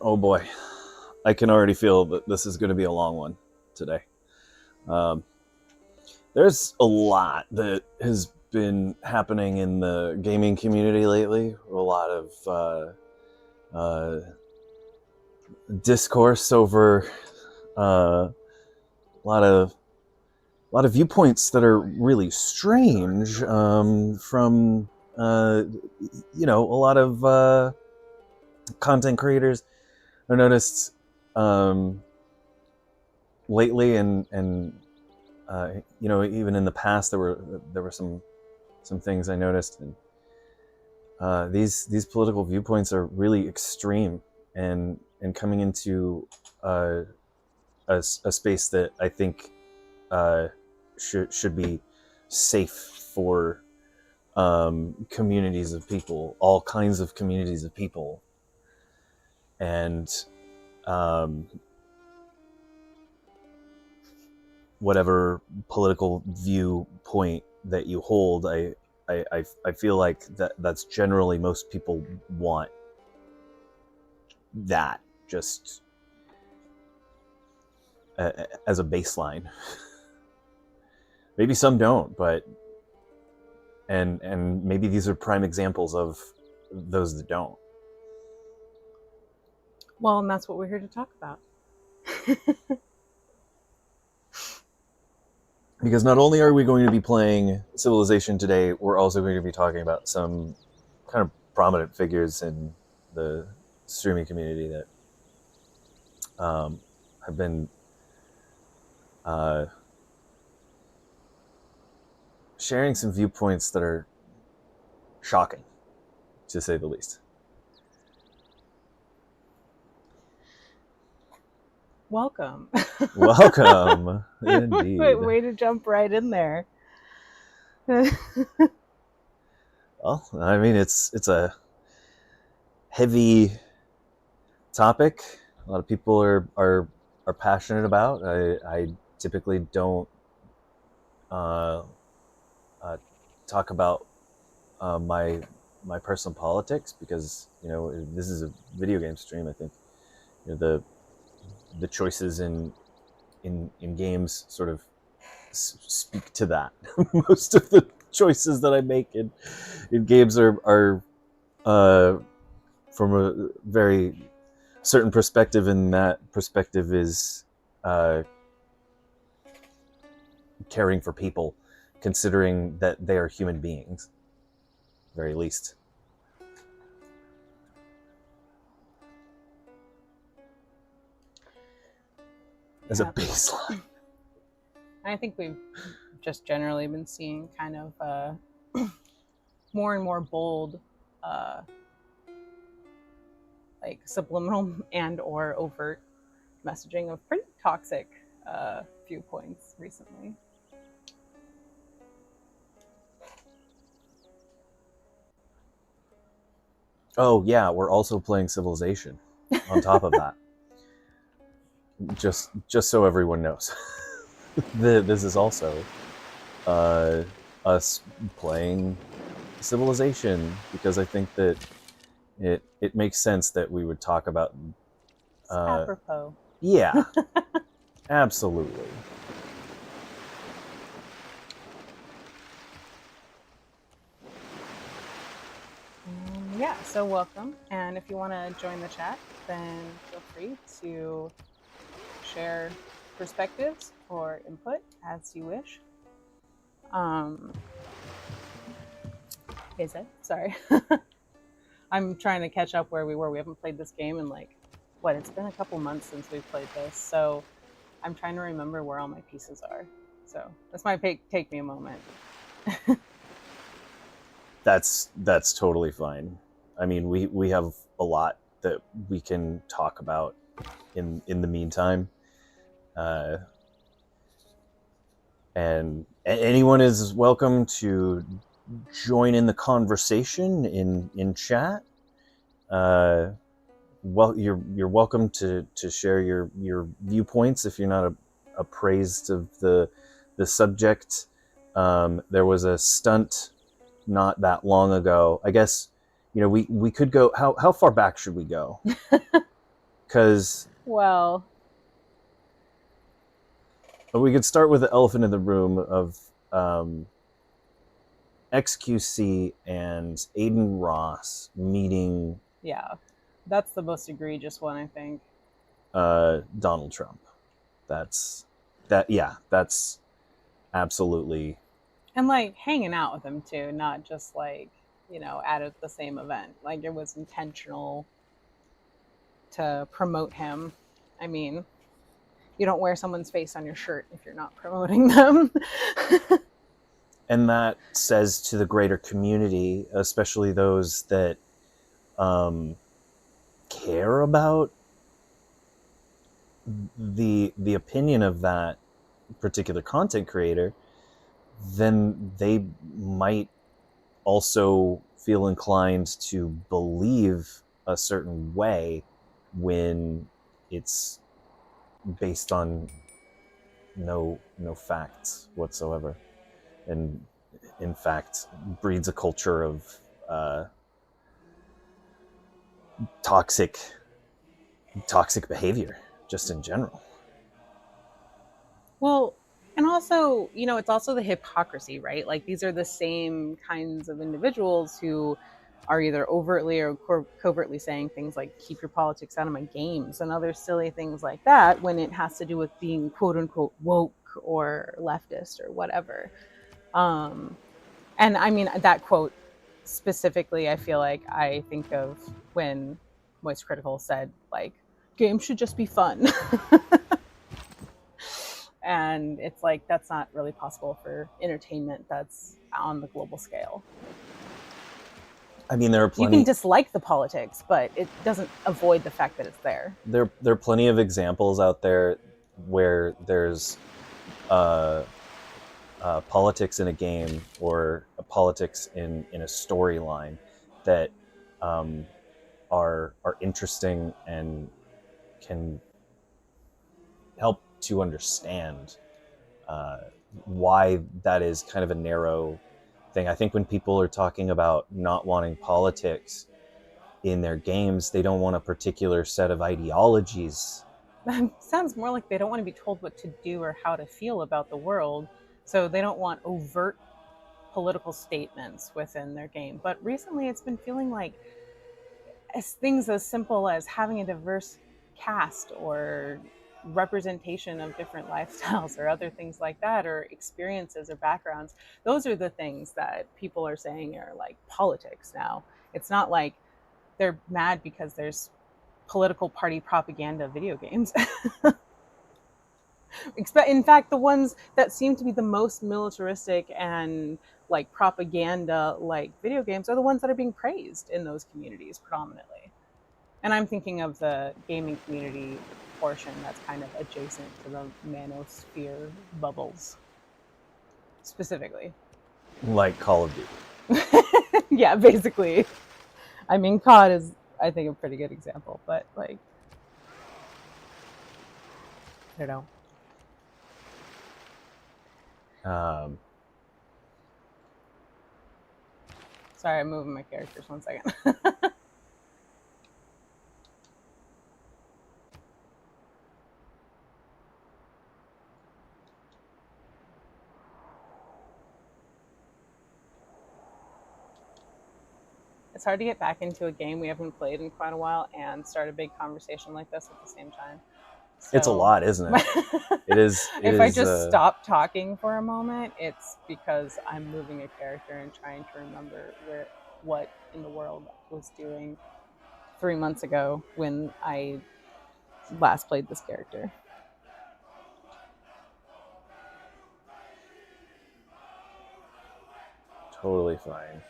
Oh boy, I can already feel that this is going to be a long one today. Um, there's a lot that has been happening in the gaming community lately. A lot of discourse over a lot of viewpoints that are really strange from a lot of content creators. I noticed lately, and even in the past, there were some things I noticed, and these political viewpoints are really extreme and coming into a space that I think should be safe for communities of people, all kinds of communities of people, and whatever political viewpoint that you hold, I feel like that's generally most people want that just as a baseline. Maybe some don't, but and maybe these are prime examples of those that don't. Well, and that's what we're here to talk about. Because not only are we going to be playing Civilization today, we're also going to be talking about some kind of prominent figures in the streaming community that have been sharing some viewpoints that are shocking, to say the least. Welcome. Welcome. Indeed. Way to jump right in there. Well, I mean, it's a heavy topic. A lot of people are passionate about. I typically don't talk about my personal politics because this is a video game stream. I think the choices in games sort of speak to that. Most of the choices that I make in games are from a very certain perspective, and that perspective is caring for people, considering that they are human beings, very least. As a baseline. I think we've just generally been seeing kind of more and more bold like subliminal and or overt messaging of pretty toxic viewpoints recently. Oh yeah, we're also playing Civilization on top of that. Just so everyone knows. This is also us playing Civilization because I think that it makes sense that we would talk about apropos. Yeah. Absolutely. Yeah, so welcome. And if you want to join the chat, then feel free to share perspectives or input as you wish. Is it? Sorry. I'm trying to catch up where we were. We haven't played this game in it's been a couple months since we've played this. So I'm trying to remember where all my pieces are. So this might take me a moment. That's totally fine. I mean, we have a lot that we can talk about in the meantime. And anyone is welcome to join in the conversation in chat. Well, you're welcome to share your viewpoints if you're not appraised of the subject. There was a stunt not that long ago. I guess we could go. How far back should we go? Because Well, we could start with the elephant in the room of XQC and Aiden Ross meeting yeah, that's the most egregious one, I think. Donald Trump. That's absolutely. And like hanging out with him too, not just like, at the same event. Like it was intentional to promote him. I mean, you don't wear someone's face on your shirt if you're not promoting them. And that says to the greater community, especially those that care about the opinion of that particular content creator, then they might also feel inclined to believe a certain way when it's based on no facts whatsoever, and in fact breeds a culture of toxic behavior just in general. Well, and also, it's also the hypocrisy, right? Like these are the same kinds of individuals who are either overtly or covertly saying things like keep your politics out of my games and other silly things like that when it has to do with being quote unquote woke or leftist or whatever. And I mean, that quote specifically, I feel like I think of when Moist Critical said, like, games should just be fun. And it's like, that's not really possible for entertainment that's on the global scale. I mean, there are You can dislike the politics, but it doesn't avoid the fact that it's there. There are plenty of examples out there where there's politics in a game or politics in a storyline that are interesting and can help to understand why that is kind of a narrow thing. I think when people are talking about not wanting politics in their games, they don't want a particular set of ideologies. That sounds more like they don't want to be told what to do or how to feel about the world. So they don't want overt political statements within their game. But recently it's been feeling like things as simple as having a diverse cast or representation of different lifestyles or other things like that, or experiences or backgrounds. Those are the things that people are saying are like politics now. It's not like they're mad because there's political party propaganda video games. In fact, the ones that seem to be the most militaristic and like propaganda like video games are the ones that are being praised in those communities predominantly. And I'm thinking of the gaming community portion that's kind of adjacent to the manosphere bubbles specifically. Like Call of Duty. Yeah, basically. I mean, COD is, I think, a pretty good example, but like, I don't know. Sorry, I'm moving my characters 1 second. It's hard to get back into a game we haven't played in quite a while and start a big conversation like this at the same time. So, it's a lot, isn't it? It is. If I just stop talking for a moment, it's because I'm moving a character and trying to remember what in the world I was doing 3 months ago when I last played this character. Totally fine.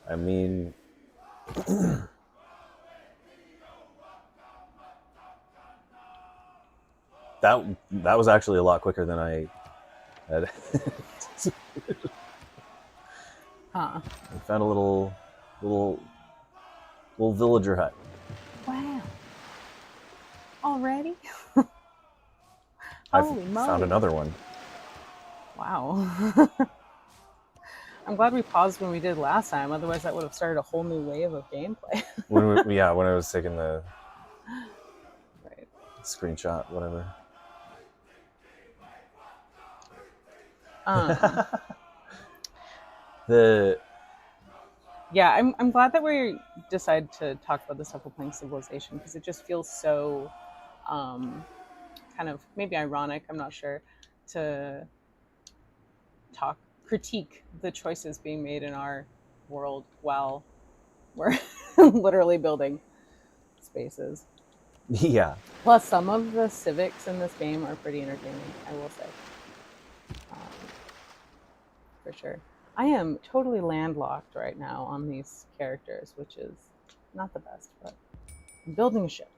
I mean, that was actually a lot quicker than I had. Huh. I found a little villager hut. Wow. Already? I Holy moly. found another one. Wow. I'm glad we paused when we did last time. Otherwise, that would have started a whole new wave of gameplay. when I was taking the screenshot, whatever. Yeah, I'm glad that we decided to talk about the stuff we're playing Civilization, because it just feels so kind of maybe ironic, I'm not sure, to critique the choices being made in our world while we're literally building spaces. Yeah. Plus, some of the civics in this game are pretty entertaining, I will say. For sure. I am totally landlocked right now on these characters, which is not the best, but I'm building a ship.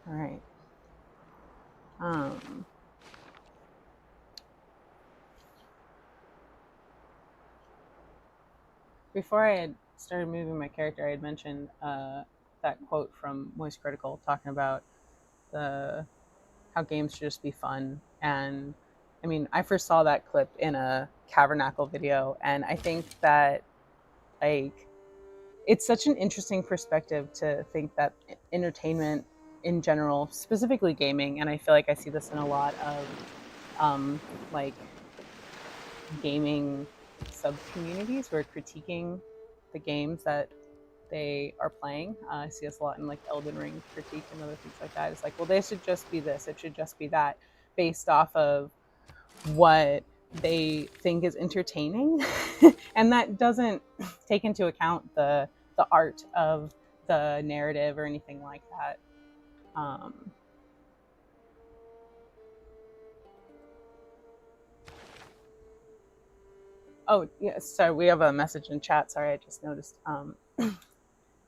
All right. Before I had started moving my character, I had mentioned that quote from Moist Critical talking about how games should just be fun. And I mean, I first saw that clip in a Cavernacle video, and I think that like it's such an interesting perspective to think that entertainment in general, specifically gaming, and I feel like I see this in a lot of like gaming sub communities who are critiquing the games that they are playing. I see this a lot in like Elden Ring critique and other things like that. It's like, well, this should just be this, it should just be that, based off of what they think is entertaining, and that doesn't take into account the art of the narrative or anything like that. Oh, yes. So we have a message in chat. Sorry, I just noticed.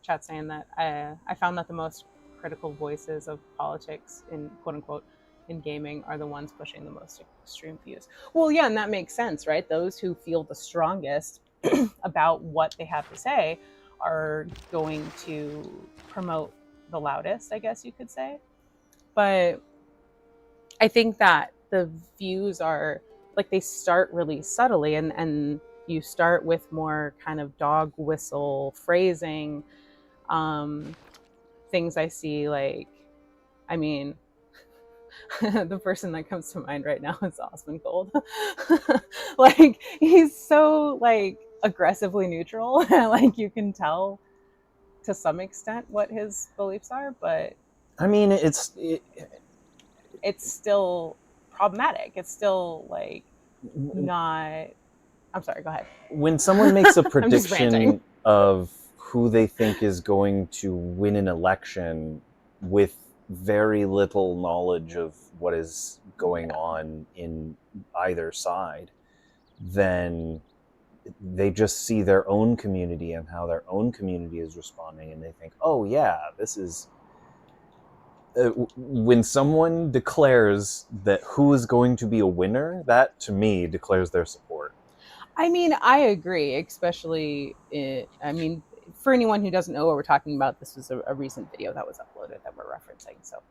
Chat saying that I found that the most critical voices of politics in quote unquote in gaming are the ones pushing the most extreme views. Well, yeah, and that makes sense, right? Those who feel the strongest about what they have to say are going to promote the loudest, I guess you could say. But I think that the views are like they start really subtly, and you start with more kind of dog whistle phrasing. Things I see, like, I mean, the person that comes to mind right now is Osmond Gold. Like, he's so like aggressively neutral. Like, you can tell to some extent what his beliefs are, but I mean, it's still problematic. It's still like not. I'm sorry. Go ahead. When someone makes a I'm just ranting. prediction of who they think is going to win an election with very little knowledge of what is going on in either side, then they just see their own community and how their own community is responding, and they think, oh yeah, this is when someone declares that who is going to be a winner, that to me declares their support. I mean, I agree, especially I mean, for anyone who doesn't know what we're talking about, this is a recent video that was uploaded that we're referencing. So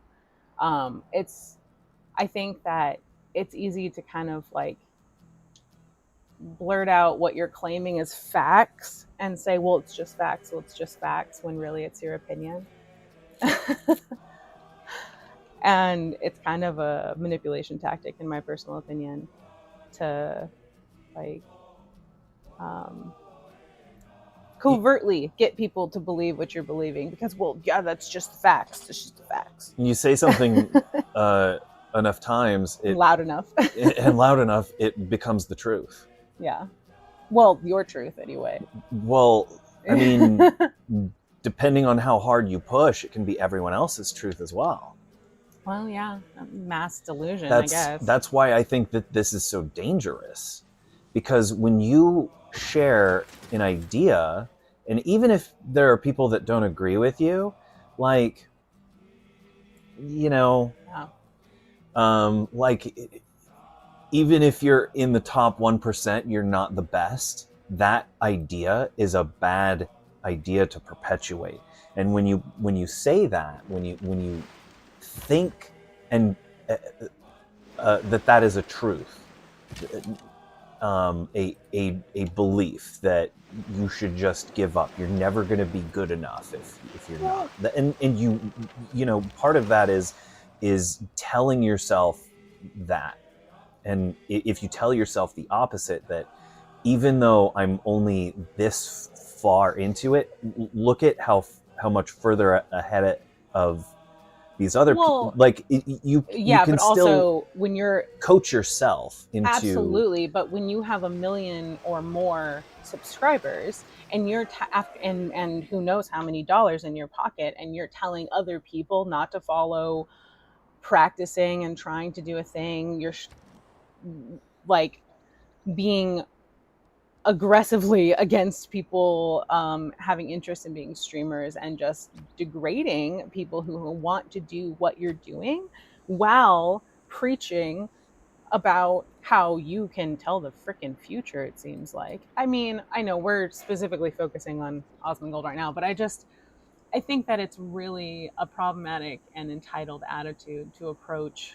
I think that it's easy to kind of like blurt out what you're claiming as facts and say, well, it's just facts, well, it's just facts, when really it's your opinion. And it's kind of a manipulation tactic, in my personal opinion, to like covertly get people to believe what you're believing, because, well, yeah, that's just the facts. It's just the facts. You say something enough times, loud enough, and loud enough, it becomes the truth. Yeah. Well, your truth, anyway. Well, I mean, depending on how hard you push, it can be everyone else's truth as well. Well, yeah, mass delusion, I guess. That's why I think that this is so dangerous. Because when you share an idea, and even if there are people that don't agree with you, like, you know, like, even if you're in the top 1%, you're not the best. That idea is a bad idea to perpetuate. And when you say that, when you think and that is a truth, a belief that you should just give up. You're never going to be good enough if you're not. And you know, part of that is telling yourself that. And if you tell yourself the opposite, that even though I'm only this far into it, look at how much further ahead of these other people, like you can but also still when you're coach yourself into absolutely, but when you have 1 million or more subscribers and you're and who knows how many dollars in your pocket, and you're telling other people not to follow practicing and trying to do a thing, you're like being aggressively against people having interest in being streamers, and just degrading people who want to do what you're doing while preaching about how you can tell the frickin' future, it seems like. I mean, I know we're specifically focusing on Osmongold right now, but I think that it's really a problematic and entitled attitude to approach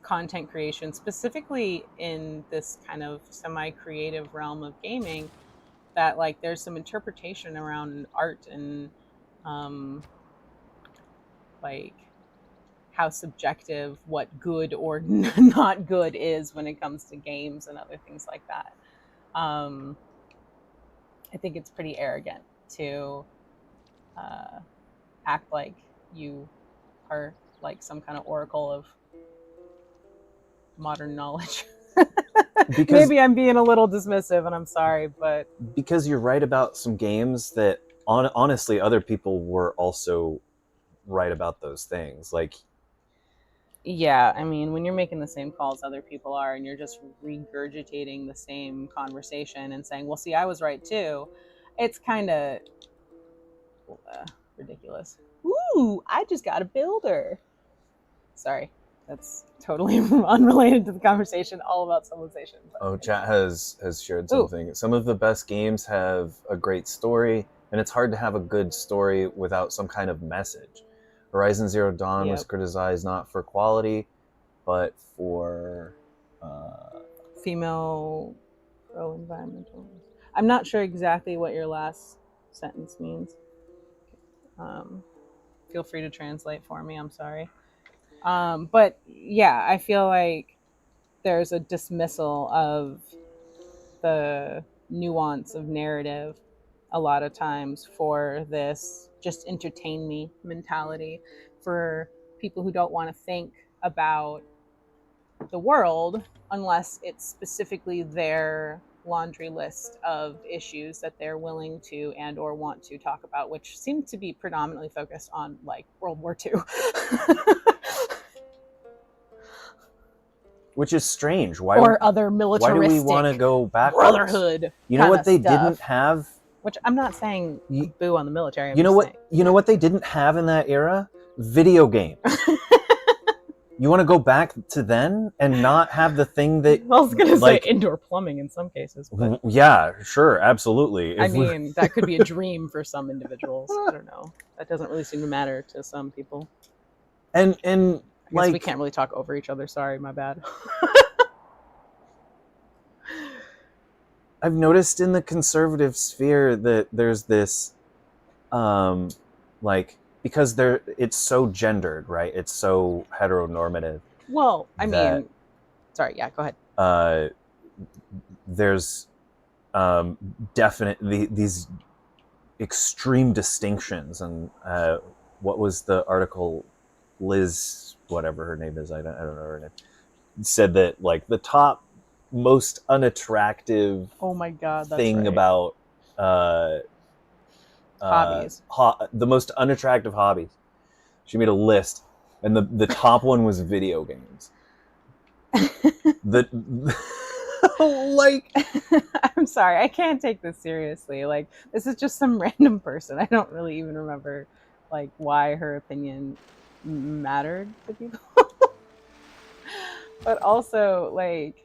content creation, specifically in this kind of semi-creative realm of gaming, that like there's some interpretation around art and like how subjective what good or not good is when it comes to games and other things like that. I think it's pretty arrogant to act like you are like some kind of oracle of modern knowledge. Because maybe I'm being a little dismissive, and I'm sorry, but because you're right about some games that honestly other people were also right about those things. Like, yeah, I mean, when you're making the same calls other people are, and you're just regurgitating the same conversation and saying, well, see, I was right too, it's kind of ridiculous. Ooh, I just got a builder. Sorry, that's totally unrelated to the conversation, all about civilization. Oh, chat has shared something. Ooh. Some of the best games have a great story, and it's hard to have a good story without some kind of message. Horizon Zero Dawn was criticized not for quality, but for female pro-environmental. I'm not sure exactly what your last sentence means. Feel free to translate for me. I'm sorry. But yeah, I feel like there's a dismissal of the nuance of narrative a lot of times for this just entertain me mentality, for people who don't want to think about the world unless it's specifically their laundry list of issues that they're willing to and or want to talk about, which seem to be predominantly focused on like World War II. Which is strange. Or other militaristic, why do we want to go backwards? Brotherhood. You know what they didn't have? Which I'm not saying boo on the military. You know what they didn't have in that era? Video games. You want to go back to then and not have the thing that... I was going to say indoor plumbing in some cases. But yeah, sure, absolutely. I mean, that could be a dream for some individuals. I don't know. That doesn't really seem to matter to some people. And I guess we can't really talk over each other. Sorry, my bad. I've noticed in the conservative sphere that there's this, like, because it's so gendered, right? It's so heteronormative. Well, I mean, sorry, yeah, go ahead. There's definitely these extreme distinctions, and what was the article? Liz, whatever her name is, I don't know her name, said that like the top most unattractive thing about hobbies, the most unattractive hobbies. She made a list, and the top one was video games. Like, I'm sorry, I can't take this seriously. Like, this is just some random person. I don't really even remember like why her opinion mattered to people. But also like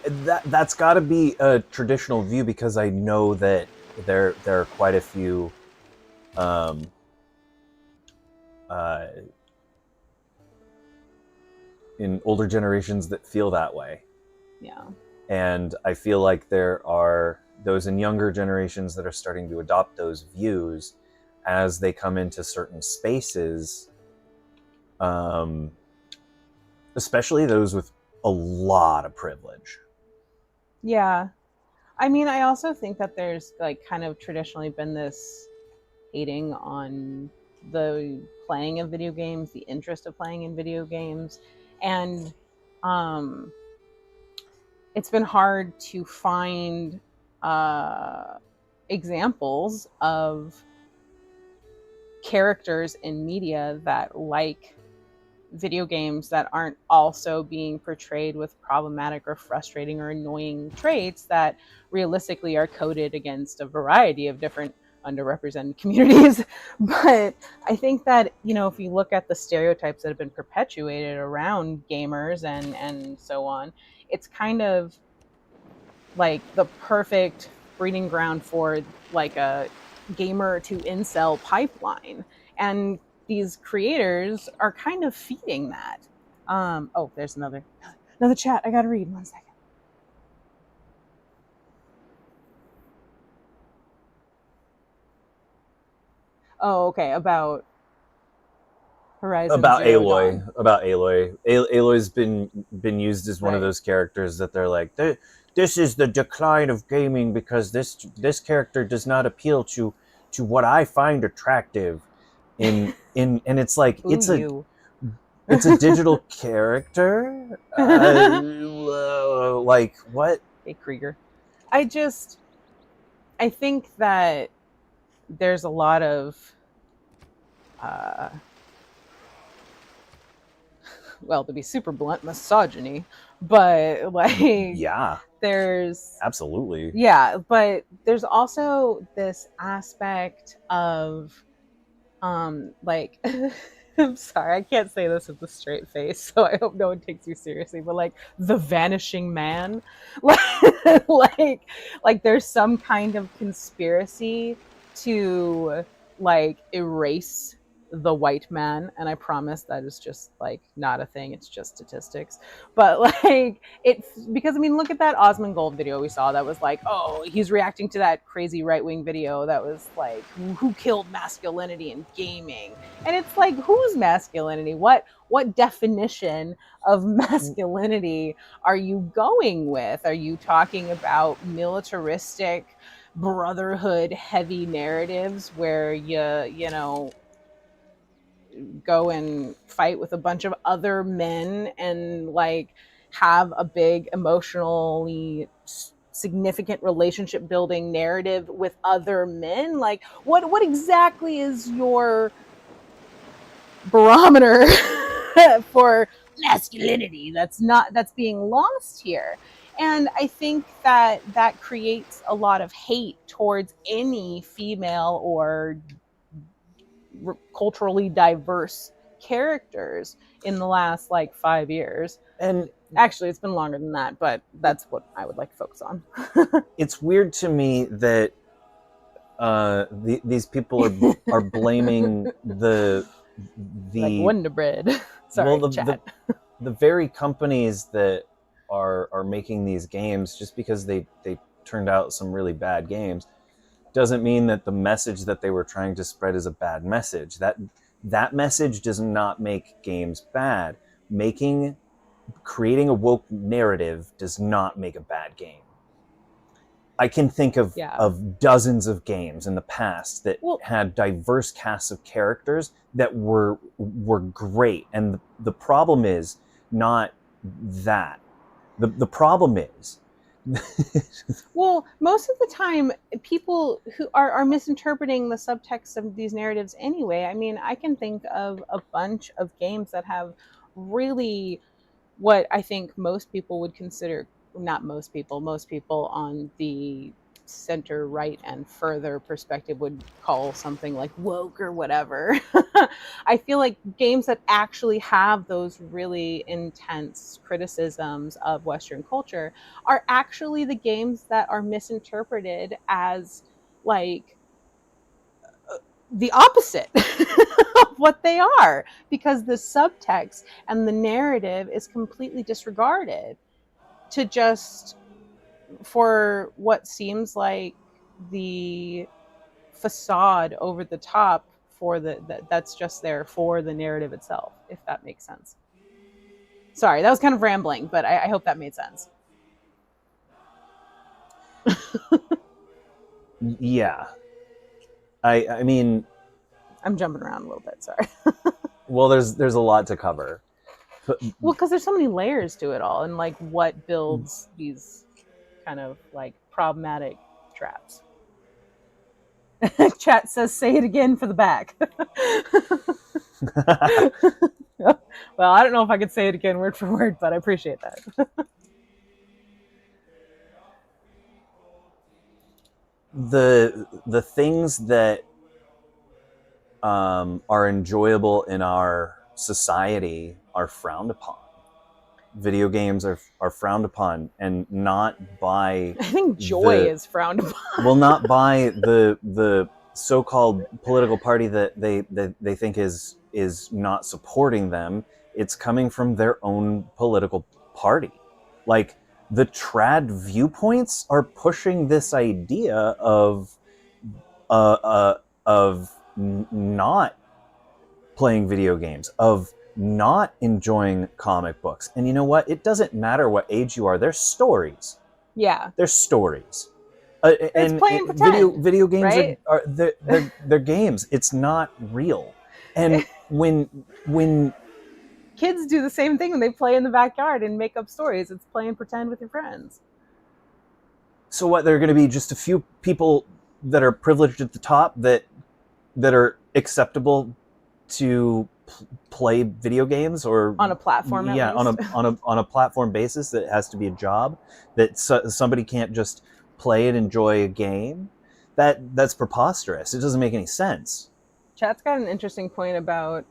that's got to be a traditional view, because I know that there are quite a few in older generations that feel that way. Yeah. And I feel like there are those in younger generations that are starting to adopt those views as they come into certain spaces, especially those with a lot of privilege. Yeah. I mean, I also think that there's like kind of traditionally been this hating on the playing of video games, the interest of playing in video games, and um, it's been hard to find examples of characters in media that like video games that aren't also being portrayed with problematic or frustrating or annoying traits that realistically are coded against a variety of different underrepresented communities. But I think that, you know, if you look at the stereotypes that have been perpetuated around gamers and so on, it's kind of like the perfect breeding ground for like a gamer to incel pipeline. And these creators are kind of feeding that. Oh, there's another chat. I gotta read 1 second. Oh, okay. About Horizon Zero Dawn. About Aloy. Aloy's been used as one of Right. those characters that they're like, this is the decline of gaming because this character does not appeal to what I find attractive and it's like Ooh, you. it's a digital character. Like what? Hey, Krieger. I just, I think that there's a lot of, uh, well, to be super blunt, misogyny, but like, Yeah, there's, absolutely. yeah, but there's also this aspect of, like, I'm sorry, I can't say this with a straight face, so I hope no one takes you seriously, but like the vanishing man, like, like there's some kind of conspiracy to like erase the white man, and I promise that is just like not a thing, it's just statistics. But like it's because I mean look at that Osmond Gold video we saw that was like, oh, he's reacting to that crazy right-wing video that was like who killed masculinity in gaming. And it's like, whose masculinity? What definition of masculinity are you going with? Are you talking about militaristic brotherhood heavy narratives where you know go and fight with a bunch of other men and like have a big emotionally significant relationship building narrative with other men? Like what exactly is your barometer for masculinity that's being lost here? And I think that that creates a lot of hate towards any female or culturally diverse characters in the last like 5 years. And actually it's been longer than that, but that's what I would like to focus on. it's weird to me that these people are blaming the like Wonder Bread. Sorry, well chat. the very companies that are making these games just because they turned out some really bad games doesn't mean that the message that they were trying to spread is a bad message. That message does not make games bad. Creating a woke narrative does not make a bad game. I can think of, Yeah. of dozens of games in the past that had diverse casts of characters that were great. And the problem is not that. The problem is well, most of the time people who are misinterpreting the subtext of these narratives anyway. I mean, I can think of a bunch of games that have really what I think most people would consider, not most people on the center right and further perspective would call something like woke or whatever. I feel like games that actually have those really intense criticisms of Western culture are actually the games that are misinterpreted as like the opposite of what they are, because the subtext and the narrative is completely disregarded to just for what seems like the facade over the top for that's just there for the narrative itself, if that makes sense. Sorry, that was kind of rambling, but I hope that made sense. Yeah. I mean, I'm jumping around a little bit, sorry. well, there's a lot to cover. Well, because there's so many layers to it all, and like what builds these kind of like problematic traps. Chat says, "Say it again for the back." Well, I don't know if I could say it again word for word, but I appreciate that. The things that are enjoyable in our society are frowned upon. Video games are frowned upon, and not by I think joy is frowned upon. Well, not by the so-called political party that they think is not supporting them. It's coming from their own political party. Like, the trad viewpoints are pushing this idea of not playing video games, of not enjoying comic books. And you know what? It doesn't matter what age you are. They're stories. Yeah. They're stories. It's playing pretend, video games, right? they're games. It's not real. And when kids do the same thing when they play in the backyard and make up stories, it's playing pretend with your friends. So what? There are going to be just a few people that are privileged at the top that are acceptable to play video games, or on a platform, at least. on a platform basis that has to be a job, that somebody can't just play and enjoy a game. That's preposterous. It doesn't make any sense. Chat's got an interesting point about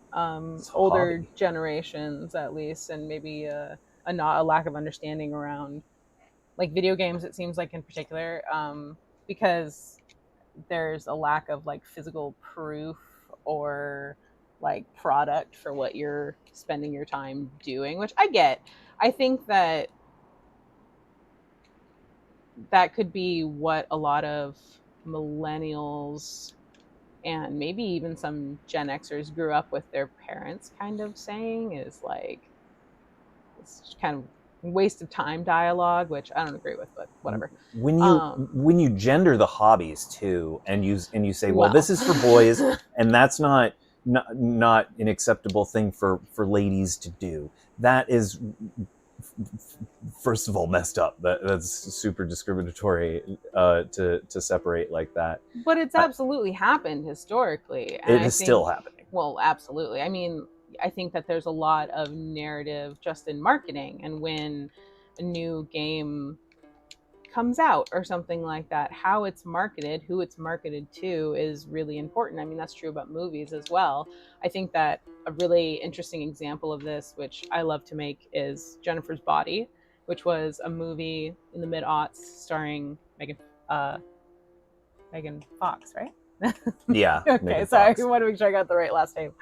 older generations, at least, and maybe a lack of understanding around like video games. It seems like in particular, because there's a lack of like physical proof or like product for what you're spending your time doing, which I get. I think that could be what a lot of millennials and maybe even some Gen Xers grew up with their parents kind of saying, is like, it's kind of waste of time dialogue, which I don't agree with, but whatever. When you gender the hobbies too, and you say, well, this is for boys, and that's not an acceptable thing for ladies to do. That is, first of all, messed up. That's super discriminatory to separate like that. But it's absolutely happened historically. And it is still happening. Well, absolutely. I mean, I think that there's a lot of narrative just in marketing, and when a new game comes out or something like that, how it's marketed, who it's marketed to is really important. I mean, that's true about movies as well. I think that a really interesting example of this, which I love to make, is Jennifer's Body, which was a movie in the mid-aughts starring Megan Fox, right? Yeah. Okay, sorry. I want to make sure I got the right last name.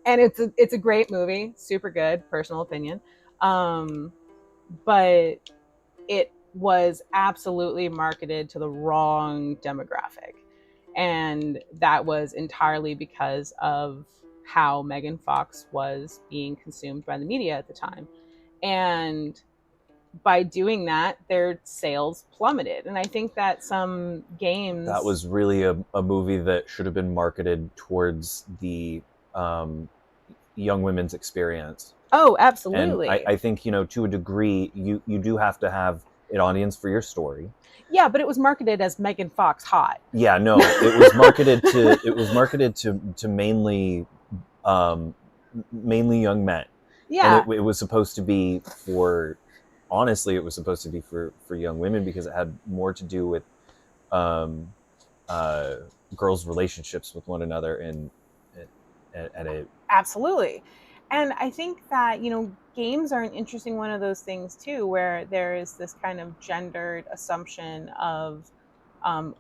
And it's a great movie, super good, personal opinion. But it was absolutely marketed to the wrong demographic. And that was entirely because of how Megan Fox was being consumed by the media at the time. And by doing that, their sales plummeted. And I think that some games... That was really a movie that should have been marketed towards the young women's experience. Oh, absolutely. And I think, to a degree, you do have to have an audience for your story. Yeah, but it was marketed as Megan Fox hot. Yeah, no, it was marketed to mainly young men. Yeah. And it was supposed to be for... Honestly, it was supposed to be for young women, because it had more to do with girls' relationships with one another and Absolutely. And I think that, games are an interesting one of those things too, where there is this kind of gendered assumption of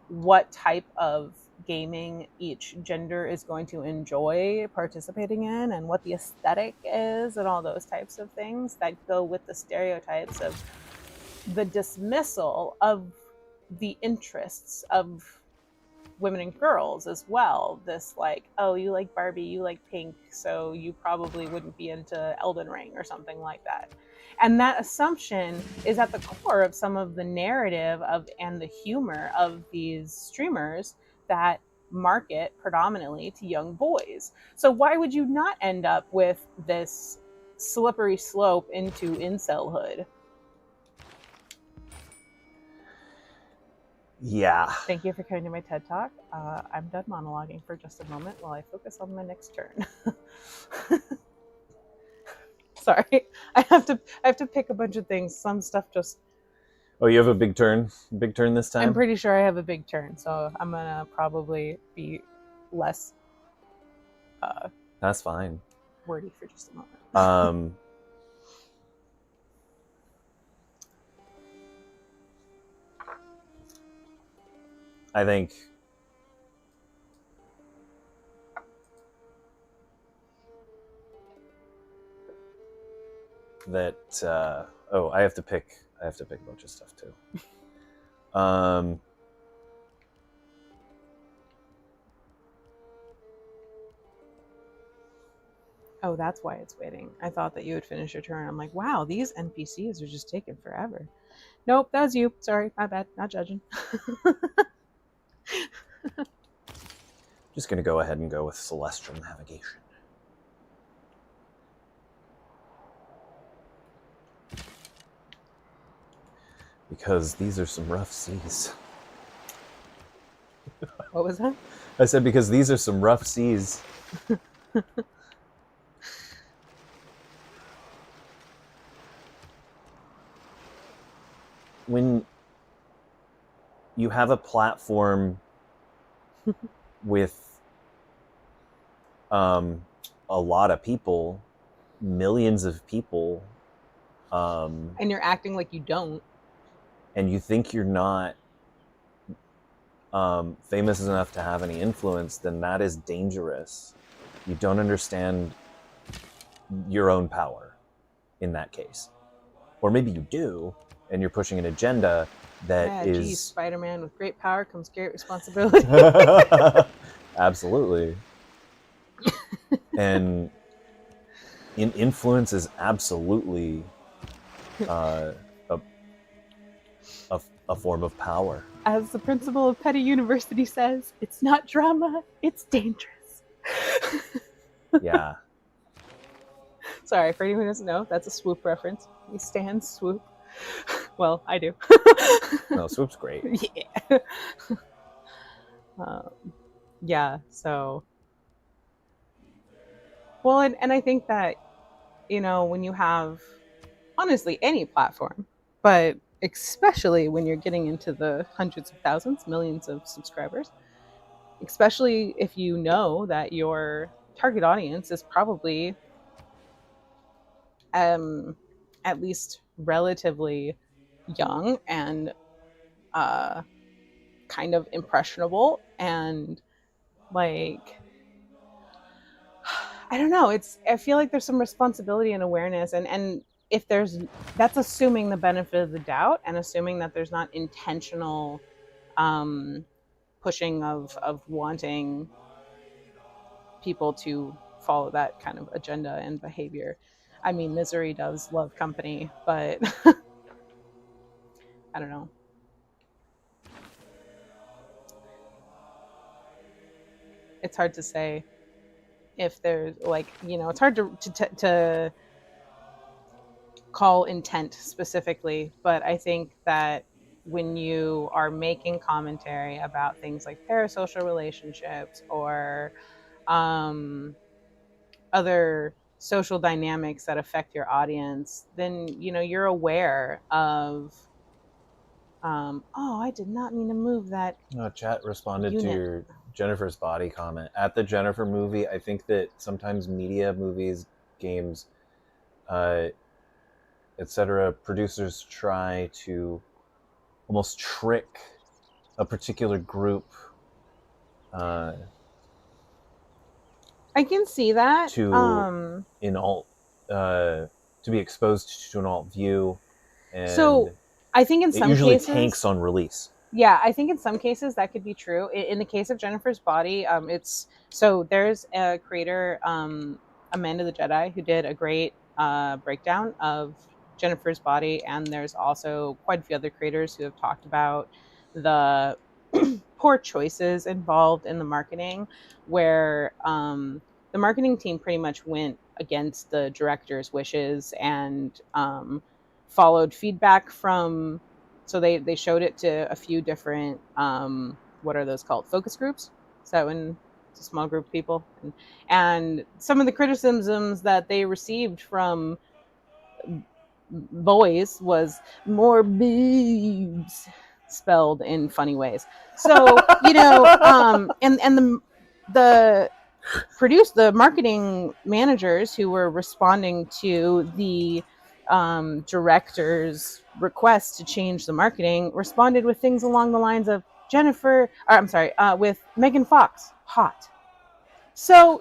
what type of gaming each gender is going to enjoy participating in, and what the aesthetic is, and all those types of things that go with the stereotypes of the dismissal of the interests of women and girls as well. This like, oh, you like Barbie, you like pink, so you probably wouldn't be into Elden Ring or something like that. And that assumption is at the core of some of the narrative of and the humor of these streamers that market predominantly to young boys. So why would you not end up with this slippery slope into incelhood? Yeah. Thank you for coming to my TED Talk. I'm done monologuing for just a moment while I focus on my next turn. Sorry, I have to pick a bunch of things. Some stuff just. Oh, you have a big turn this time? I'm pretty sure I have a big turn, so I'm gonna probably be less. That's fine. Wordy for just a moment. I think that I have to pick a bunch of stuff too. Oh, that's why it's waiting. I thought that you would finish your turn. I'm like, wow, these NPCs are just taking forever. Nope, that was you. Sorry, my bad. Not judging. Just gonna go ahead and go with Celestial Navigation. Because these are some rough seas. What was that? I said because these are some rough seas. When you have a platform with a lot of people, millions of people, and you're acting like you don't, and you think you're not famous enough to have any influence, then that is dangerous. You don't understand your own power in that case. Or maybe you do, and you're pushing an agenda that is... Geez, Spider-Man, with great power comes great responsibility. Absolutely. And influence is absolutely a form of power. As the principal of Petty University says, it's not drama, it's dangerous. Yeah. Sorry, for anyone who doesn't know, that's a Swoop reference. We stand Swoop. Well, I do. No, Swoop's great. Yeah. Yeah, so... Well, and I think that, when you have, honestly, any platform, but especially when you're getting into the hundreds of thousands, millions of subscribers, especially if you know that your target audience is probably at least relatively young and kind of impressionable, and like, I don't know, I feel like there's some responsibility and awareness, and if that's assuming the benefit of the doubt and assuming that there's not intentional pushing of wanting people to follow that kind of agenda and behavior. I mean, misery does love company, but I don't know. It's hard to say if there's it's hard to call intent specifically, but I think that when you are making commentary about things like parasocial relationships or other social dynamics that affect your audience, then you're aware of I did not mean to move that. Chat responded to your Jennifer's body comment. At the Jennifer movie, I think that sometimes media, movies, games, etc., producers try to almost trick a particular group uh, I can see that. to in alt to be exposed to an alt view, So and I think in it some usually tanks cases, on release. yeah, I think in some cases that could be true. In the case of Jennifer's Body, it's so there's a creator, Amanda the Jedi, who did a great breakdown of Jennifer's Body, and there's also quite a few other creators who have talked about the poor choices involved in the marketing, where the marketing team pretty much went against the director's wishes and followed feedback from. So they showed it to a few different what are those called, focus groups. So when it's a small group of people, and some of the criticisms that they received from boys was more boobs spelled in funny ways. So and the the marketing managers who were responding to the director's request to change the marketing responded with things along the lines of with Megan Fox, hot. So,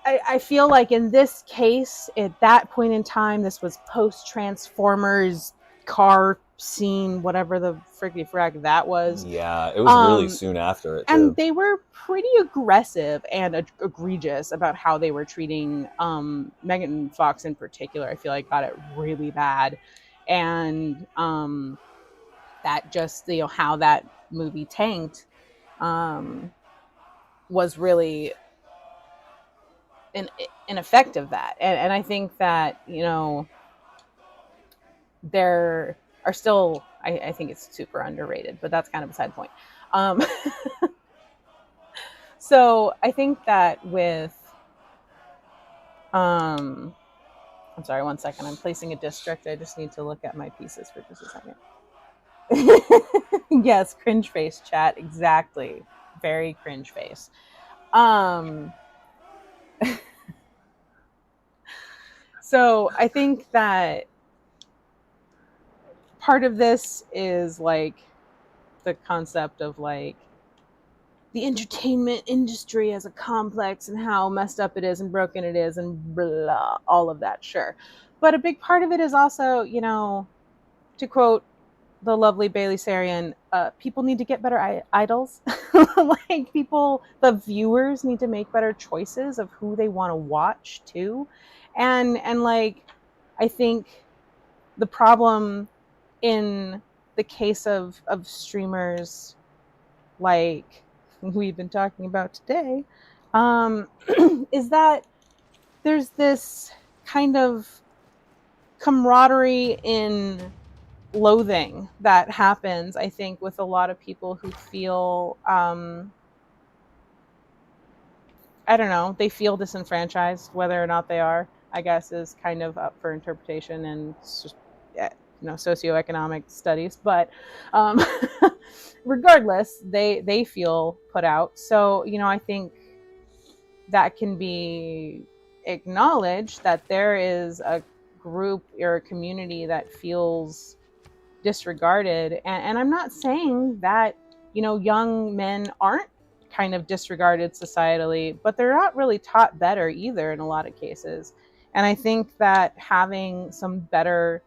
I feel like in this case, at that point in time, this was post Transformers car scene, whatever the friggity frag that was. Yeah, it was really soon after it And too. they were pretty aggressive and egregious about how they were treating Megan Fox in particular. I feel like got it really bad, and that just how that movie tanked was really an effect of that. And I think that there are still. I think it's super underrated, but that's kind of beside the point. So I think that with I'm sorry, one second. I'm placing a district. I just need to look at my pieces for just a second. Yes, cringe face chat. Exactly. Very cringe face. So I think that part of this is like the concept of like the entertainment industry as a complex and how messed up it is and broken it is and blah, all of that, sure. But a big part of it is also, to quote the lovely Bailey Sarian, people need to get better idols. Like the viewers need to make better choices of who they want to watch too. And like, I think the problem in the case of streamers like we've been talking about today, is that there's this kind of camaraderie in loathing that happens, I think, with a lot of people who feel, I don't know, they feel disenfranchised. Whether or not they are, I guess, is kind of up for interpretation and socioeconomic studies. But regardless, they feel put out. So, I think that can be acknowledged, that there is a group or a community that feels disregarded. And I'm not saying that, young men aren't kind of disregarded societally, but they're not really taught better either in a lot of cases. And I think that having some better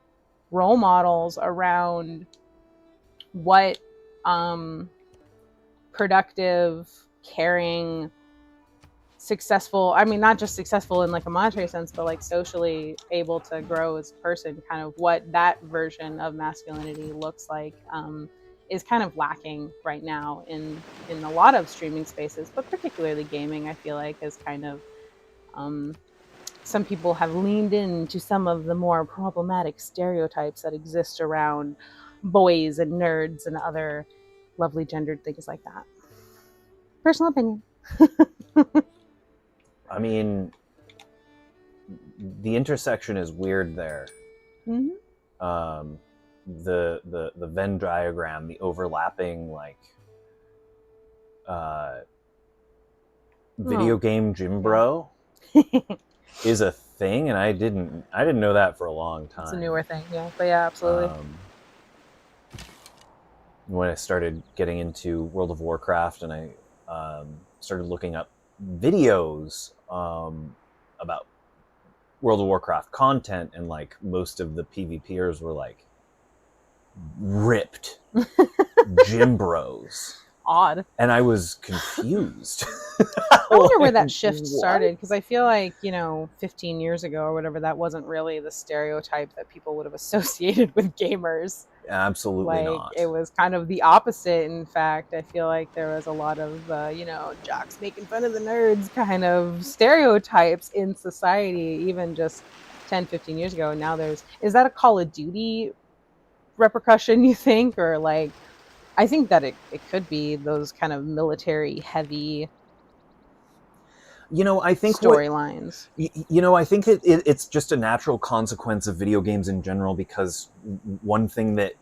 role models around what productive, caring, successful, I mean, not just successful in like a monetary sense, but like socially able to grow as a person, kind of what that version of masculinity looks like, is kind of lacking right now in a lot of streaming spaces, but particularly gaming. I feel like is kind of, some people have leaned into some of the more problematic stereotypes that exist around boys and nerds and other lovely gendered things like that. Personal opinion. I mean, the intersection is weird there. Mm-hmm. The Venn diagram, the overlapping like video game gym bro is a thing, and I didn't know that for a long time. It's a newer thing, yeah. But yeah, absolutely. when I started getting into World of Warcraft, and I started looking up videos about World of Warcraft content, and like most of the PvPers were like ripped gym bros. Odd. And I was confused. I wonder where that Like, shift what? started, because I feel like, 15 years ago or whatever, that wasn't really the stereotype that people would have associated with gamers. Absolutely Like, not. it was kind of the opposite. In fact, I feel like there was a lot of, jocks making fun of the nerds kind of stereotypes in society, even just 10, 15 years ago. And now is that a Call of Duty repercussion, you think? Or like, I think that it could be those kind of military heavy I think storylines. I think it's just a natural consequence of video games in general, because one thing that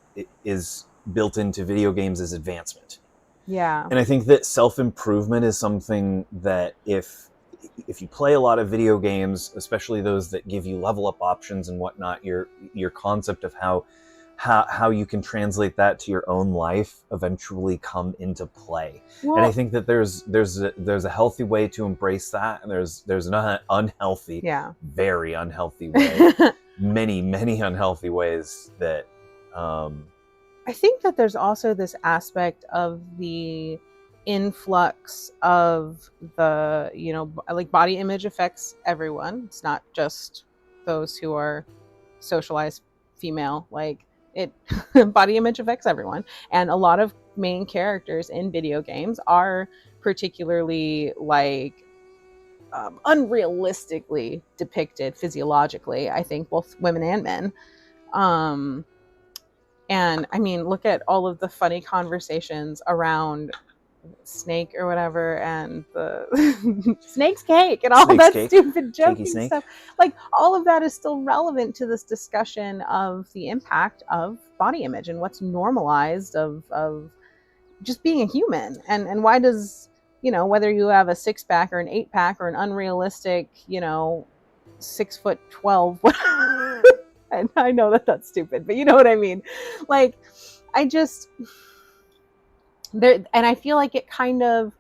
is built into video games is advancement. Yeah. And I think that self-improvement is something that if you play a lot of video games, especially those that give you level up options and whatnot, your concept of how you can translate that to your own life eventually come into play. Well, and I think that there's a healthy way to embrace that, and there's an unhealthy, very unhealthy way, many unhealthy ways that I think that there's also this aspect of the influx of the, like, body image affects everyone. It's not just those who are socialized female. Like, body image affects everyone. And a lot of main characters in video games are particularly like unrealistically depicted physiologically, I think, both women and men. And I mean, look at all of the funny conversations around Snake or whatever, and the Snake's cake and all Snake's that cake. stupid joking Snake. stuff. Like, all of that is still relevant to this discussion of the impact of body image and what's normalized of just being a human. And why does, whether you have a 6-pack or an 8-pack or an unrealistic, 6'12", and I know that that's stupid, but you know what I mean? Like, and I feel like it kind of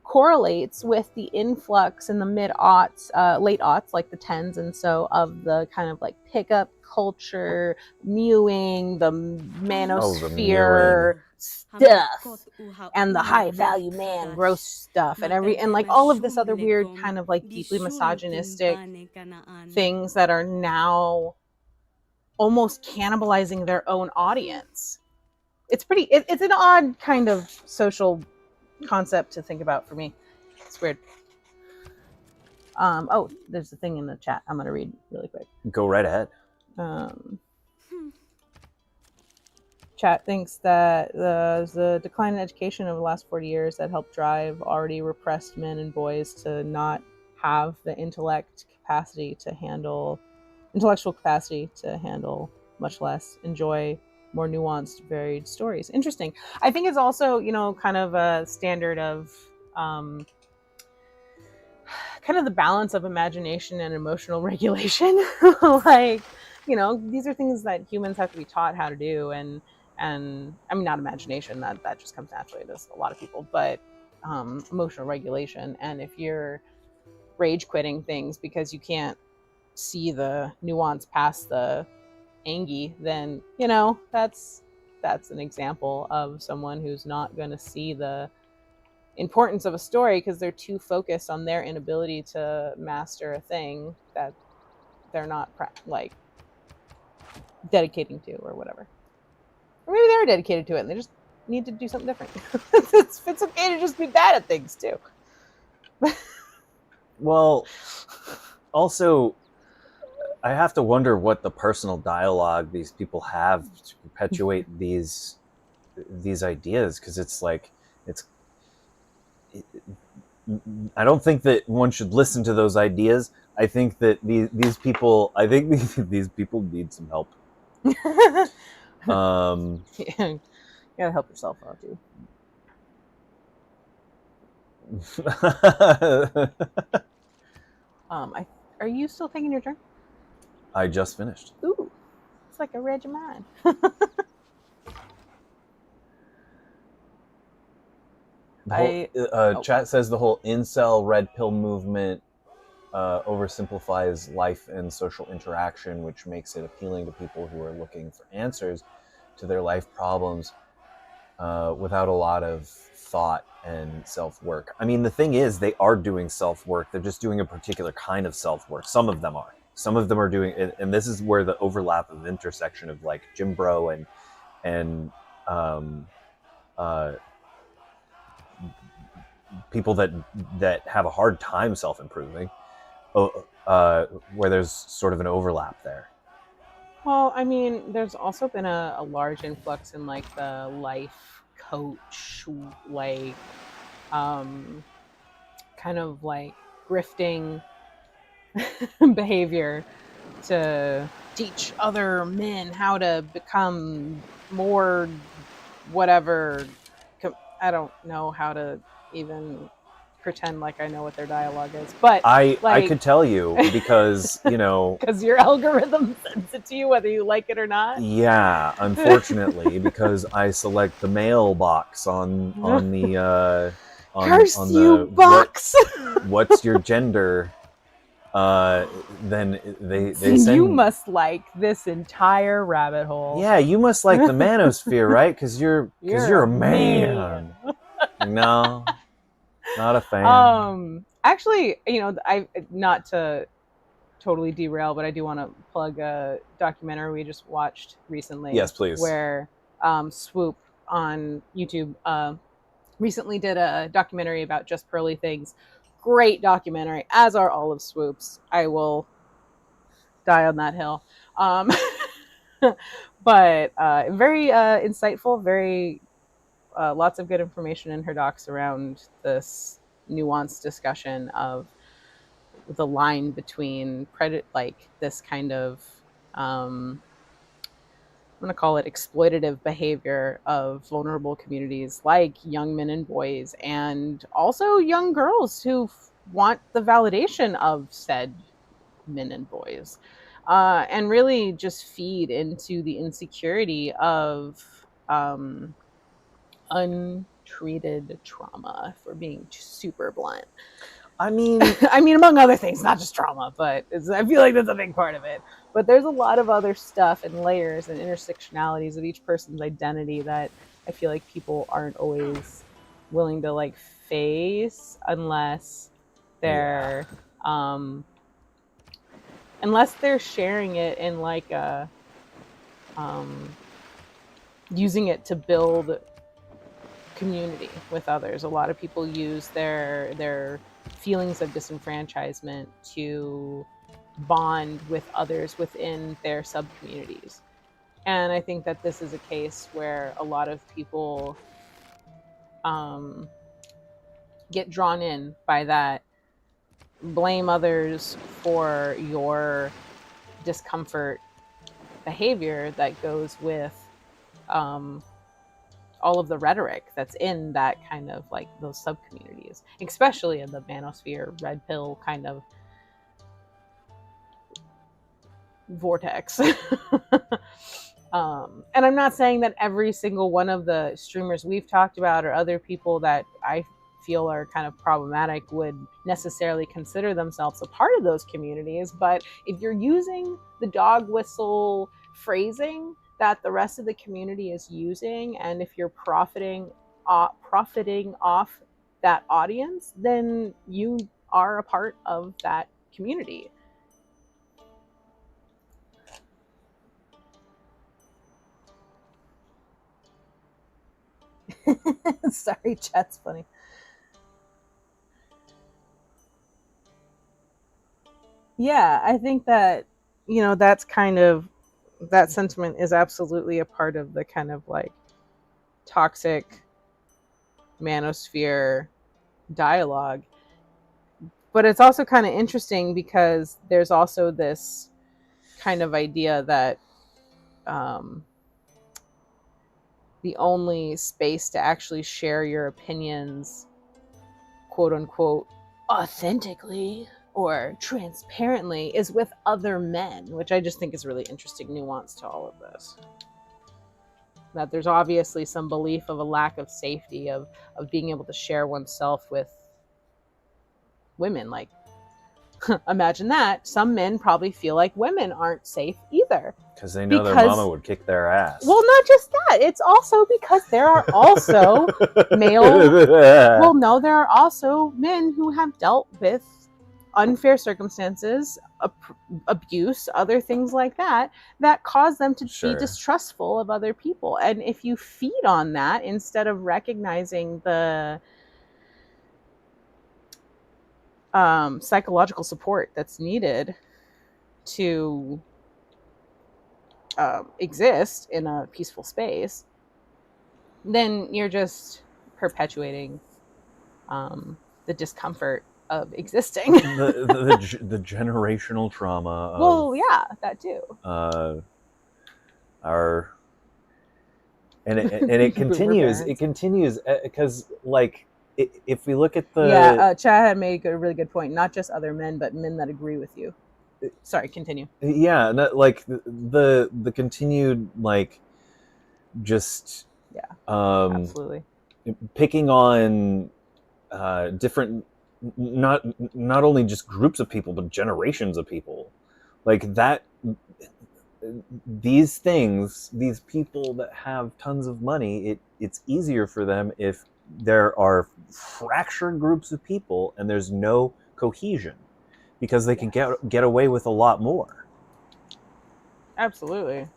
correlates with the influx in the mid-aughts, late aughts, like the 10s and so, of the kind of like pickup culture, mewing, the manosphere stuff, and the high value man gross stuff, and like all of this other weird kind of like deeply misogynistic things that are now almost cannibalizing their own audience. It's an odd kind of social concept to think about for me. It's weird. Oh, there's a thing in the chat I'm going to read really quick. Go right ahead. Chat thinks that the decline in education over the last 40 years that helped drive already repressed men and boys to not have the intellectual capacity to handle, much less enjoy more nuanced, varied stories. Interesting. I think it's also, kind of a standard of kind of the balance of imagination and emotional regulation. Like, these are things that humans have to be taught how to do. And I mean, not imagination, that just comes naturally to a lot of people, but emotional regulation. And if you're rage quitting things because you can't see the nuance past the angy, then that's an example of someone who's not going to see the importance of a story because they're too focused on their inability to master a thing that they're not like dedicating to or whatever. Or maybe they're dedicated to it and they just need to do something different. It's okay to just be bad at things too. Well, also, I have to wonder what the personal dialogue these people have to perpetuate these ideas, because it's like I don't think that one should listen to those ideas. I think that these people need some help. Yeah, you gotta help yourself out, dude. Are you still taking your turn? I just finished. Ooh, it's like I read your mind. The whole Oh, chat says the whole incel red pill movement oversimplifies life and social interaction, which makes it appealing to people who are looking for answers to their life problems without a lot of thought and self-work. I mean, the thing is, they are doing self-work. They're just doing a particular kind of self-work. Some of them are. Some of them are doing, and this is where the overlap of intersection of like Jim Bro and uh, people that have a hard time self-improving, where there's sort of an overlap there. well, I mean, there's also been a large influx in like the life coach, like, kind of like grifting behavior to teach other men how to become more whatever. I don't know how to even pretend like I know what their dialogue is, but I like, could tell you because, you know, because your algorithm sends it to you whether you like it or not. yeah, unfortunately, because I select the mail box on the Curse on you, the box! what's your gender, then they You send, must like this entire rabbit hole. yeah, you must like the manosphere, right? Because you're a man. No, not a fan. Actually, I, not to totally derail, but I do want to plug a documentary we just watched recently. Yes, please. Where Swoop on YouTube recently did a documentary about Just Pearly Things. Great documentary, as are all of Swoop's. I will die on that hill. Um, but very insightful, very lots of good information in her docs around this nuanced discussion of the line between like this kind of I'm going to call it exploitative behavior of vulnerable communities like young men and boys, and also young girls who want the validation of said men and boys, and really just feed into the insecurity of untreated trauma, if we're being super blunt. I mean, I mean, among other things, not just trauma, but I feel like that's a big part of it. But there's a lot of other stuff and layers and intersectionalities of each person's identity that I feel like people aren't always willing to like face unless they're unless they're sharing it in like a using it to build community with others. A lot of people use their feelings of disenfranchisement to bond with others within their sub communities. And I think that this is a case where a lot of people get drawn in by that, blame others for your discomfort behavior that goes with all of the rhetoric that's in that kind of like those sub communities, especially in the manosphere red pill kind of vortex. And I'm not saying that every single one of the streamers we've talked about or other people that I feel are kind of problematic would necessarily consider themselves a part of those communities. But if you're using the dog whistle phrasing that the rest of the community is using, and if you're profiting off that audience, then you are a part of that community. Sorry, chat's funny. Yeah, I think that, that's kind of, that sentiment is absolutely a part of the kind of like toxic manosphere dialogue. But it's also kind of interesting because there's also this kind of idea that the only space to actually share your opinions, quote unquote, authentically or transparently is with other men, which I just think is really interesting nuance to all of this. that there's obviously some belief of a lack of safety of being able to share oneself with women. Like, imagine that. Some men probably feel like women aren't safe either. Because they know their mama would kick their ass. Well, not just that. It's also because there are also well, no, there are also men who have dealt with unfair circumstances, abuse, other things like that, that cause them to be distrustful of other people. And if you feed on that instead of recognizing the psychological support that's needed to exist in a peaceful space, then you're just perpetuating the discomfort of existing. the generational trauma of, well, yeah, that too. It continues because, like, if we look at the Chad had made a really good point. Not just other men, but men that agree with you. Sorry, continue. Yeah, like the continued, like, just absolutely picking on different, not only just groups of people, but generations of people, like that. These things, these people that have tons of money, it's easier for them if there are fractured groups of people and there's no cohesion, because they can get away with a lot more. Absolutely.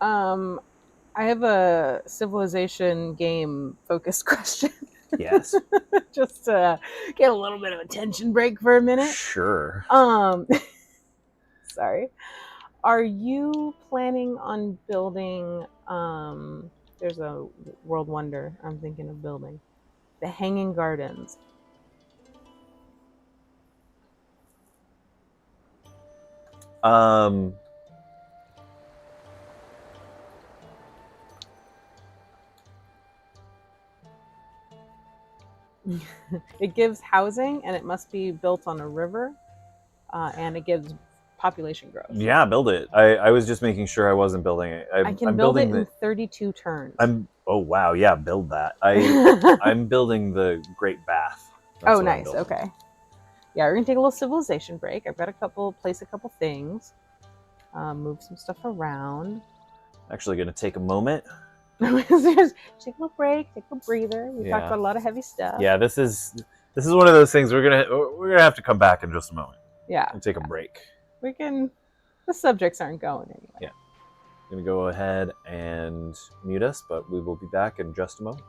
I have a civilization game focused question. Yes. Just to get a little bit of a tension break for a minute. Sure. Sorry. Are you planning on building, there's a world wonder I'm thinking of building, the Hanging Gardens. It gives housing, and it must be built on a river, and it gives population growth. Yeah, build it. I was just making sure I wasn't building it. I can build it in 32 turns. Oh wow, yeah, build that. I'm building the Great Bath. That's nice. Okay. Yeah, we're gonna take a little civilization break. I've got place a couple things, move some stuff around. Actually, gonna take a moment. Take a little break, take a breather. We talked about a lot of heavy stuff. Yeah, this is one of those things we're gonna have to come back in just a moment. Yeah, and take a break. The subjects aren't going anywhere. Yeah, I'm gonna go ahead and mute us, but we will be back in just a moment.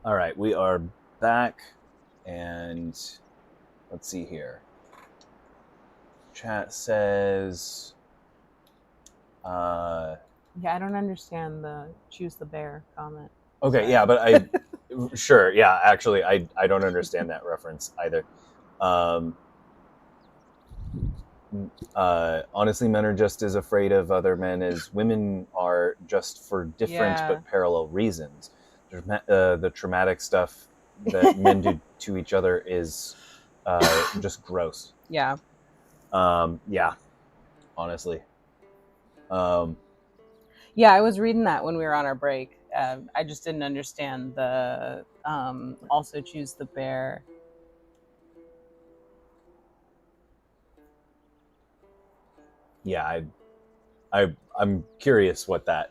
All right, we are back, and let's see here. Chat says, Yeah, I don't understand the choose the bear comment. okay, Sorry. yeah, but sure, yeah, actually, I don't understand that reference either. Honestly, men are just as afraid of other men as women are, just for different Yeah. but parallel reasons. The traumatic stuff that men do to each other is just gross. Yeah. Yeah, honestly. Um, Yeah, I was reading that when we were on our break. I just didn't understand the also choose the bear. yeah, I'm curious what that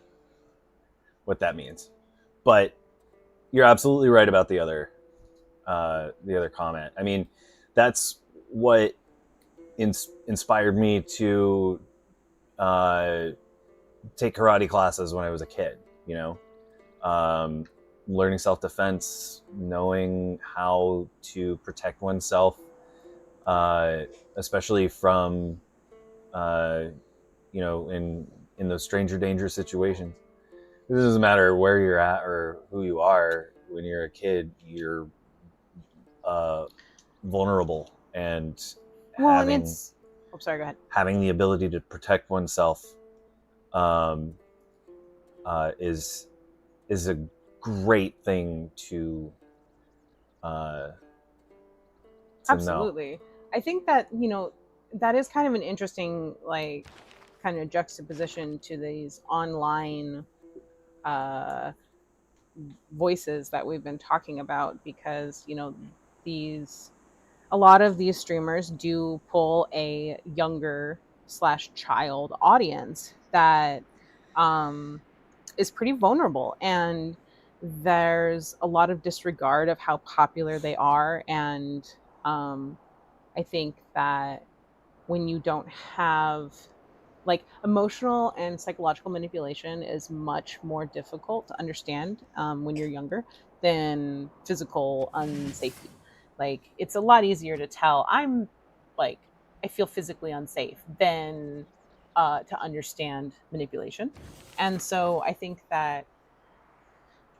means, but you're absolutely right about the other comment. I mean, that's what inspired me to take karate classes when I was a kid. You know, learning self-defense, knowing how to protect oneself, especially from in those stranger danger situations. It doesn't matter where you're at or who you are. When you're a kid, you're vulnerable, and Well, and having it's. Oh, sorry. Go ahead. having the ability to protect oneself um, is a great thing to know. Absolutely. I think that that is kind of an interesting kind of juxtaposition to these online uh, voices that we've been talking about, because these a lot of these streamers do pull a younger slash child audience that um, is pretty vulnerable, and there's a lot of disregard of how popular they are. And I think that when you don't have emotional and psychological manipulation is much more difficult to understand when you're younger than physical unsafety. It's a lot easier to tell like I feel physically unsafe than to understand manipulation. And so I think that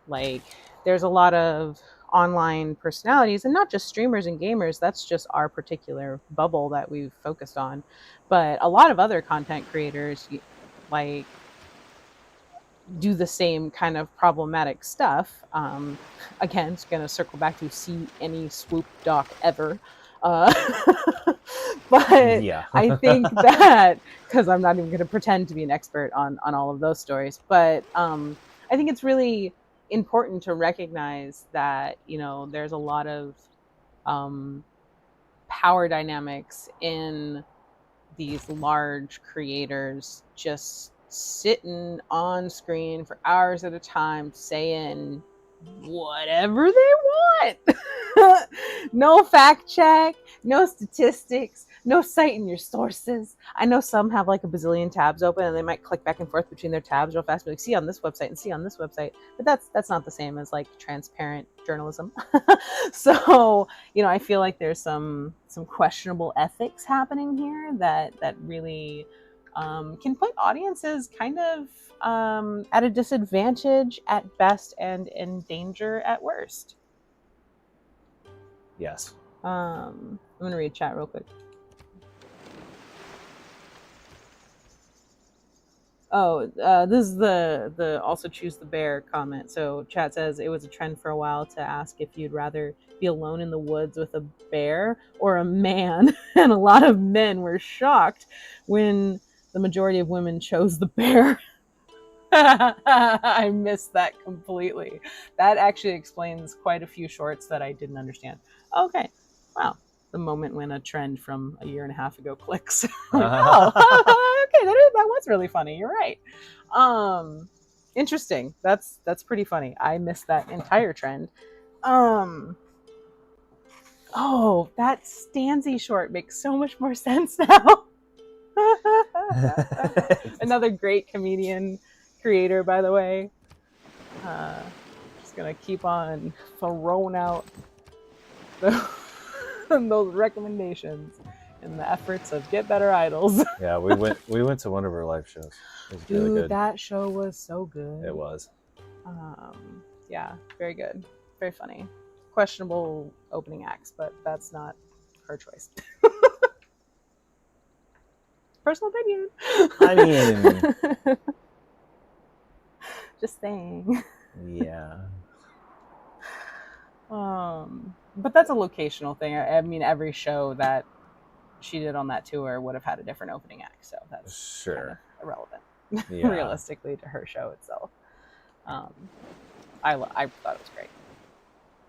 like there's a lot of online personalities, and not just streamers and gamers, that's just our particular bubble that we've focused on, but a lot of other content creators like do the same kind of problematic stuff. Again, it's going to circle back to see any swoop doc ever. uh, but Yeah. I think that, because I'm not even going to pretend to be an expert on all of those stories, but I think it's really important to recognize that there's a lot of um, power dynamics in these large creators just sitting on screen for hours at a time saying whatever they want. No fact check, no statistics, no citing your sources. I know some have like a bazillion tabs open and they might click back and forth between their tabs real fast, like see on this website and see on this website, but that's not the same as like transparent journalism. So I feel like there's some questionable ethics happening here that really can put audiences kind of at a disadvantage at best and in danger at worst. Yes. I'm gonna read chat real quick. Oh, this is the also choose the bear comment. So chat says it was a trend for a while to ask if you'd rather be alone in the woods with a bear or a man, and a lot of men were shocked when the majority of women chose the bear. I missed that completely. That actually explains quite a few shorts that I didn't understand. Okay, wow. The moment when a trend from a year and a half ago clicks. Like, oh, okay, that was really funny. You're right. Interesting. That's pretty funny. I missed that entire trend. Oh, that Stanzy short makes so much more sense now. Another great comedian creator, by the way. Just gonna keep on throwing out those recommendations in the efforts of Get Better Idols. Yeah, we went to one of her live shows. It was really Dude, good. that show was so good. It was. Yeah, very good. Very funny. Questionable opening acts, but that's not her choice. Personal opinion. I mean, just saying. Yeah. But that's a locational thing. I mean, every show that she did on that tour would have had a different opening act, so that's sure kind of irrelevant, yeah. realistically, to her show itself. I thought it was great,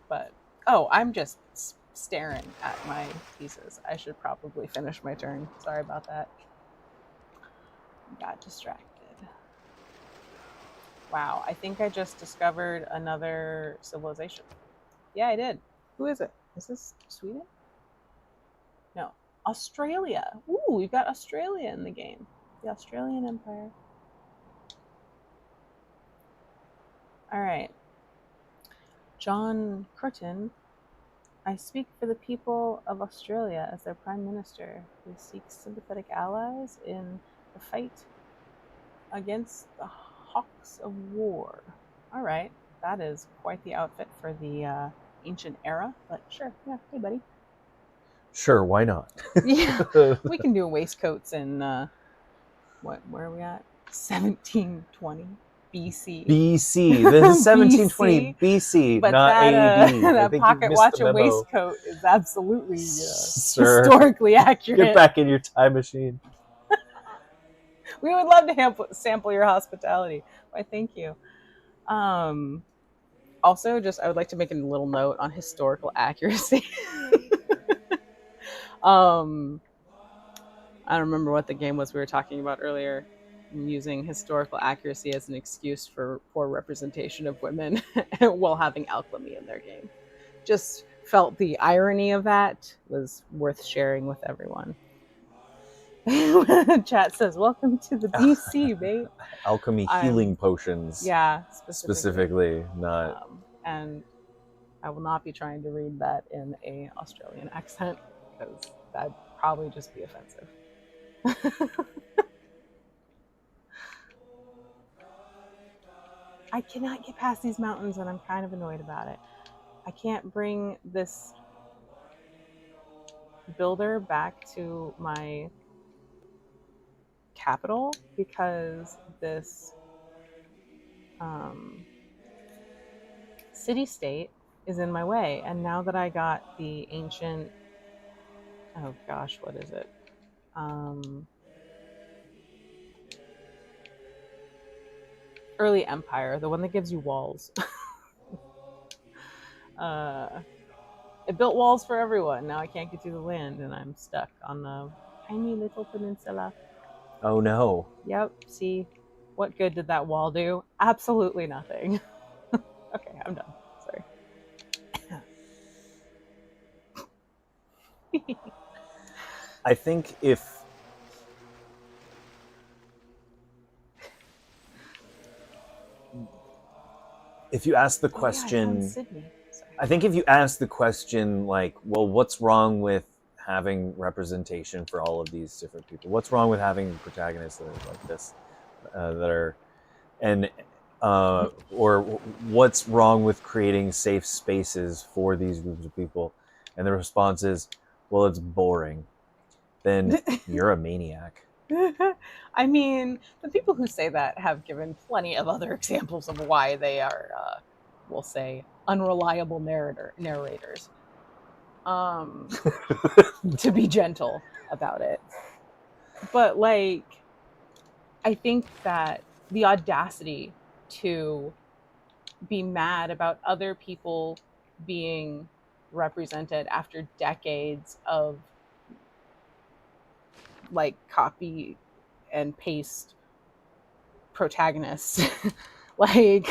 but I'm just staring at my pieces. I should probably finish my turn. Sorry about that. Got distracted. Wow, I think I just discovered another civilization. Yeah, I did. Who is it? Is this Sweden? No, Australia. Ooh, we've got Australia in the game. The Australian Empire. All right. John Curtin. I speak for the people of Australia as their Prime Minister, who seeks sympathetic allies in the fight against the Hawks of War. All right, that is quite the outfit for the ancient era, but sure, yeah, hey buddy. Sure, why not? Yeah, we can do waistcoats in, where are we at? 1720 BC. BC. This is 1720 BC, but not AD. That pocket watch and waistcoat is absolutely Sir, historically accurate. Get back in your time machine. We would love to sample your hospitality. Why, thank you. Also, I would like to make a little note on historical accuracy. I don't remember what the game was we were talking about earlier. Using historical accuracy as an excuse for poor representation of women while having alchemy in their game. Just felt the irony of that was worth sharing with everyone. Chat says, welcome to the BC, mate. Alchemy healing potions. Yeah, specifically not. And I will not be trying to read that in a Australian accent because that'd probably just be offensive. I cannot get past these mountains and I'm kind of annoyed about it. I can't bring this builder back to my capital because this city-state is in my way. And now that I got the ancient, oh gosh, what is it? Early Empire, the one that gives you walls. It built walls for everyone. Now I can't get through the land and I'm stuck on a tiny little peninsula. Oh no. Yep, see, what good did that wall do? Absolutely nothing. Okay, I'm done. Sorry. I think if you ask the question, I think if you ask the question like, well, what's wrong with having representation for all of these different people? What's wrong with having protagonists that are like this, that are, and or what's wrong with creating safe spaces for these groups of people? And the response is, well, it's boring. Then you're a maniac. I mean, the people who say that have given plenty of other examples of why they are, we'll say, unreliable narrators. To be gentle about it. But, like, I think that the audacity to be mad about other people being represented after decades of like copy and paste protagonists. Like,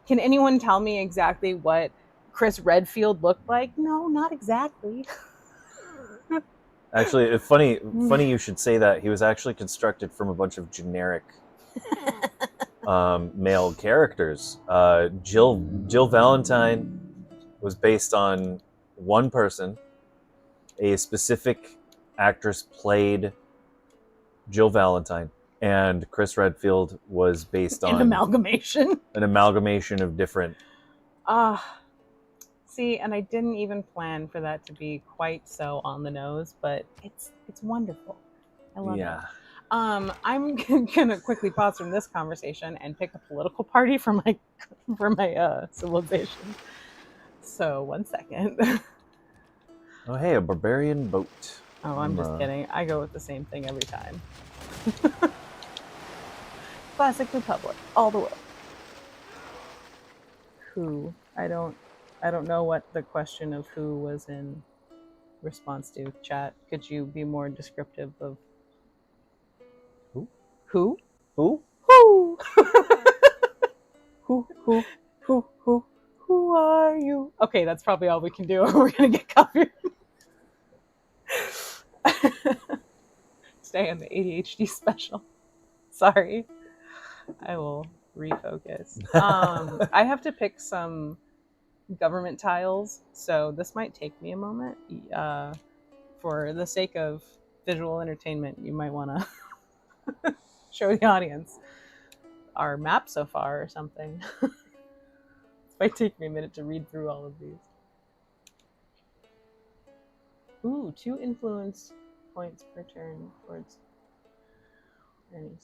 can anyone tell me exactly what Chris Redfield looked like? No, not exactly. Actually, it's funny you should say that. He was actually constructed from a bunch of generic male characters. Jill Valentine was based on one person. A specific actress played Jill Valentine, and Chris Redfield was based on An amalgamation of different. See, and I didn't even plan for that to be quite so on the nose, but it's wonderful. I love it. I'm gonna quickly pause from this conversation and pick a political party for my civilization. So 1 second. Oh, hey, a barbarian boat. Oh, I'm just kidding. I go with the same thing every time. Classic Republic, all the way. Who? I don't know what the question of who was in response to. Chat, could you be more descriptive of who? Who? Who? Who? Who are you? Okay, that's probably all we can do, or we're gonna get covered. Stay on the ADHD special. Sorry. I will refocus. I have to pick some government tiles, so this might take me a moment. For the sake of visual entertainment, you might want to show the audience our map so far or something. It might take me a minute to read through all of these. Ooh, 2 influence points per turn towards any.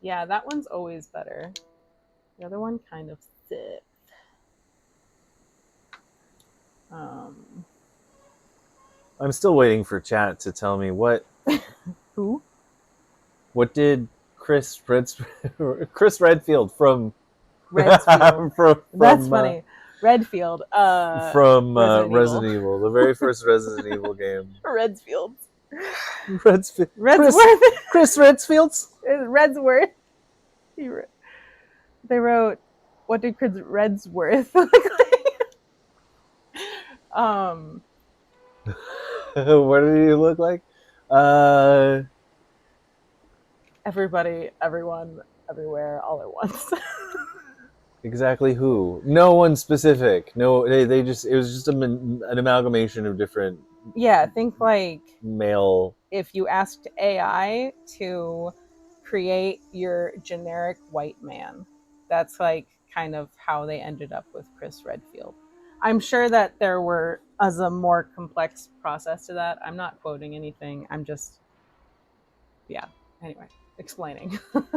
Yeah, that one's always better. The other one kind of thick. I'm still waiting for chat to tell me what. Who? What did Chris Redfield from Redfield. from That's funny. Redfield. From Resident Evil, the very first Resident Evil game. Redsfield. Redsworth. Chris Redsfields. Redsworth. They wrote, "What did Chris Redsworth look like?" What did he look like? Everybody, everyone, everywhere, all at once. Exactly who? No one specific. No, they just, it was just an amalgamation of different. Yeah, think like male. If you asked AI to create your generic white man, that's like kind of how they ended up with Chris Redfield. I'm sure that there were as a more complex process to that. I'm not quoting anything. I'm just, yeah. Anyway, explaining. Ooh,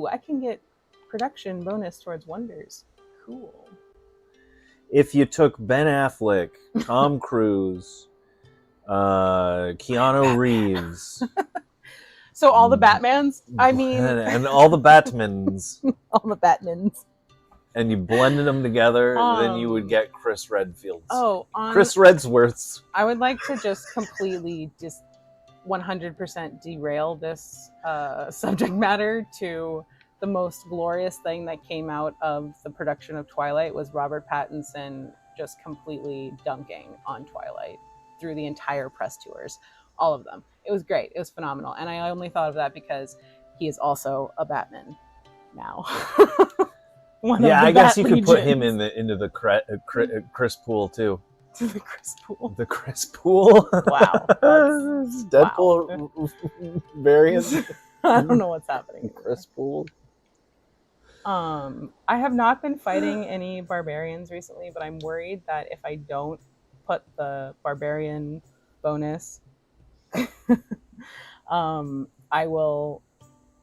I can get production bonus towards wonders. Cool. If you took Ben Affleck, Tom Cruise, Keanu Reeves. So all the Batmans? I mean... and all the Batmans. All the Batmans. And you blended them together, then you would get Chris Redfields. Chris Redsworths. I would like to just completely 100% derail this subject matter to the most glorious thing that came out of the production of Twilight was Robert Pattinson just completely dunking on Twilight through the entire press tours, all of them. It was great. It was phenomenal. And I only thought of that because he is also a Batman now. Yeah, I guess you could put him into the Chris pool too. The Chris pool. The Chris pool. Wow. Deadpool variant. I don't know what's happening. Chris pool. I have not been fighting any barbarians recently, but I'm worried that if I don't put the barbarian bonus, I will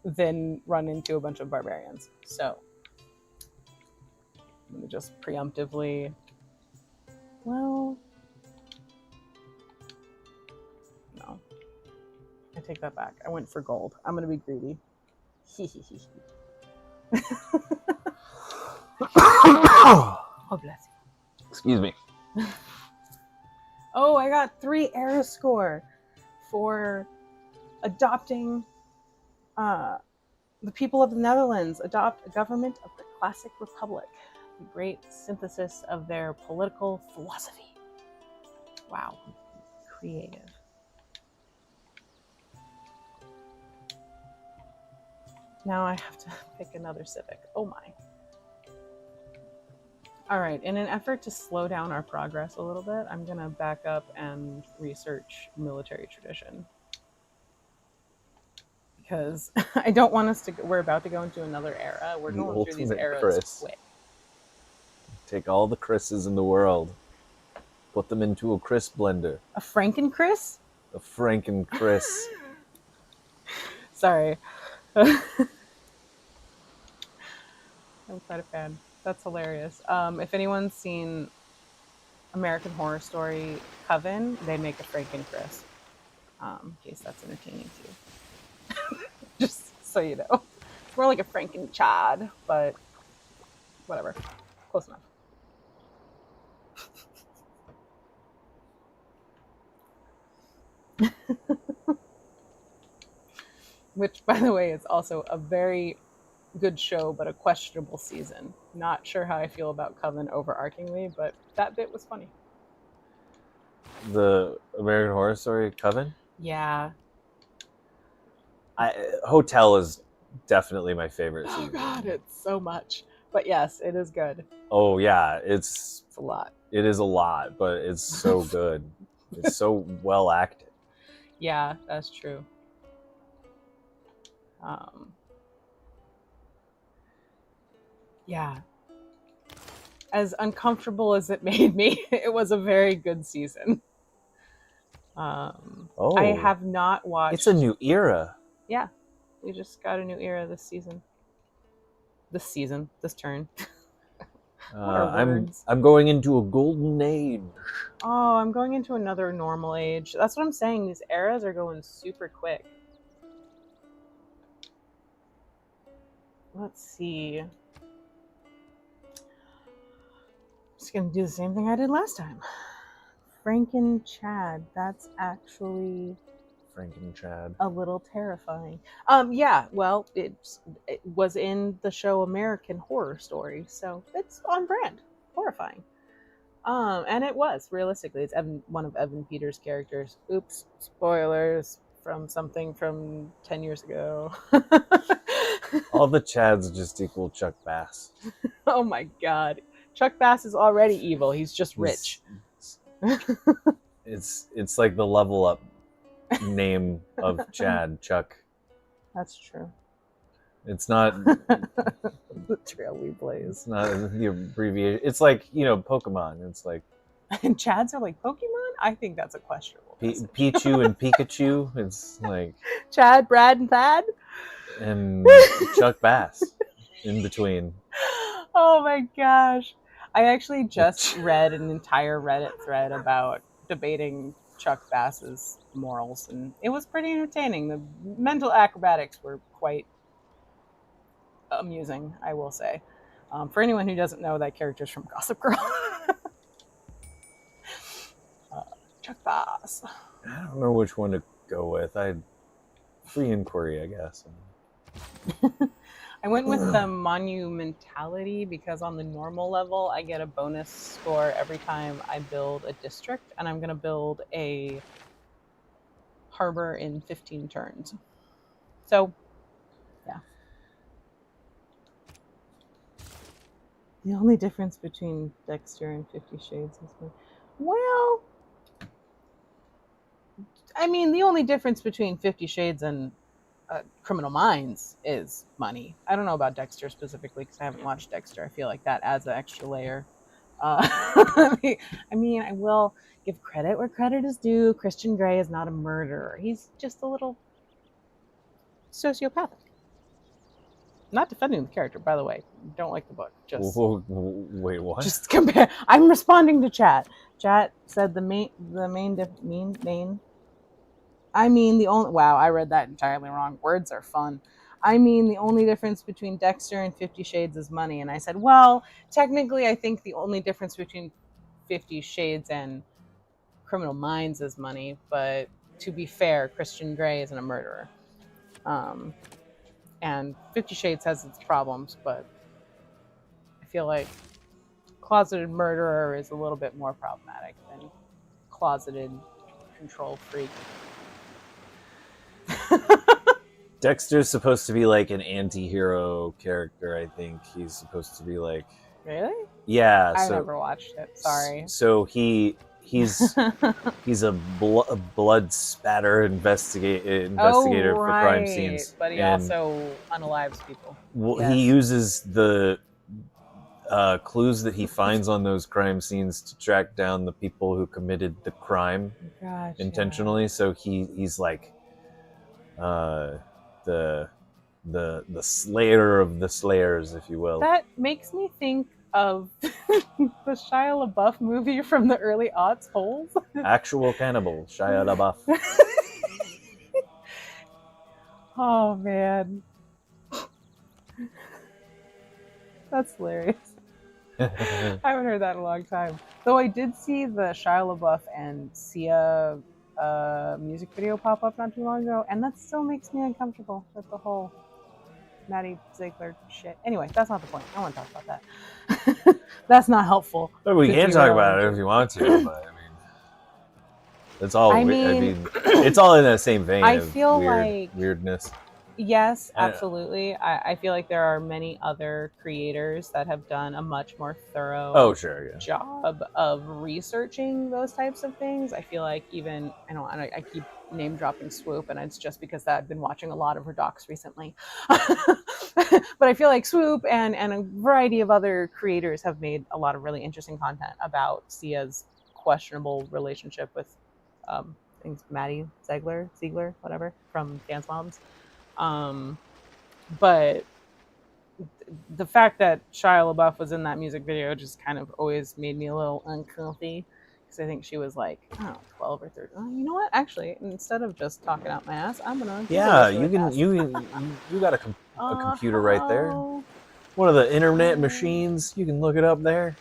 then run into a bunch of barbarians. So I'm gonna just preemptively. Well, no, I take that back. I went for gold. I'm gonna be greedy. Oh, bless you. Excuse me. Oh, I got 3 era score for adopting the people of the Netherlands adopt a government of the classic republic, the great synthesis of their political philosophy. Wow, creative. Now I have to pick another civic. Oh my. All right, in an effort to slow down our progress a little bit, I'm going to back up and research military tradition. Because I don't want us to, we're about to go into another era. We're The going through these ultimate eras Chris. quick. Take all the Chris's in the world, put them into a Chris blender. A Franken Chris? A Franken Chris. Sorry. I'm quite a fan. That's hilarious. If anyone's seen American Horror Story Coven, they make a Franken Chris. In case that's entertaining to you. Just so you know. It's more like a Franken Chad, but whatever. Close enough. Which, by the way, is also a very good show, but a questionable season. Not sure how I feel about Coven overarchingly, but that bit was funny. The American Horror Story Coven? Yeah. Hotel is definitely my favorite season. Oh god, it's so much. But yes, it is good. Oh yeah, it's a lot. It is a lot, but it's so good. It's so well acted. Yeah, that's true. Yeah. As uncomfortable as it made me, it was a very good season. I have not watched. It's a new era. Yeah, we just got a new era this season. This turn. I'm going into a golden age. Oh, I'm going into another normal age. That's what I'm saying. These eras are going super quick. Let's see. I'm just gonna do the same thing I did last time. Franken Chad. That's actually Franken Chad. A little terrifying. Yeah, well, it was in the show American Horror Story, so it's on brand. Horrifying. And it was, realistically. It's one of Evan Peters' characters. Oops, spoilers from something from 10 years ago. All the Chads just equal Chuck Bass. Oh my god. Chuck Bass is already evil. He's just rich. It's like the level up name of Chad, Chuck. That's true. It's not the trail we blaze. It's not the abbreviation. It's like, Pokemon. It's like and Chads are like Pokemon? I think that's a questionable Pichu and Pikachu. It's like Chad, Brad, and Thad? And Chuck Bass in between. Oh my gosh. I actually just read an entire Reddit thread about debating Chuck Bass's morals, and it was pretty entertaining. The mental acrobatics were quite amusing, I will say. For anyone who doesn't know, that character's from Gossip Girl. Chuck Bass. I don't know which one to go with. Free inquiry, I guess. I went with the monumentality because on the normal level, I get a bonus score every time I build a district, and I'm going to build a harbor in 15 turns. So, yeah. The only difference between Dexter and 50 Shades is, well, I mean, the only difference between 50 Shades and Criminal Minds is money. I don't know about Dexter specifically because I haven't watched Dexter. I feel like that adds an extra layer. I mean, I will give credit where credit is due. Christian Grey is not a murderer. He's just a little sociopathic. Not defending the character, by the way. Don't like the book. Just wait, what? Just compare. I'm responding to chat. Chat said the main. I mean, the only... Wow, I read that entirely wrong. Words are fun. I mean, the only difference between Dexter and 50 Shades is money. And I said, well, technically, I think the only difference between 50 Shades and Criminal Minds is money. But to be fair, Christian Grey isn't a murderer. And 50 Shades has its problems, but I feel like closeted murderer is a little bit more problematic than closeted control freak. Dexter's supposed to be like an anti-hero character. I think he's supposed to be like, Really? yeah. I So never watched it. Sorry. So he's a blood spatter Oh investigator for crime right, scenes, but he and also unalives people. he Yes. uses the clues that he finds on those crime scenes to track down the people who committed the crime Gotcha. intentionally. So he's like uh, the the slayer of the slayers, if you will. That makes me think of the Shia LaBeouf movie from the early aughts, Holes. Actual cannibal, Shia LaBeouf. Oh man, that's hilarious. I haven't heard that in a long time. Though I did see the Shia LaBeouf and Sia music video pop up not too long ago, and that still makes me uncomfortable with the whole Maddie Ziegler shit. Anyway, that's not the point. I want to talk about that. That's not helpful. But we can talk about it if you want to. But I mean, it's all. I mean, it's all in that same vein. I of feel weirdness. Yes, absolutely. I feel like there are many other creators that have done a much more thorough job of researching those types of things. I feel like even I keep name dropping Swoop, and it's just because I've been watching a lot of her docs recently. But I feel like Swoop and a variety of other creators have made a lot of really interesting content about Sia's questionable relationship with Maddie Ziegler, whatever, from Dance Moms. But the fact that Shia LaBeouf was in that music video just kind of always made me a little uncomfy, because I think she was like, I don't know, 12 or 13. Oh, you know what? Actually, instead of just talking out my ass, I'm gonna. Yeah, you got a computer right there. One of the internet machines. You can look it up there.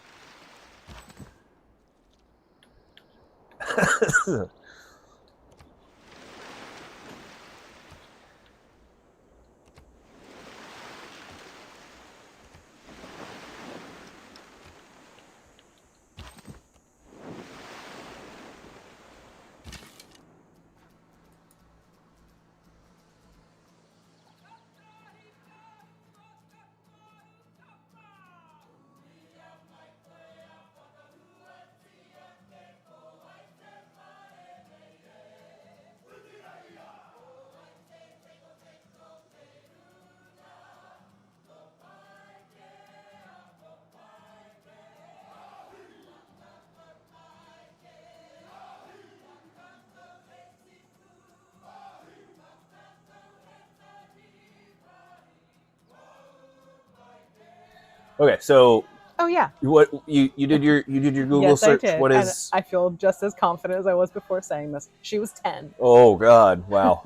Okay, so oh yeah, what you did your Google yes, search? I did. What is? And I feel just as confident as I was before saying this. She was 10. Oh God! Wow.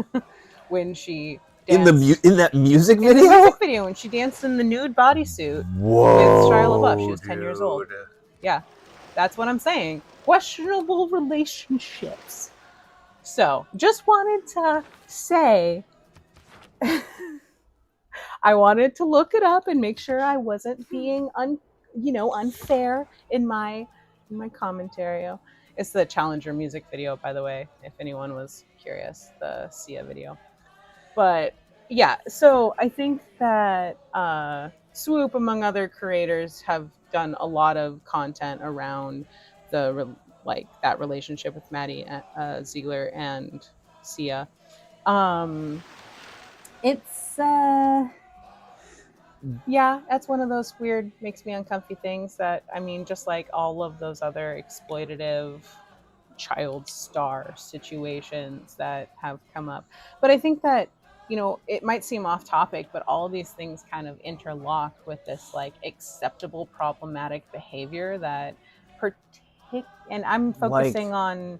When she danced in that music video. In the music video, when she danced in the nude bodysuit with Shia LaBeouf, she was 10 years old. Yeah, that's what I'm saying. Questionable relationships. So, just wanted to say. I wanted to look it up and make sure I wasn't being unfair in my commentary. It's the Challenger music video, by the way, if anyone was curious, the Sia video. But yeah, so I think that Swoop, among other creators, have done a lot of content around that relationship with Maddie Ziegler and Sia. It's yeah, that's one of those weird, makes me uncomfy things that, I mean, just like all of those other exploitative child star situations that have come up. But I think that, it might seem off topic, but all of these things kind of interlock with this like acceptable problematic behavior that and I'm focusing on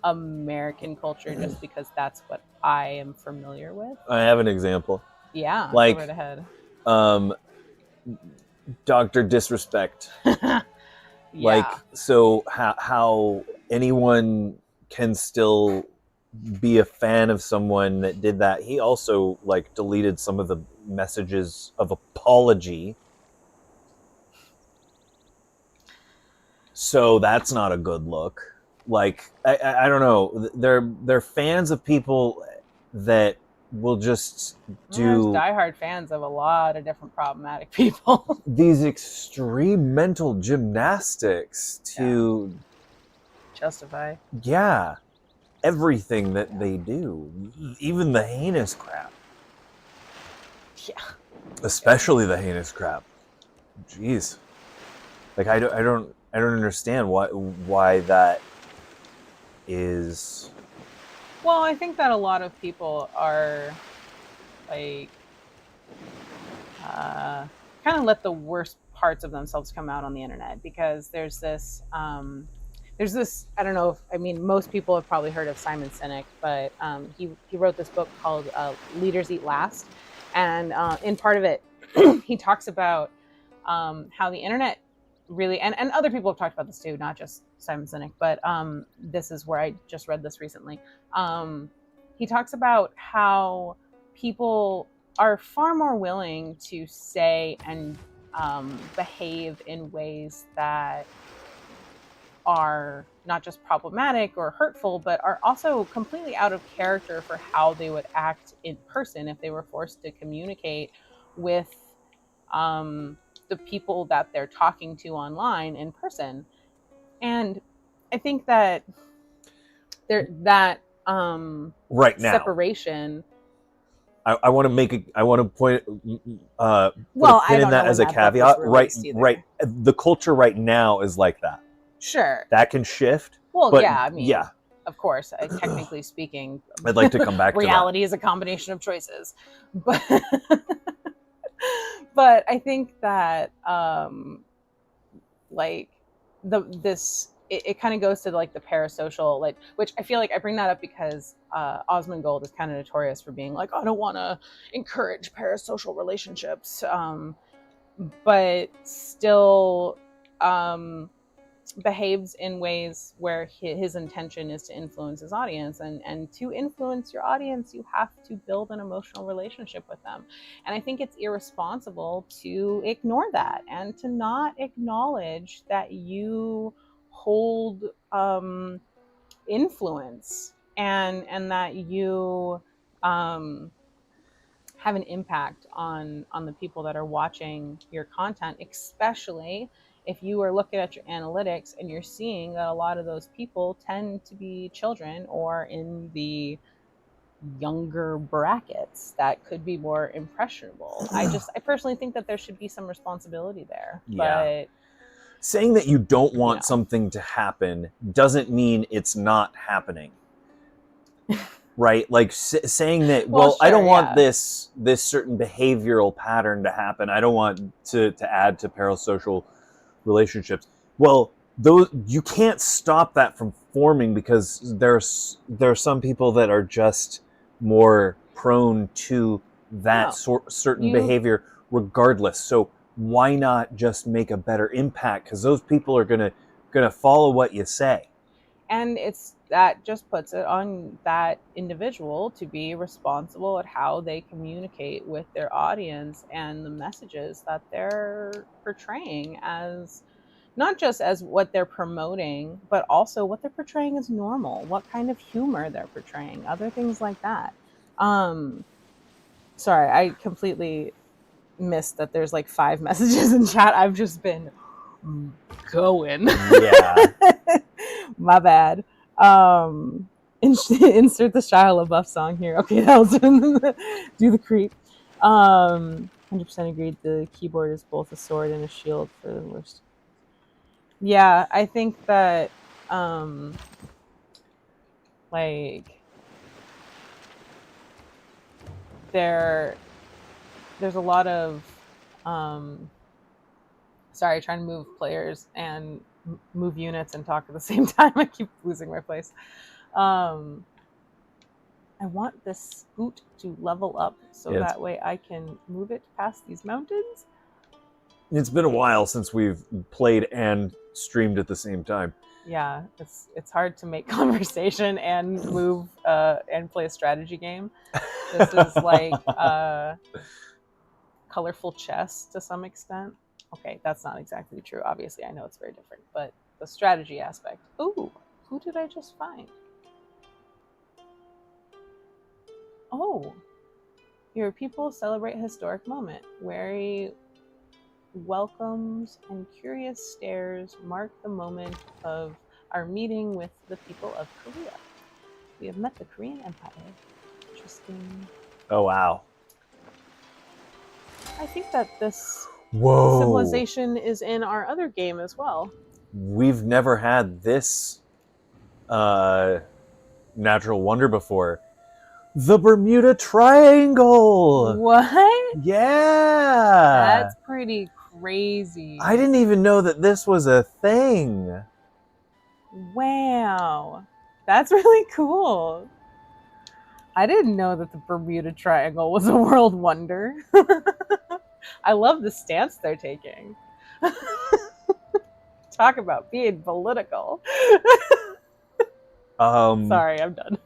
American culture just because that's what I am familiar with. I have an example. Yeah, go right ahead. Dr. Disrespect. Yeah. Like, so how anyone can still be a fan of someone that did that. He also like deleted some of the messages of apology. So that's not a good look. Like, I don't know. They're fans of people that will just There's do diehard fans of a lot of different problematic people. these extreme mental gymnastics to justify. yeah, everything that they do, even the heinous crap. Yeah. Especially the heinous crap. Jeez. Like I don't understand why that is. Well, I think that a lot of people are like kind of let the worst parts of themselves come out on the internet, because there's this I don't know if, I mean, most people have probably heard of Simon Sinek, but he wrote this book called Leaders Eat Last, and in part of it he talks about how the internet really, and other people have talked about this too, not just Simon Sinek, but this is where I just read this recently. He talks about how people are far more willing to say and behave in ways that are not just problematic or hurtful, but are also completely out of character for how they would act in person if they were forced to communicate with the people that they're talking to online in person. And I think that that Right now, separation. I want to make a, I want to point, put a Well, I pin in don't know that when as a that book was caveat. Right, released either. right. The culture right now is like that. Sure. That can shift. Well, but yeah, I mean, yeah, of course, technically speaking, I'd like to come back to that. reality is a combination of choices. But but I think that like it kind of goes to like the parasocial, like, which I feel like I bring that up because Osmond Gold is kind of notorious for being like, I don't want to encourage parasocial relationships, but still behaves in ways where his intention is to influence his audience, and to influence your audience you have to build an emotional relationship with them. And I think it's irresponsible to ignore that and to not acknowledge that you hold influence, and that you have an impact on the people that are watching your content, especially if you are looking at your analytics and you're seeing that a lot of those people tend to be children or in the younger brackets that could be more impressionable. I personally think that there should be some responsibility there. Yeah. But saying that you don't want something to happen doesn't mean it's not happening. Right? Like saying that, well, sure, I don't want this certain behavioral pattern to happen. I don't want to add to parasocial relationships. Well, those, you can't stop that from forming, because there are some people that are just more prone to that certain behavior regardless. So why not just make a better impact? Because those people are gonna follow what you say. And that just puts it on that individual to be responsible at how they communicate with their audience and the messages that they're portraying, as not just as what they're promoting, but also what they're portraying as normal, what kind of humor they're portraying, other things like that. Sorry, I completely missed that there's like 5 messages in chat. I've just been going. Yeah. My bad. Insert the Shia LaBeouf song here. Okay, that was do the creep. 100% agreed. The keyboard is both a sword and a shield for the worst. Yeah, I think that like there's a lot of sorry, trying to move players and move units and talk at the same time. I keep losing my place. I want this scoot to level up so that way I can move it past these mountains. It's been a while since we've played and streamed at the same time. Yeah, it's hard to make conversation and move and play a strategy game. This is like colorful chess to some extent. Okay, that's not exactly true. Obviously, I know it's very different, but the strategy aspect. Ooh, who did I just find? Oh, Your people celebrate a historic moment. Wary welcomes and curious stares mark the moment of our meeting with the people of Korea. We have met the Korean Empire. Interesting. Oh, wow. I think that this Whoa. civilization is in our other game as well. We've never had this natural wonder before. The Bermuda Triangle! What? Yeah! That's pretty crazy. I didn't even know that this was a thing. Wow. That's really cool. I didn't know that the Bermuda Triangle was a world wonder. I love the stance they're taking. Talk about being political. Sorry, I'm done.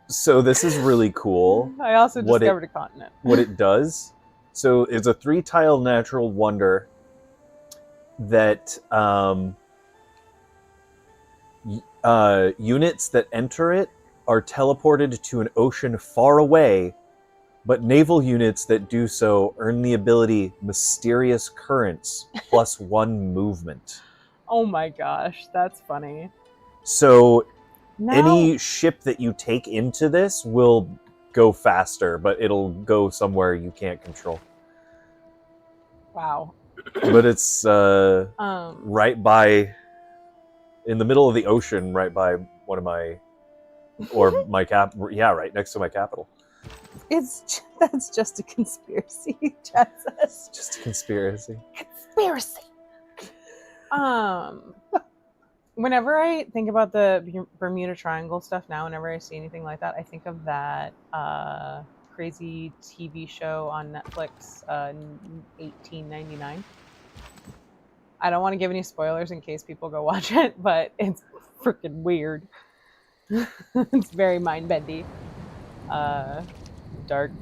So this is really cool. I also discovered a continent. What it does, so it's a 3-tile natural wonder that units that enter it are teleported to an ocean far away, but naval units that do so earn the ability Mysterious Currents plus 1 movement. Oh my gosh, that's funny. So any ship that you take into this will go faster, but it'll go somewhere you can't control. Wow. But it's right by, in the middle of the ocean, right by one of my, or my right next to my capital. That's just a conspiracy, Chad says. Just a conspiracy. Conspiracy. Whenever I think about the Bermuda Triangle stuff now, whenever I see anything like that, I think of that crazy TV show on Netflix, 1899. I don't want to give any spoilers in case people go watch it, but it's freaking weird. It's very mind-bendy. Dark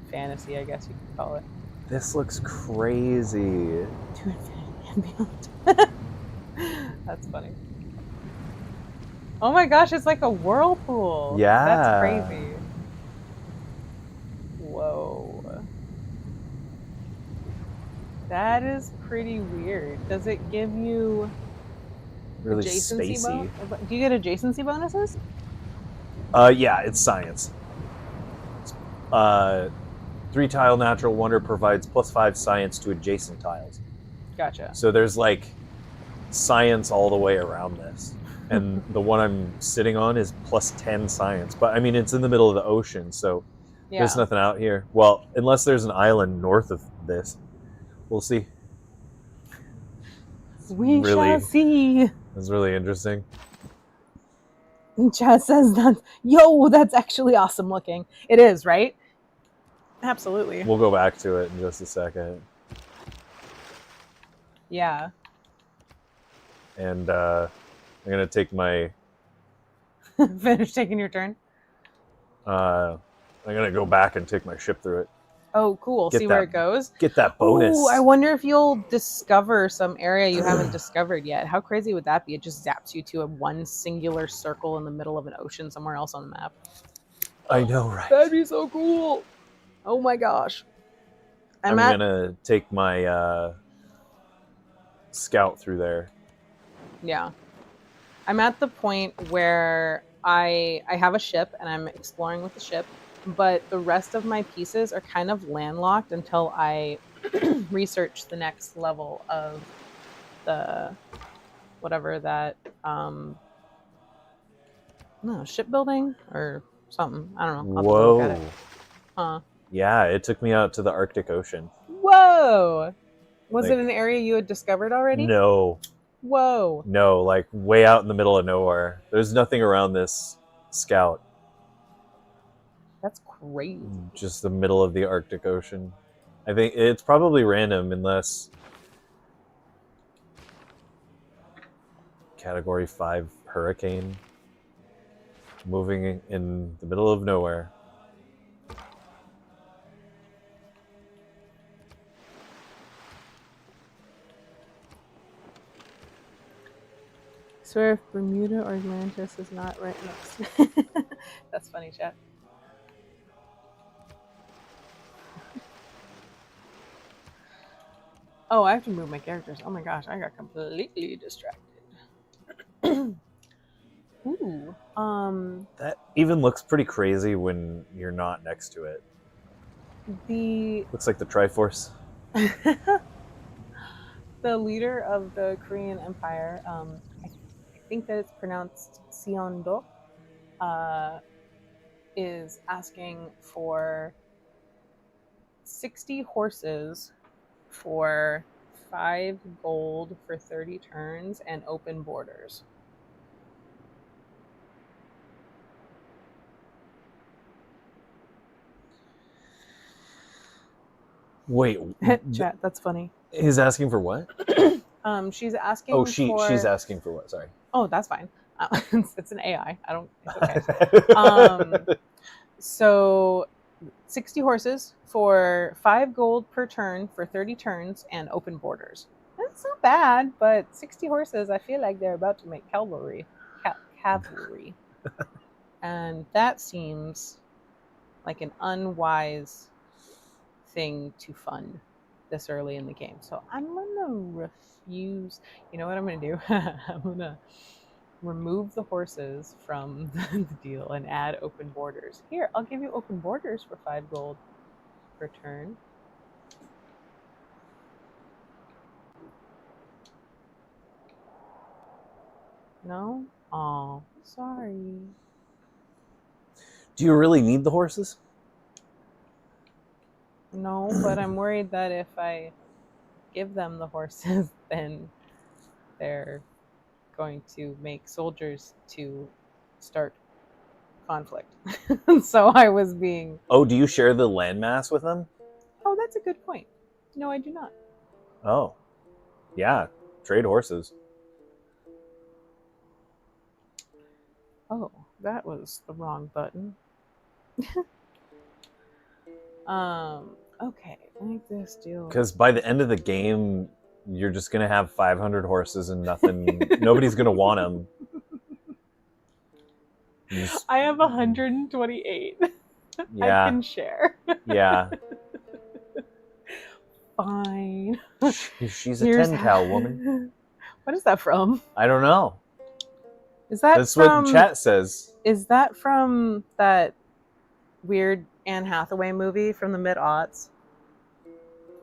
fantasy, I guess you could call it. This looks crazy. To infinity and beyond. That's funny. Oh my gosh, it's like a whirlpool. Yeah. That's crazy. Whoa. That is pretty weird. Does it give you really adjacency spacey? Do you get adjacency bonuses? Yeah, it's science. 3-tile natural wonder provides +5 science to adjacent tiles. Gotcha. So there's like science all the way around this. And the one I'm sitting on is +10 science. But I mean, it's in the middle of the ocean, so there's nothing out here. Well, unless there's an island north of this. We'll see. We shall see. It's really interesting. Chad says that, yo, that's actually awesome looking. It is, right? Absolutely. We'll go back to it in just a second. Yeah. And I'm going to take my... Finish taking your turn? I'm going to go back and take my ship through it. Oh, cool. See where it goes? Get that bonus. Ooh, I wonder if you'll discover some area you haven't discovered yet. How crazy would that be? It just zaps you to one singular circle in the middle of an ocean somewhere else on the map. I know, right? That'd be so cool. Oh my gosh. I'm going to take my scout through there. Yeah. I'm at the point where I have a ship and I'm exploring with the ship, but the rest of my pieces are kind of landlocked until I research the next level of the whatever that no, shipbuilding or something. I don't know. I'll have to look at it. Huh. Yeah, it took me out to the Arctic Ocean. Whoa! Was it an area you had discovered already? No. Whoa. No, like way out in the middle of nowhere. There's nothing around this scout. That's crazy. Just the middle of the Arctic Ocean. I think it's probably random unless Category 5 hurricane moving in the middle of nowhere. I swear if Bermuda or Atlantis is not right next. That's funny, chat. Oh, I have to move my characters. Oh my gosh, I got completely distracted. Ooh. That even looks pretty crazy when you're not next to it. The Looks like the Triforce. the leader of the Korean Empire, I think that it's pronounced Seondo, is asking for 60 horses for 5 gold for 30 turns and open borders. Wait, Chat, that's funny. he's asking for what? She's asking Oh, for. she's asking for what? Sorry. Oh, that's fine. It's an AI. I don't. It's okay. So 60 horses for 5 gold per turn for 30 turns and open borders. That's not bad, but 60 horses, I feel like they're about to make cavalry. Cavalry. And that seems like an unwise thing to fund this early in the game. So I'm going to refuse. You know what I'm going to do? I'm going to remove the horses from the deal and add open borders. Here, I'll give you open borders for 5 gold per turn. No? Oh, sorry. Do you really need the horses? No, but I'm worried that if I give them the horses, then they're going to make soldiers to start conflict. So I was being... Oh, do you share the landmass with them? Oh, that's a good point. No, I do not. Oh, yeah. Trade horses. Oh, that was the wrong button. Okay, like this deal. Because by the end of the game, you're just gonna have 500 horses and nothing. Nobody's gonna want them. I have 128. Yeah. I can share. Yeah. Fine. She's a 10-cal woman. What is that from? I don't know. That's what chat says. Is that from that weird Anne Hathaway movie from the mid-aughts?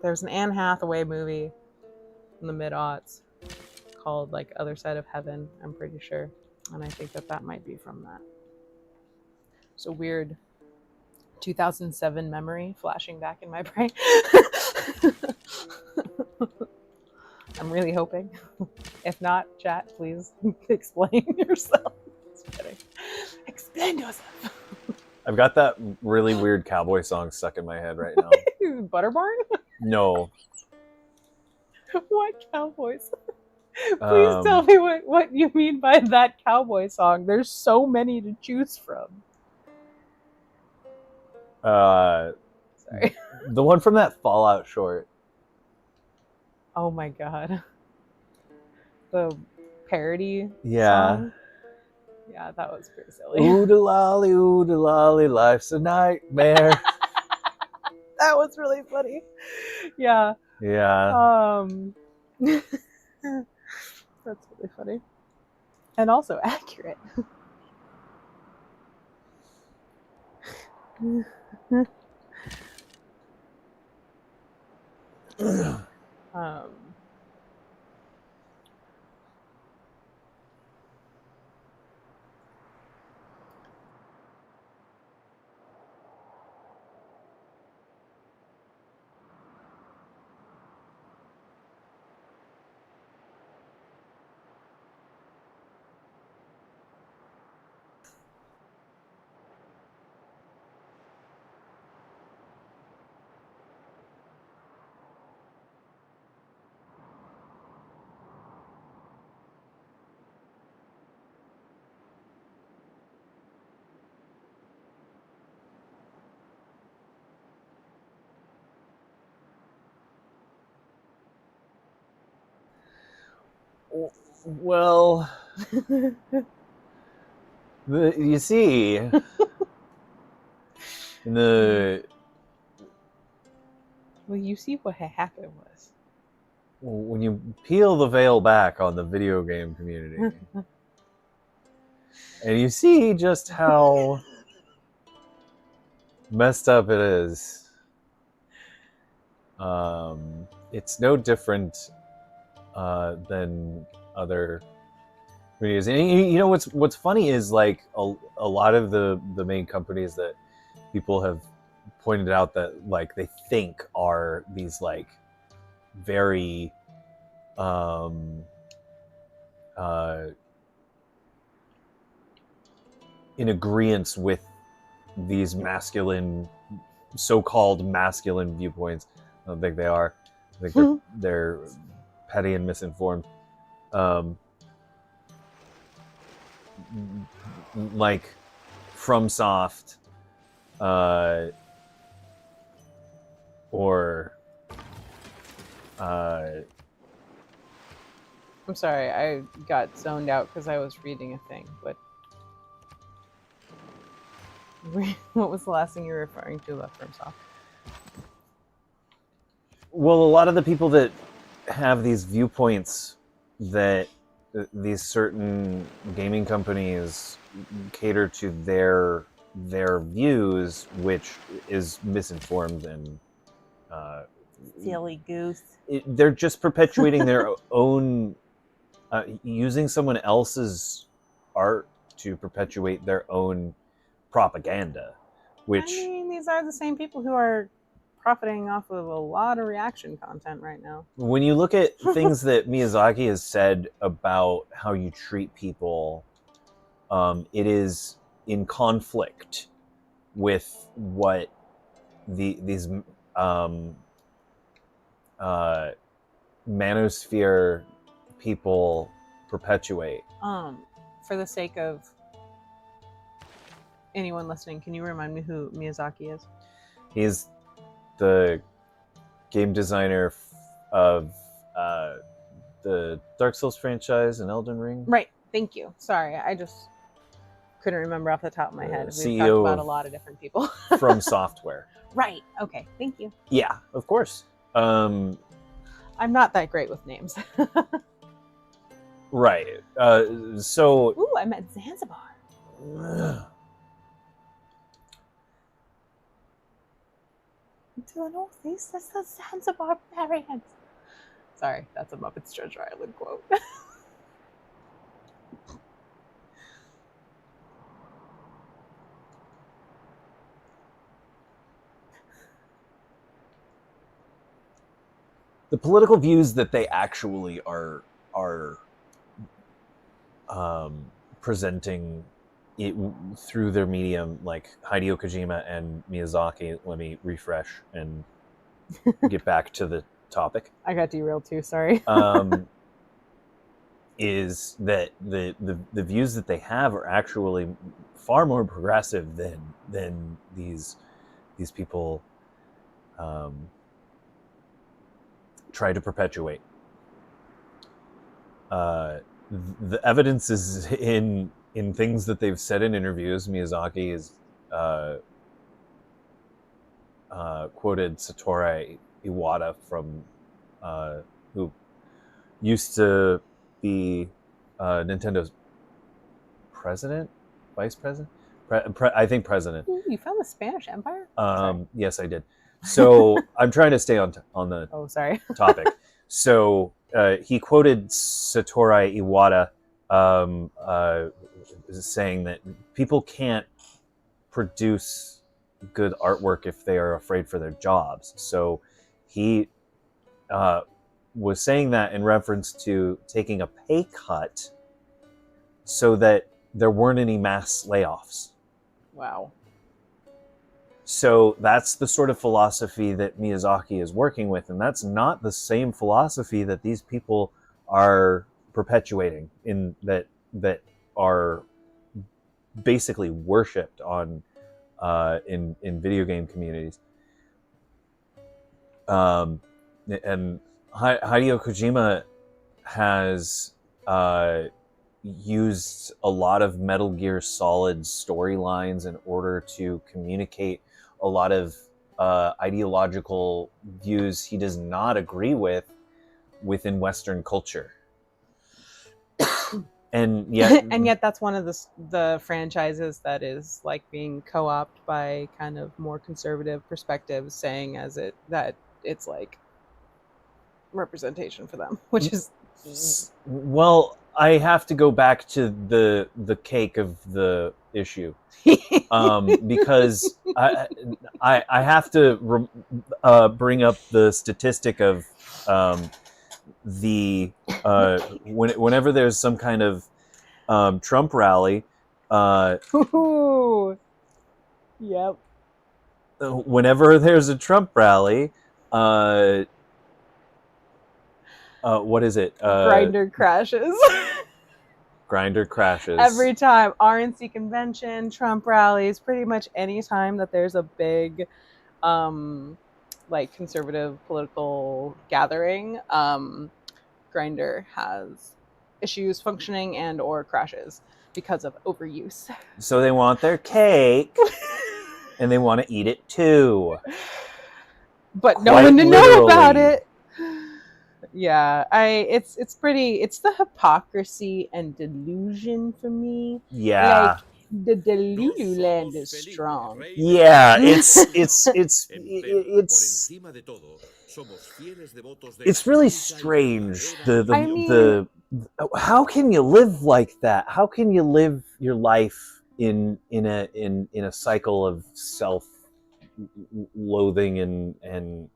There's an Anne Hathaway movie from the mid-aughts called like Other Side of Heaven, I'm pretty sure. And I think that might be from that. It's a weird 2007 memory flashing back in my brain. I'm really hoping. If not, chat, please explain yourself. Just kidding. Explain yourself. I've got that really weird cowboy song stuck in my head right now. Butterbarn? No. What cowboys? Please tell me what you mean by that cowboy song. There's so many to choose from. Sorry. The one from that Fallout short. Oh my god. The parody song? Yeah, that was pretty silly. Ooh da lolly, life's a nightmare. That was really funny. Yeah. Yeah. That's really funny. And also accurate. Well, you see, Well, you see what happened was when you peel the veil back on the video game community, and you see just how messed up it is, it's no different than other communities. And you know what's funny is like a lot of the main companies that people have pointed out that like they think are these like very in agreement with these masculine, so-called masculine viewpoints. I don't think they are. I think they're petty and misinformed. Like FromSoft, or I'm sorry, I got zoned out because I was reading a thing, but what was the last thing you were referring to about FromSoft? well, a lot of the people that have these viewpoints that these certain gaming companies cater to their views, which is misinformed and silly goose. They're just perpetuating their own, using someone else's art to perpetuate their own propaganda, which I mean, these are the same people who are profiting off of a lot of reaction content right now. when you look at things that Miyazaki has said about how you treat people, it is in conflict with what these manosphere people perpetuate. For the sake of anyone listening, can you remind me who Miyazaki is? He's the game designer of the Dark Souls franchise and Elden Ring. Right. Thank you. Sorry, I just couldn't remember off the top of my head. We've CEO talked about a lot of different people. From Software. Right. Okay. Thank you. Yeah, of course. I'm not that great with names. Right. So. Ooh, I'm at Zanzibar. To the northeast is the Zanzibar Barbarians. Sorry, that's a Muppets Treasure Island quote. The political views that they actually are presenting it through their medium, like Hideo Kojima and Miyazaki. Let me refresh and get back to the topic. I got derailed too. Sorry. Is that the views that they have are actually far more progressive than these people try to perpetuate. The evidence is in things that they've said in interviews. Miyazaki is quoted Satoru Iwata from who used to be Nintendo's president, vice president, I think president. Ooh, you found the Spanish Empire? Yes, I did. So I'm trying to stay on the sorry. topic. So he quoted Satoru Iwata saying that people can't produce good artwork if they are afraid for their jobs. So he was saying that in reference to taking a pay cut so that there weren't any mass layoffs. Wow. So that's the sort of philosophy that Miyazaki is working with, and that's not the same philosophy that these people are perpetuating, in that are basically worshipped on in video game communities. And Hideo Kojima has used a lot of Metal Gear Solid storylines in order to communicate a lot of ideological views he does not agree with, within Western culture. And yet and yet that's one of the franchises that is like being co-opted by kind of more conservative perspectives, saying that it's like representation for them, which is well, I have to go back to the cake of the issue, because I have to bring up the statistic of whenever there's some kind of Trump rally, yep. Whenever there's a Trump rally, what is it? Grinder crashes. Grinder crashes. Every time. RNC convention, Trump rallies, pretty much any time that there's a big like conservative political gathering, Grinder has issues functioning and or crashes because of overuse. So they want their cake and they want to eat it too. But no one to know about it. Yeah, it's the hypocrisy and delusion for me. Yeah. Like, the Delulu is strong. Yeah, it's really strange. How can you live like that? How can you live your life in a cycle of self-loathing and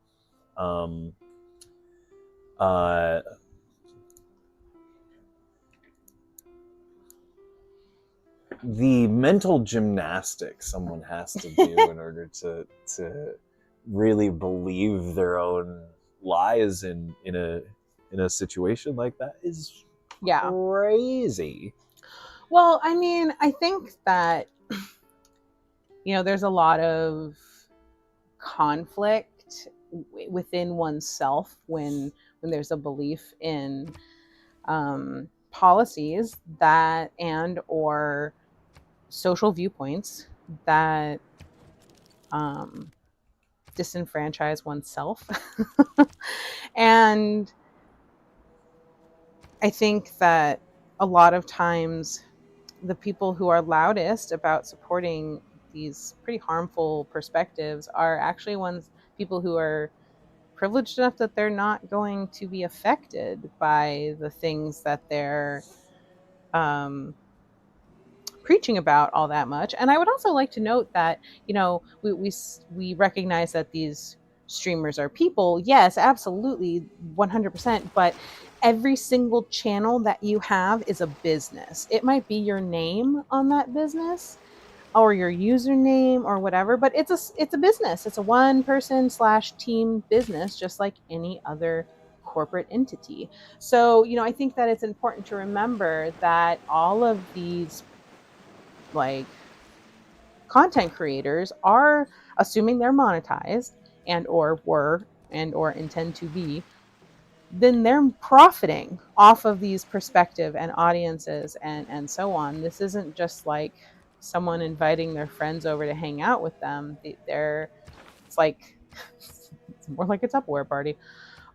the mental gymnastics someone has to do in order to really believe their own lies in a situation like that is crazy. Well, I mean, I think that there's a lot of conflict within oneself when there's a belief in policies that and or social viewpoints that disenfranchise oneself. And I think that a lot of times the people who are loudest about supporting these pretty harmful perspectives are actually people who are privileged enough that they're not going to be affected by the things that they're preaching about all that much. And I would also like to note that, we recognize that these streamers are people. Yes, absolutely, 100%. But every single channel that you have is a business. It might be your name on that business or your username or whatever, but it's a business. It's a one person / team business, just like any other corporate entity. So, I think that it's important to remember that all of these like content creators are, assuming they're monetized and or were and or intend to be, then they're profiting off of these perspective and audiences and so on. This isn't just like someone inviting their friends over to hang out with them. It's more like a Tupperware party.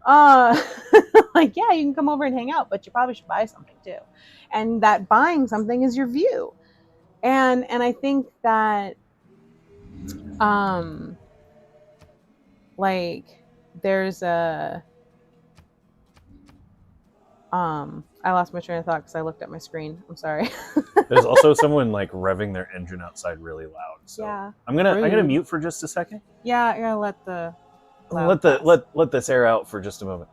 Like, yeah, you can come over and hang out, but you probably should buy something too. And that buying something is your view. And I think that like there's a I lost my train of thought because I looked at my screen. I'm sorry. There's also someone like revving their engine outside really loud. So yeah. I'm gonna mute for just a second. Yeah, I gotta let this air out for just a moment.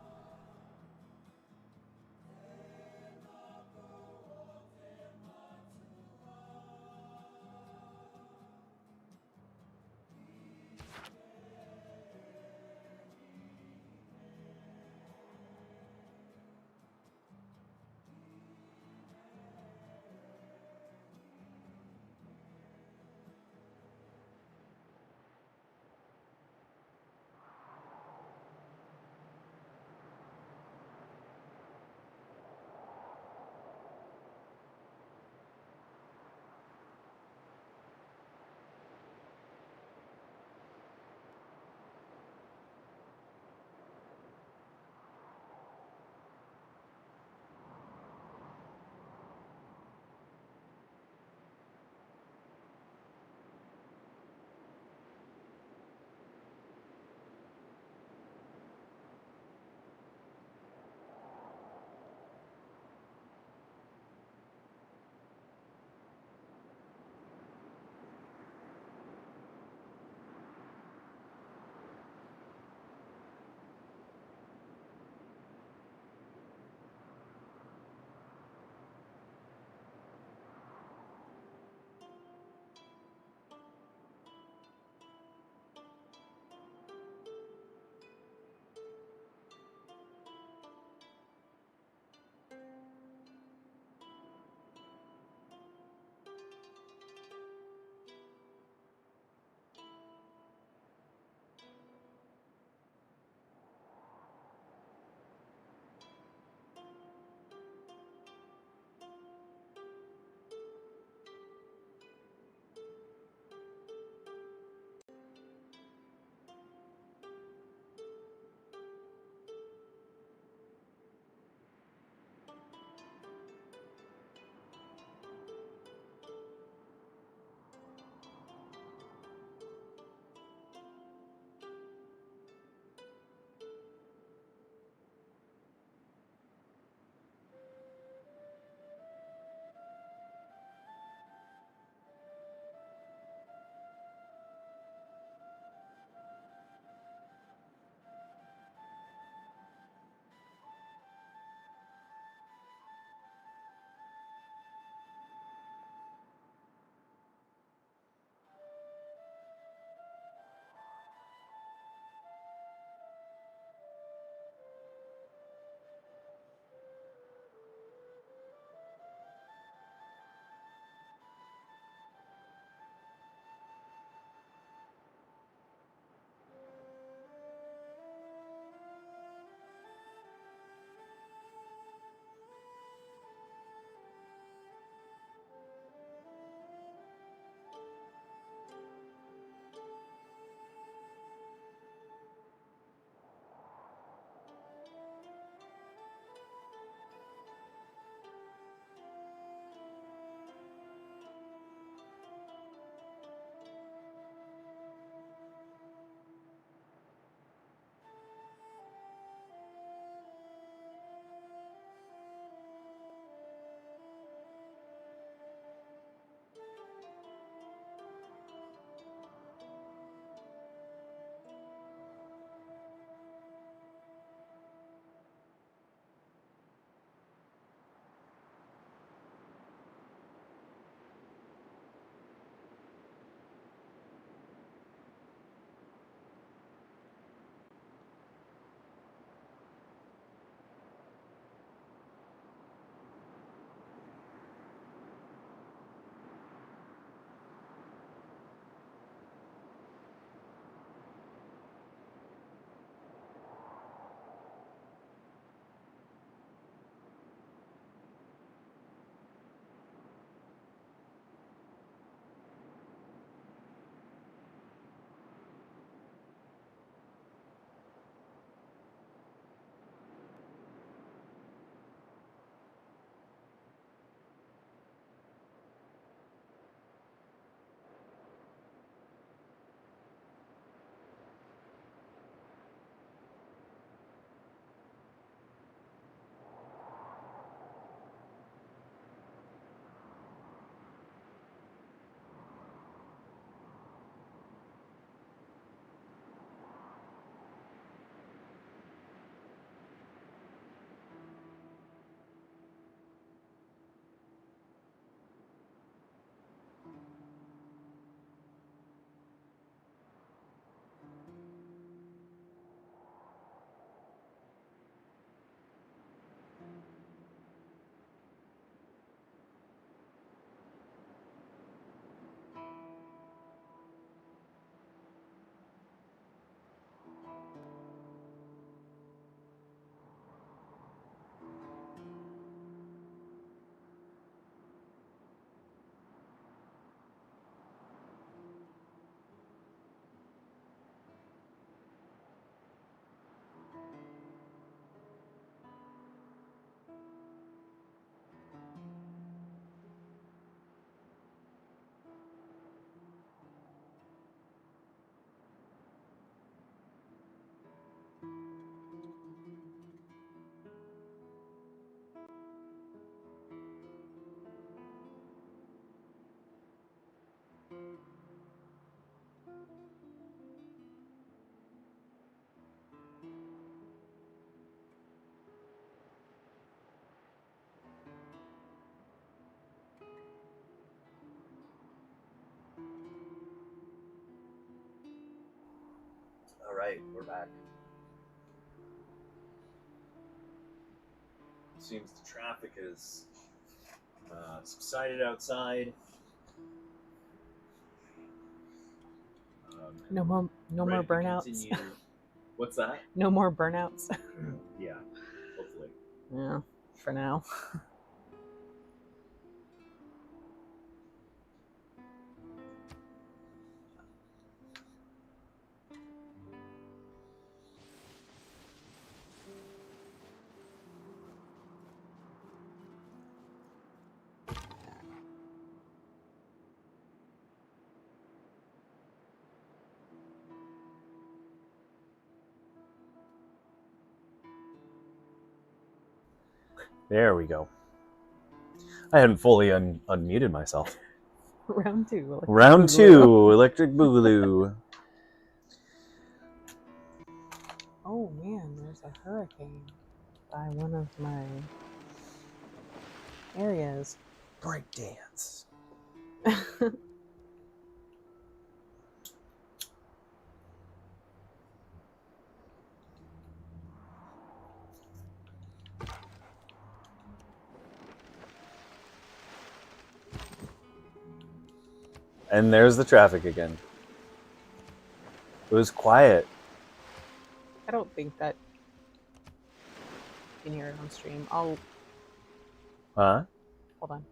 All right, we're back. Seems the traffic is subsided outside. No more burnouts. Continue. What's that? No more burnouts. Yeah, hopefully. Yeah, for now. There we go. I hadn't fully unmuted myself. Round 2. Round 2, Electric Boogaloo. Oh man, there's a hurricane by one of my areas. Breakdance. And there's the traffic again. It was quiet. I don't think that you can hear it on stream. I'll Huh? hold on.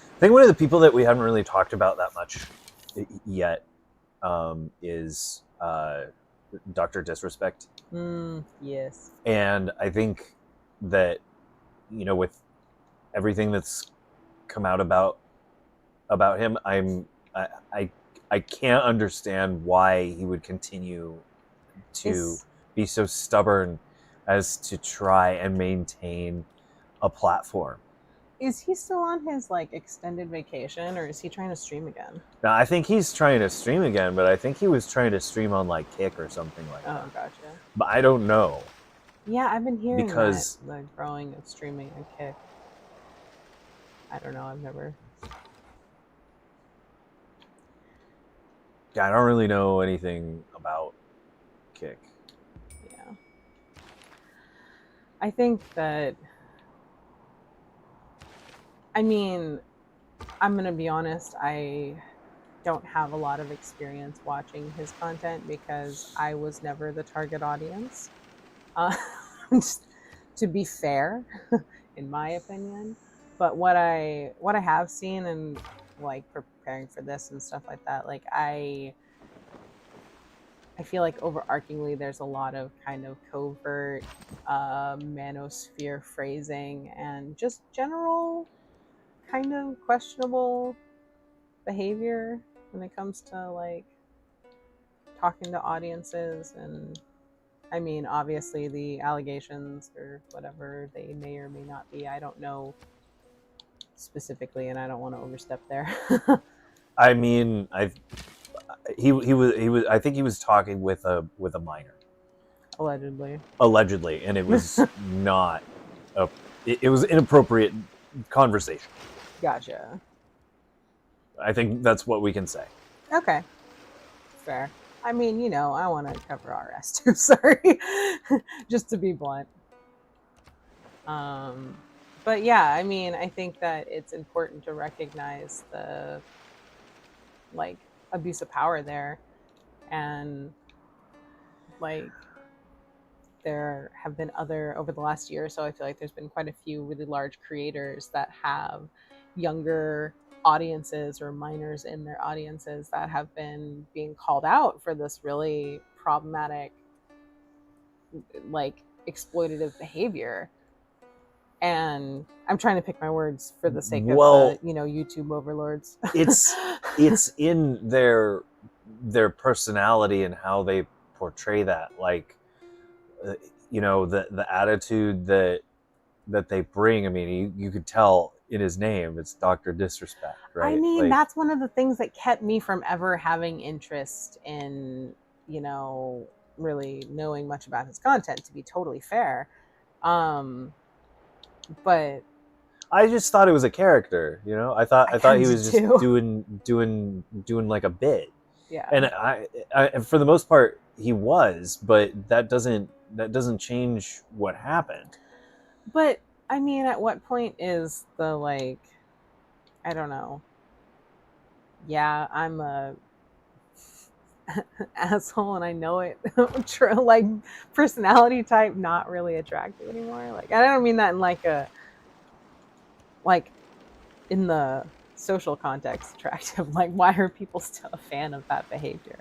I think one of the people that we haven't really talked about that much yet is Dr. Disrespect. Yes. And I think that, you know, with everything that's come out about him, I can't understand why he would continue to be so stubborn as to try and maintain a platform. Is he still on his like extended vacation, or is he trying to stream again? Now, I think he's trying to stream again, but I think he was trying to stream on like Kick or something like that. Oh, gotcha. But I don't know. Yeah, I've been hearing because that, the growing of streaming on Kick. I don't know. I've never. I don't really know anything about Kick. Yeah. I think that. I mean, I'm going to be honest, I don't have a lot of experience watching his content because I was never the target audience. Just to be fair, in my opinion. But what I have seen and like preparing for this and stuff like that, like I feel like overarchingly there's a lot of kind of covert manosphere phrasing and just general kind of questionable behavior when it comes to like talking to audiences. And I mean, obviously the allegations or whatever they may or may not be, I don't know specifically, and I don't want to overstep there. I mean, he was I think he was talking with a minor. Allegedly, and it was not it was inappropriate conversation. Gotcha. I think that's what we can say. Okay. Fair. I mean, you know, I want to cover our ass too. Sorry. Just to be blunt. But yeah, I mean, I think that it's important to recognize the like abuse of power there, and like there have been other over the last year or so, I feel like there's been quite a few really large creators that have younger audiences or minors in their audiences that have been being called out for this really problematic, like, exploitative behavior. And I'm trying to pick my words for the sake of the, YouTube overlords. it's in their personality and how they portray that, like, the attitude that they bring. I mean, you could tell in his name, it's Dr. Disrespect, right? I mean, like, that's one of the things that kept me from ever having interest in, really knowing much about his content, to be totally fair. But I just thought it was a character, I thought he was just too. doing like a bit. Yeah. And I for the most part he was, but that doesn't change what happened. But I mean, at what point is the, like, I don't know. Yeah, I'm a asshole and I know it. Like, personality type not really attractive anymore. Like, I don't mean that in like a, like, in the social context attractive. Like, why are people still a fan of that behavior?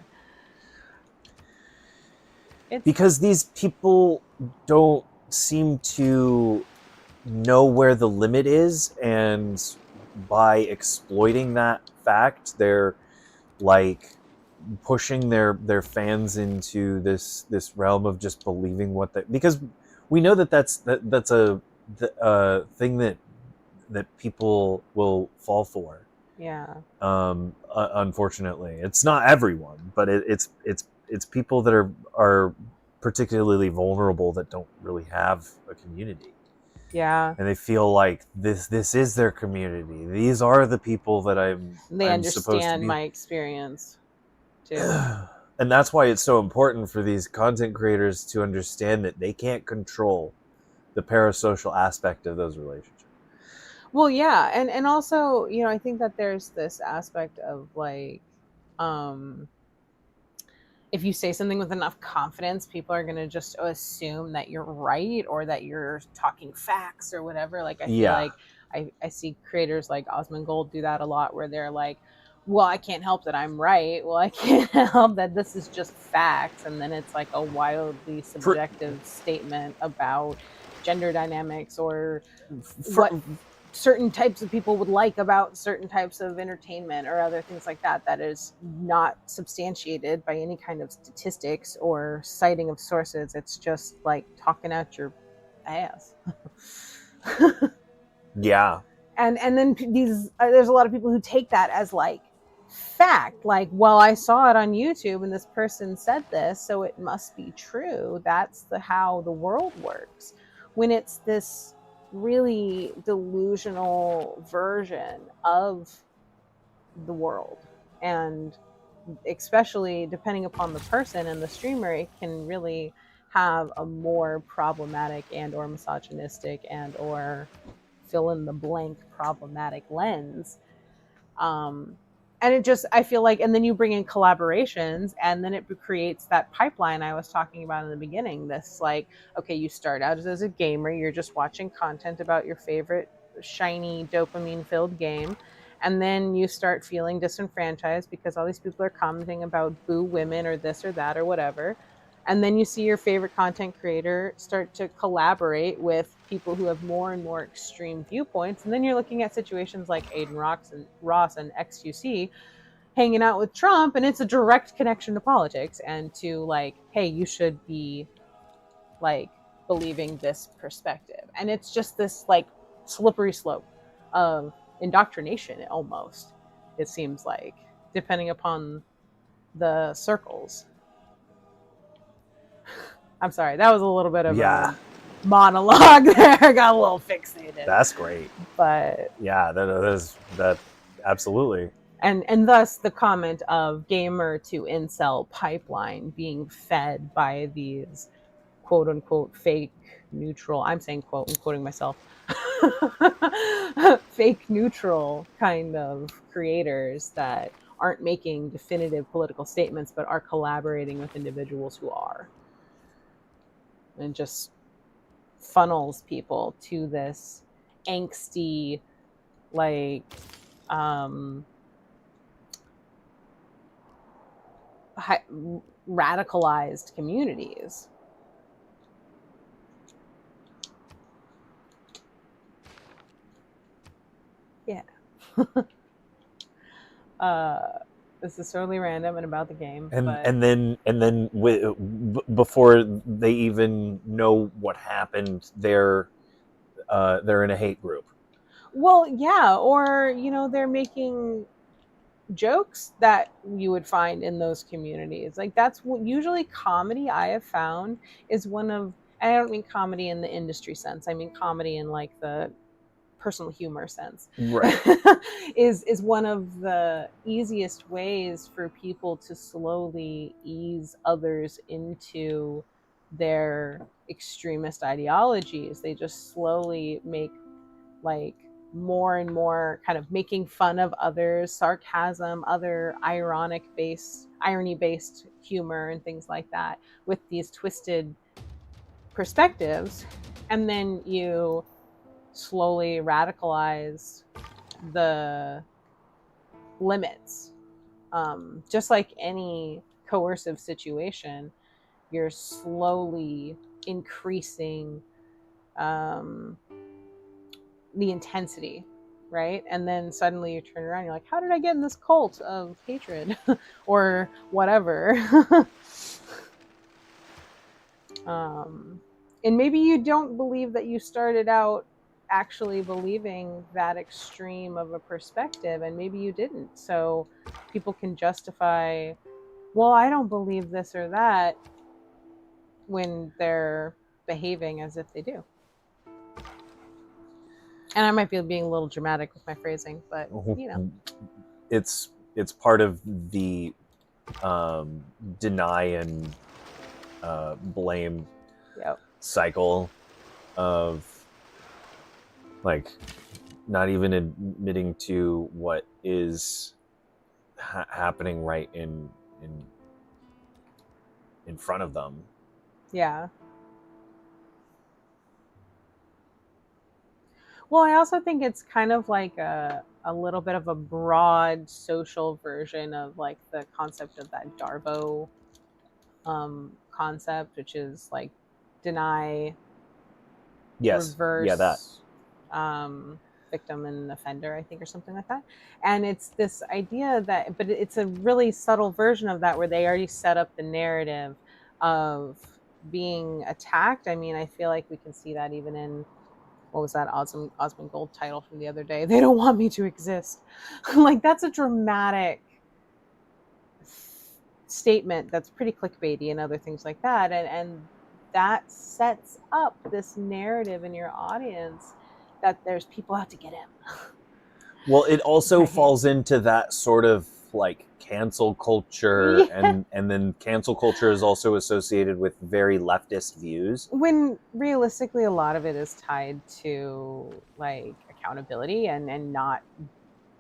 Because these people don't seem to know where the limit is, and by exploiting that fact, they're like pushing their fans into this realm of just believing what they, because we know that's a thing that people will fall for. Yeah. Unfortunately, it's not everyone, but it's people that are particularly vulnerable, that don't really have a community. Yeah. And they feel like this is their community. These are the people that they I'm understand supposed to be. my experience too. And that's why it's so important for these content creators to understand that they can't control the parasocial aspect of those relationships. Well, yeah, and also, I think that there's this aspect of, like, if you say something with enough confidence, people are going to just assume that you're right, or that you're talking facts or whatever. Like, I feel like I see creators like Osmond Gold do that a lot, where they're like, well, I can't help that I'm right. Well, I can't help that this is just facts. And then it's like a wildly subjective statement about gender dynamics, or what certain types of people would like about certain types of entertainment or other things like that, that is not substantiated by any kind of statistics or citing of sources. It's just like talking out your ass. Yeah. And then there's a lot of people who take that as, like, fact. Like, well, I saw it on YouTube and this person said this, so it must be true. That's how the world works. When it's this really delusional version of the world, and especially depending upon the person and the streamer, it can really have a more problematic and or misogynistic and or fill in the blank problematic lens. And it just, I feel like, and then you bring in collaborations, and then it creates that pipeline I was talking about in the beginning. This, like, okay, you start out as a gamer, you're just watching content about your favorite shiny dopamine filled game, and then you start feeling disenfranchised because all these people are commenting about boo women or this or that or whatever. And then you see your favorite content creator start to collaborate with people who have more and more extreme viewpoints. And then you're looking at situations like Aiden Ross and XQC hanging out with Trump, and it's a direct connection to politics and to, like, hey, you should be, like, believing this perspective. And it's just this, like, slippery slope of indoctrination, almost, it seems like, depending upon the circles. I'm sorry, that was a little bit of a monologue there. I got a little fixated. That's great. But yeah, that absolutely. And thus the comment of gamer to incel pipeline being fed by these quote unquote fake neutral, I'm saying quote, I'm quoting myself, fake neutral kind of creators that aren't making definitive political statements but are collaborating with individuals who are. And just funnels people to this angsty, like, radicalized communities. Yeah. This is totally random and about the game, but and then before they even know what happened, they're in a hate group. well, yeah, or they're making jokes that you would find in those communities. Like that's what usually comedy I have found is one of, and I don't mean comedy in the industry sense. I mean comedy in like the personal humor sense. Right. is one of the easiest ways for people to slowly ease others into their extremist ideologies. They just slowly make like more and more kind of making fun of others, sarcasm, other irony based humor and things like that with these twisted perspectives. And then you slowly radicalize the limits. Just like any coercive situation, you're slowly increasing the intensity, right? And then suddenly you turn around, you're like, how did I get in this cult of hatred or whatever? And maybe you don't believe that you started out actually believing that extreme of a perspective, and maybe you didn't. So people can justify, well, I don't believe this or that, when they're behaving as if they do. And I might be being a little dramatic with my phrasing, but it's part of the deny and blame cycle of like not even admitting to what is happening right in front of them. Yeah. Well, I also think it's kind of like a little bit of a broad social version of like the concept of that Darbo concept, which is like deny, reverse, victim and offender, I think, or something like that. And it's this idea that, but it's a really subtle version of that where they already set up the narrative of being attacked. I mean, I feel like we can see that even in, what was that Osmond Gold title from the other day? They don't want me to exist. Like that's a dramatic statement that's pretty clickbaity and other things like that. And that sets up this narrative in your audience that there's people out to get him. Well, it also falls into that sort of like cancel culture, and then cancel culture is also associated with very leftist views. When realistically, a lot of it is tied to like accountability and not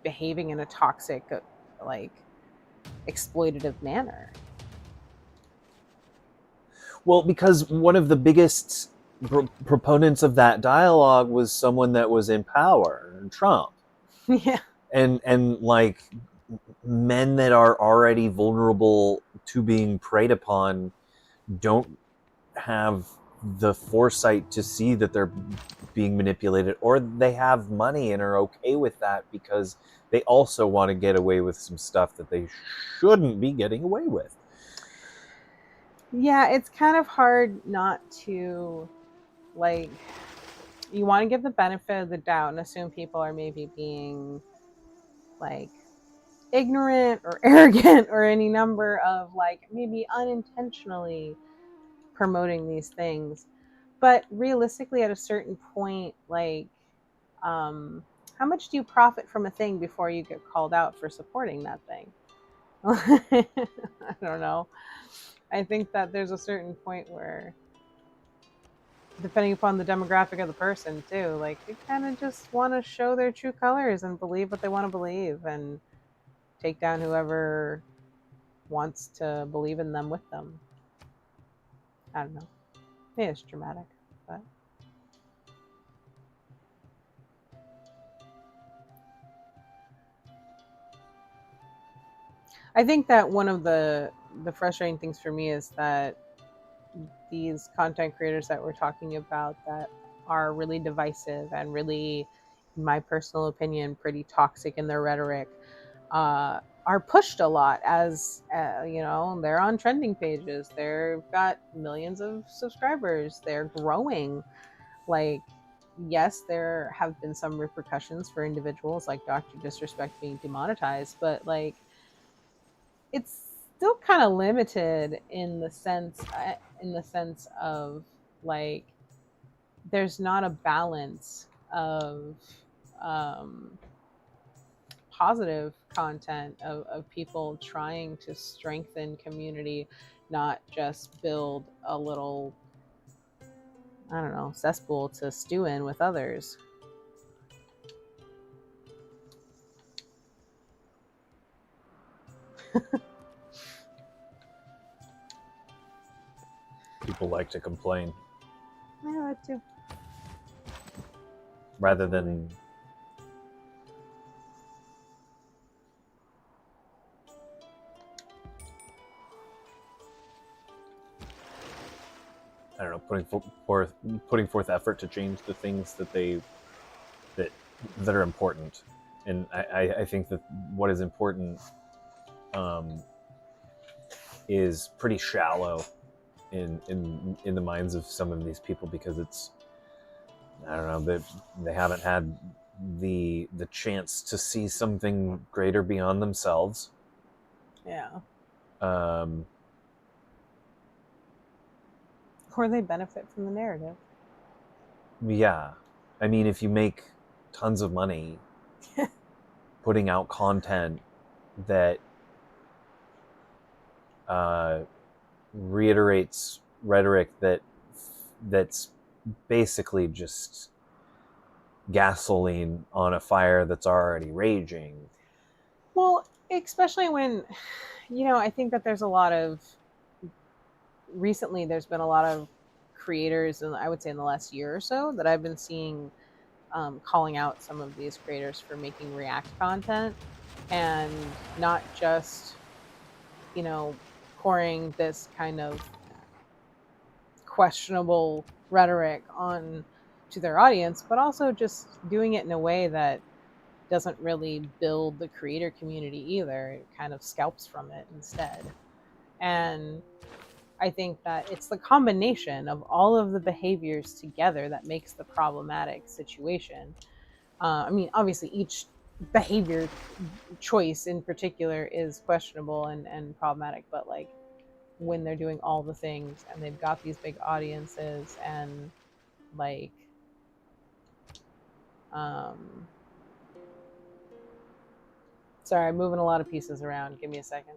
behaving in a toxic, like exploitative manner. Well, because one of the biggest proponents of that dialogue was someone that was in power, Trump. Yeah. And like men that are already vulnerable to being preyed upon don't have the foresight to see that they're being manipulated, or they have money and are okay with that because they also want to get away with some stuff that they shouldn't be getting away with. Yeah, it's kind of hard not to, like, you want to give the benefit of the doubt and assume people are maybe being like ignorant or arrogant or any number of like maybe unintentionally promoting these things. But realistically, at a certain point, like, how much do you profit from a thing before you get called out for supporting that thing? I don't know. I think that there's a certain point where, depending upon the demographic of the person too, like they kind of just want to show their true colors and believe what they want to believe and take down whoever wants to believe in them with them. I don't know. Maybe it's dramatic, but I think that one of the frustrating things for me is that these content creators that we're talking about that are really divisive and really, in my personal opinion, pretty toxic in their rhetoric, are pushed a lot as they're on trending pages, they've got millions of subscribers, they're growing. Like, yes, there have been some repercussions for individuals like Dr. Disrespect being demonetized, but like it's still kind of limited in the sense of like there's not a balance of um, positive content of people trying to strengthen community, not just build a little, I don't know, cesspool to stew in with others. People like to complain Yeah, that too. rather than I don't know, putting forth effort to change the things that are important. And I think that what is important is pretty shallow in the minds of some of these people, because it's, I don't know, they haven't had the chance to see something greater beyond themselves. Yeah. Um, Or they benefit from the narrative. yeah, I mean, if you make tons of money putting out content that reiterates rhetoric that's basically just gasoline on a fire that's already raging. Well, especially when, I think that there's been a lot of creators, and I would say in the last year or so, that I've been seeing calling out some of these creators for making React content and not just, pouring this kind of questionable rhetoric on to their audience, but also just doing it in a way that doesn't really build the creator community either. It kind of scalps from it instead. And I think that it's the combination of all of the behaviors together that makes the problematic situation. I mean, obviously, each behavior choice in particular is questionable and problematic, but like when they're doing all the things and they've got these big audiences and like, sorry, I'm moving a lot of pieces around. Give me a second.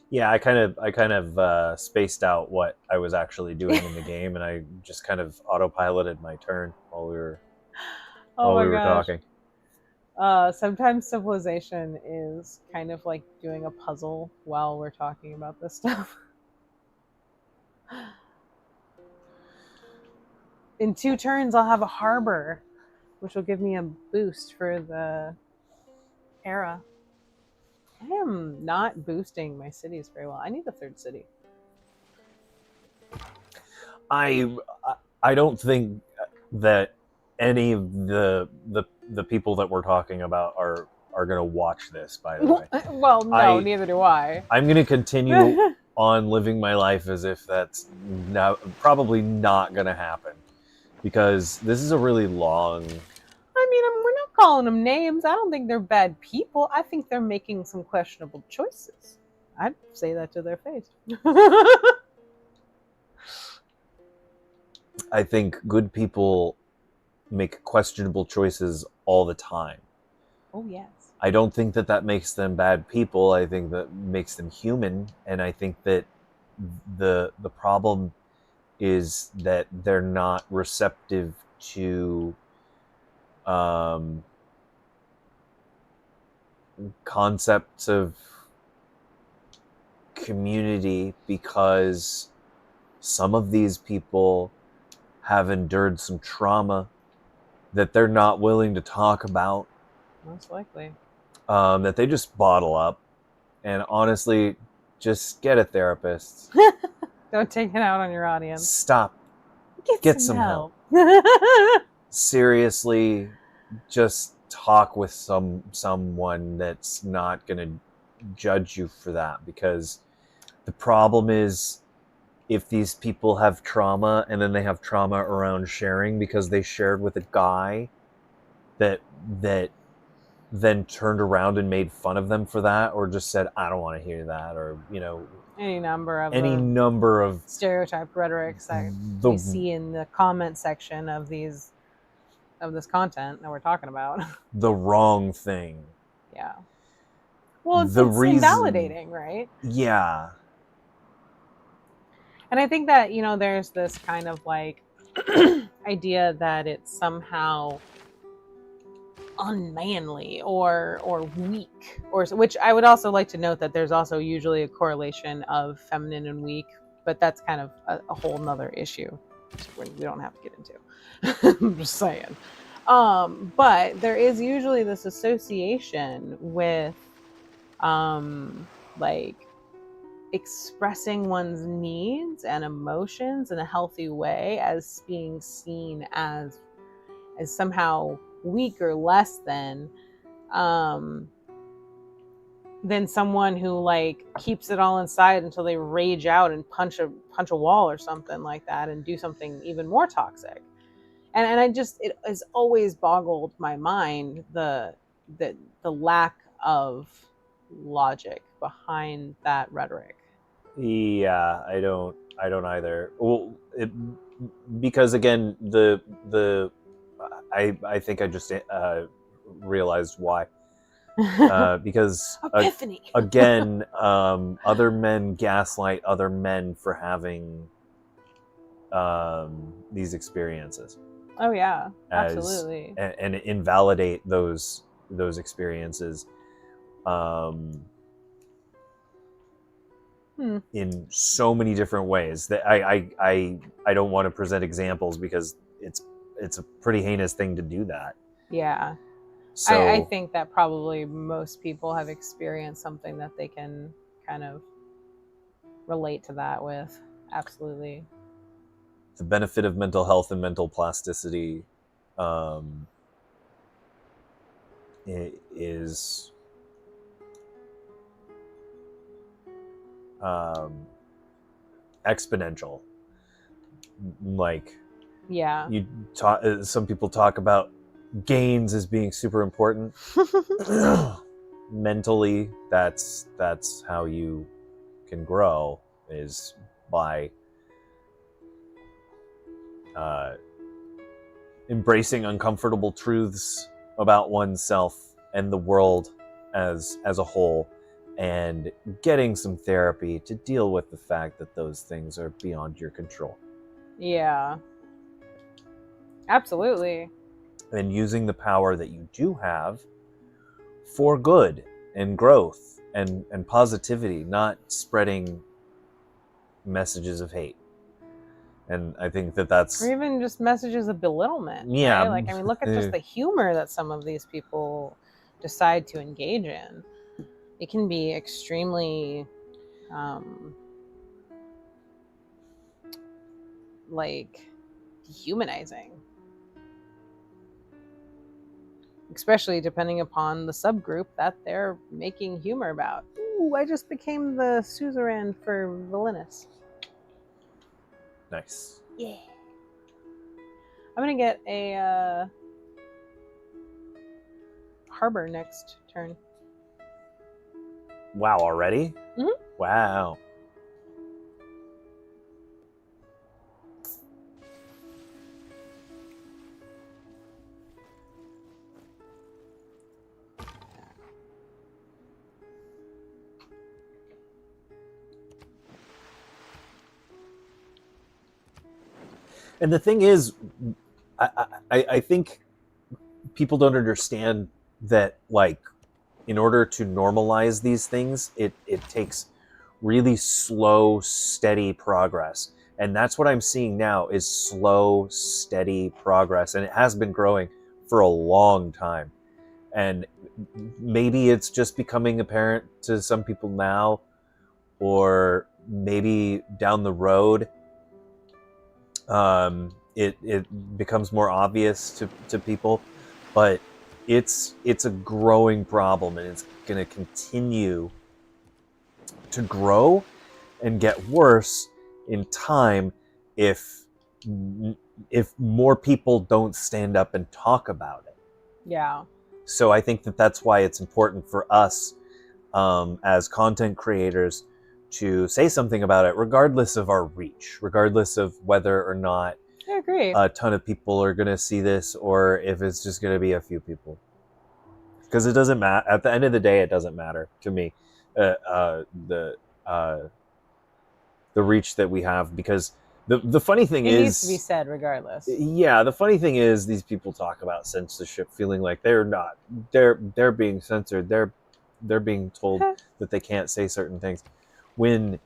Yeah, I kind of spaced out what I was actually doing in the game, and I just kind of autopiloted my turn while we were talking. Sometimes civilization is kind of like doing a puzzle while we're talking about this stuff. In 2 turns, I'll have a harbor, which will give me a boost for the era. I am not boosting my cities very well. I need a 3rd city. I don't think that any of the people that we're talking about are going to watch this, by the way. Well, no, neither do I. I'm going to continue on living my life as if that's probably not going to happen, because this is a really long... I mean, we're not calling them names. I don't think they're bad people. I think they're making some questionable choices. I'd say that to their face. I think good people make questionable choices all the time. Oh, yes. I don't think that makes them bad people. I think that makes them human. And I think that the problem is that they're not receptive to concepts of community, because some of these people have endured some trauma that they're not willing to talk about. Most likely. That they just bottle up, And honestly, just get a therapist. Don't take it out on your audience. Stop. Get some help. Seriously, just talk with someone that's not going to judge you for that, because the problem is, if these people have trauma and then they have trauma around sharing because they shared with a guy that then turned around and made fun of them for that, or just said, I don't want to hear that, or any number of stereotyped rhetorics that we see in the comment section of this content that we're talking about. The wrong thing. Yeah. Well, it's invalidating, right? Yeah. And I think that, there's this kind of like idea that it's somehow unmanly or weak, which I would also like to note that there's also usually a correlation of feminine and weak, but that's kind of a whole nother issue we don't have to get into. I'm just saying. But there is usually this association with like expressing one's needs and emotions in a healthy way as being seen as somehow weak or less than someone who like keeps it all inside until they rage out and punch a wall or something like that and do something even more toxic. And it has always boggled my mind the lack of logic behind that rhetoric. Yeah, I don't either. Well, because again, I think I just realized why. Because Epiphany. Again, other men gaslight other men for having these experiences. Oh yeah, absolutely. And invalidate those experiences in so many different ways that I don't want to present examples, because it's a pretty heinous thing to do that. Yeah. So I think that probably most people have experienced something that they can kind of relate to that with. Absolutely. The benefit of mental health and mental plasticity is exponential. Like, yeah, some people talk about gains as being super important. Mentally, that's how you can grow, is by embracing uncomfortable truths about oneself and the world as a whole, and getting some therapy to deal with the fact that those things are beyond your control. Yeah, absolutely. And using the power that you do have for good and growth and positivity, not spreading messages of hate. And I think that's... Or even just messages of belittlement. Yeah. Right? Like, I mean, look at just the humor that some of these people decide to engage in. It can be extremely, like, dehumanizing. Especially depending upon the subgroup that they're making humor about. Ooh, I just became the suzerain for Villainous. Nice. Yeah. I'm gonna get a harbor next turn. Wow, already? Mm-hmm. Wow. And the thing is, I think people don't understand that, like, in order to normalize these things, it takes really slow, steady progress. And that's what I'm seeing now, is slow, steady progress. And it has been growing for a long time. And maybe it's just becoming apparent to some people now, or maybe down the road it becomes more obvious to people. But it's a growing problem, and it's going to continue to grow and get worse in time if more people don't stand up and talk about it. Yeah. So I think that's why it's important for us as content creators to say something about it, regardless of our reach, regardless of whether or not I agree. a ton of people are going to see this, or if it's just going to be a few people. Because it doesn't matter. At the end of the day, it doesn't matter to me the reach that we have, because the funny thing It is, needs to be said regardless. Yeah, the funny thing is, these people talk about censorship feeling like they're being censored. They're being told that they can't say certain things, when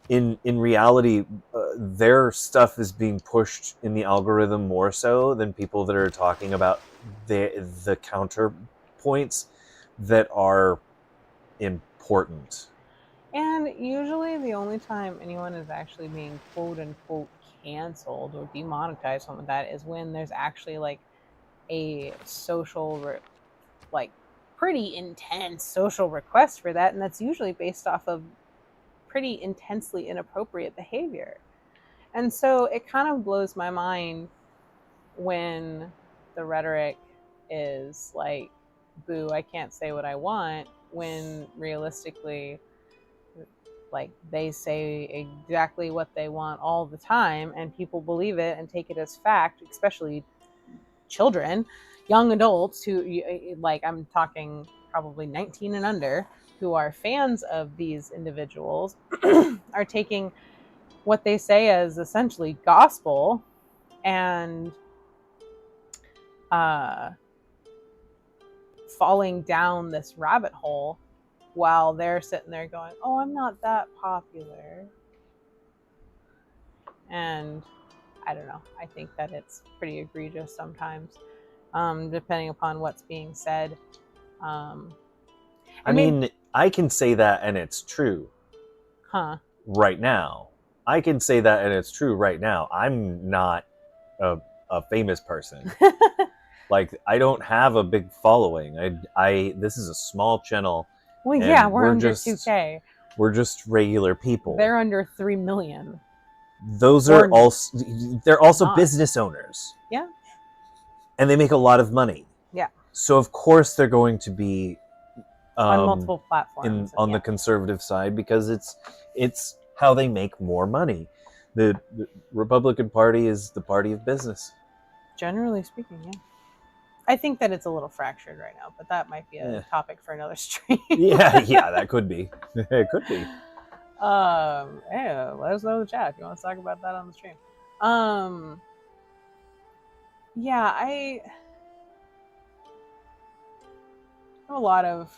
in reality their stuff is being pushed in the algorithm more so than people that are talking about the counterpoints that are important. And usually the only time anyone is actually being quote unquote canceled or demonetized, something like that, is when there's actually like a social like pretty intense social request for that, and that's usually based off of pretty intensely inappropriate behavior. And so it kind of blows my mind when the rhetoric is like, boo, I can't say what I want, when realistically, like, they say exactly what they want all the time, and people believe it and take it as fact, especially children, young adults who, like, I'm talking probably 19 and under, who are fans of these individuals, are taking what they say as essentially gospel and falling down this rabbit hole while they're sitting there going, oh, I'm not that popular. And I don't know. I think that it's pretty egregious sometimes, depending upon what's being said. I mean, I can say that and it's true. Huh. Right now. I can say that and it's true right now. I'm not a famous person. Like, I don't have a big following. I this is a small channel. Well, yeah, we're under just 2K. We're just regular people. They're under 3 million. Those are also, they're also not. business owners. Yeah. And they make a lot of money. Yeah. So of course they're going to be on multiple platforms on the conservative side, because it's how they make more money. The Republican Party is the party of business. Generally speaking, yeah. I think that it's a little fractured right now, but that might be a topic for another stream. yeah, that could be. It could be. Yeah, let us know in the chat if you want to talk about that on the stream. Yeah, I have a lot of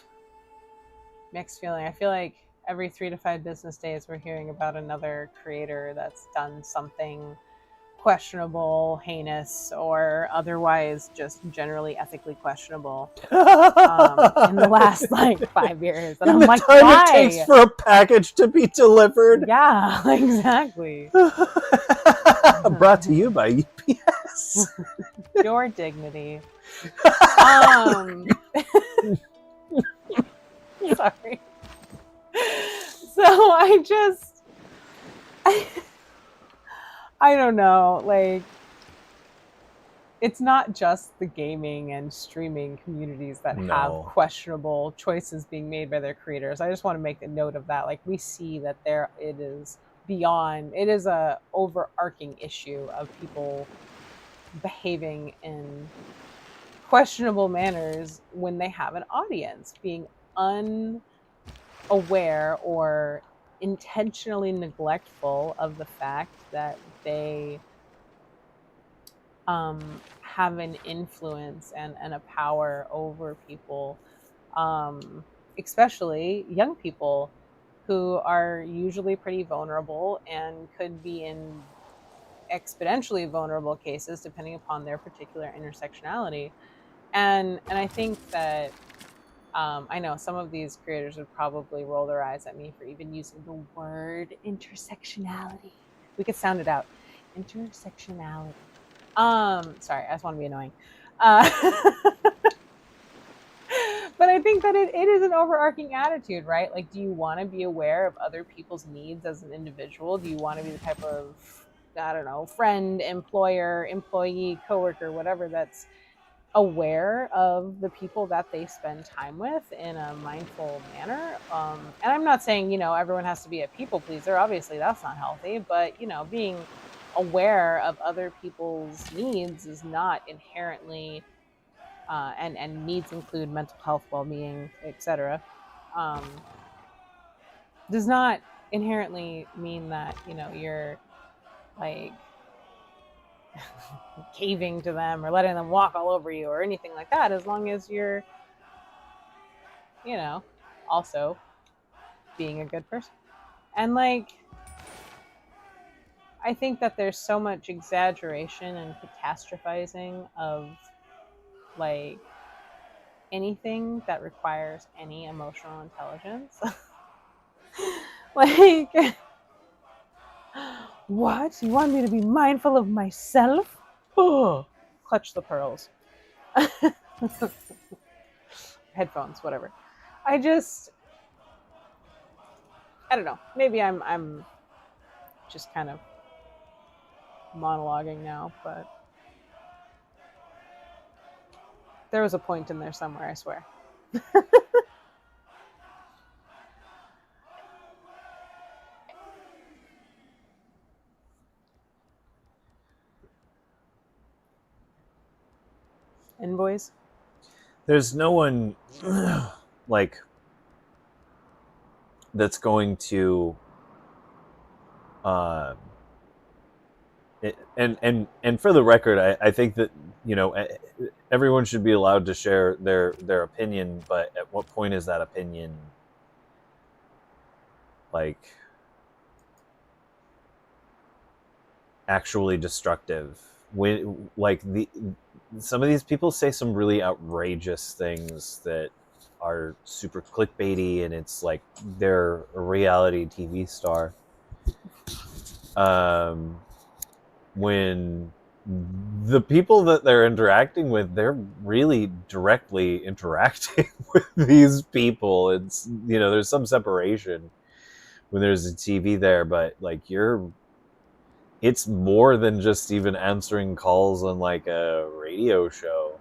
mixed feeling. I feel like every 3 to 5 business days we're hearing about another creator that's done something questionable, heinous, or otherwise just generally ethically questionable in the last like 5 years. And I'm like, time why? It takes for a package to be delivered. Yeah, exactly. Brought to you by UPS. Your dignity. Sorry. So I don't know, like, it's not just the gaming and streaming communities that have questionable choices being made by their creators. I just want to make a note of that. Like, we see that it is a overarching issue of people behaving in questionable manners when they have an audience, being unaware or intentionally neglectful of the fact that they have an influence and a power over people, especially young people who are usually pretty vulnerable and could be in exponentially vulnerable cases depending upon their particular intersectionality. And I think that I know some of these creators would probably roll their eyes at me for even using the word intersectionality. We could sound it out. Intersectionality. Sorry, I just want to be annoying. Uh, but I think that it is an overarching attitude, right? Like, do you want to be aware of other people's needs as an individual? Do you want to be the type of, I don't know, friend, employer, employee, coworker, whatever, that's aware of the people that they spend time with in a mindful manner? And I'm not saying, everyone has to be a people pleaser. Obviously, that's not healthy. But, being aware of other people's needs is not inherently, and needs include mental health, well-being, etc. Does not inherently mean that, you're like caving to them or letting them walk all over you or anything like that, as long as you're, also being a good person. And like, I think that there's so much exaggeration and catastrophizing of like anything that requires any emotional intelligence. Like, what? You want me to be mindful of myself? Oh, clutch the pearls. Headphones, whatever. I don't know. Maybe I'm just kind of monologuing now, but there was a point in there somewhere, I swear. Envoys? There's no one like that's going to uh, and for the record, I think that everyone should be allowed to share their opinion, but at what point is that opinion like actually destructive? When like some of these people say some really outrageous things that are super clickbaity, and it's like they're a reality TV star. When the people that they're interacting with, they're really directly interacting with these people. It's there's some separation when there's a TV there, but like it's more than just even answering calls on like a radio show,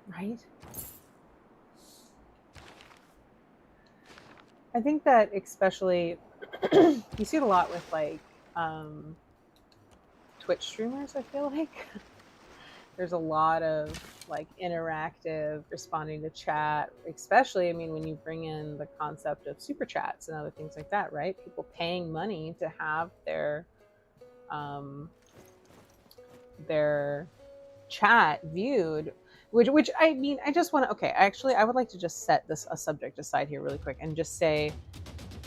Right? I think that especially you see it a lot with like Twitch streamers, I feel like. There's a lot of like interactive responding to chat, especially, I mean, when you bring in the concept of super chats and other things like that, right? People paying money to have their chat viewed, which I mean, I just want to, okay, actually, I would like to just set this a subject aside here really quick and just say,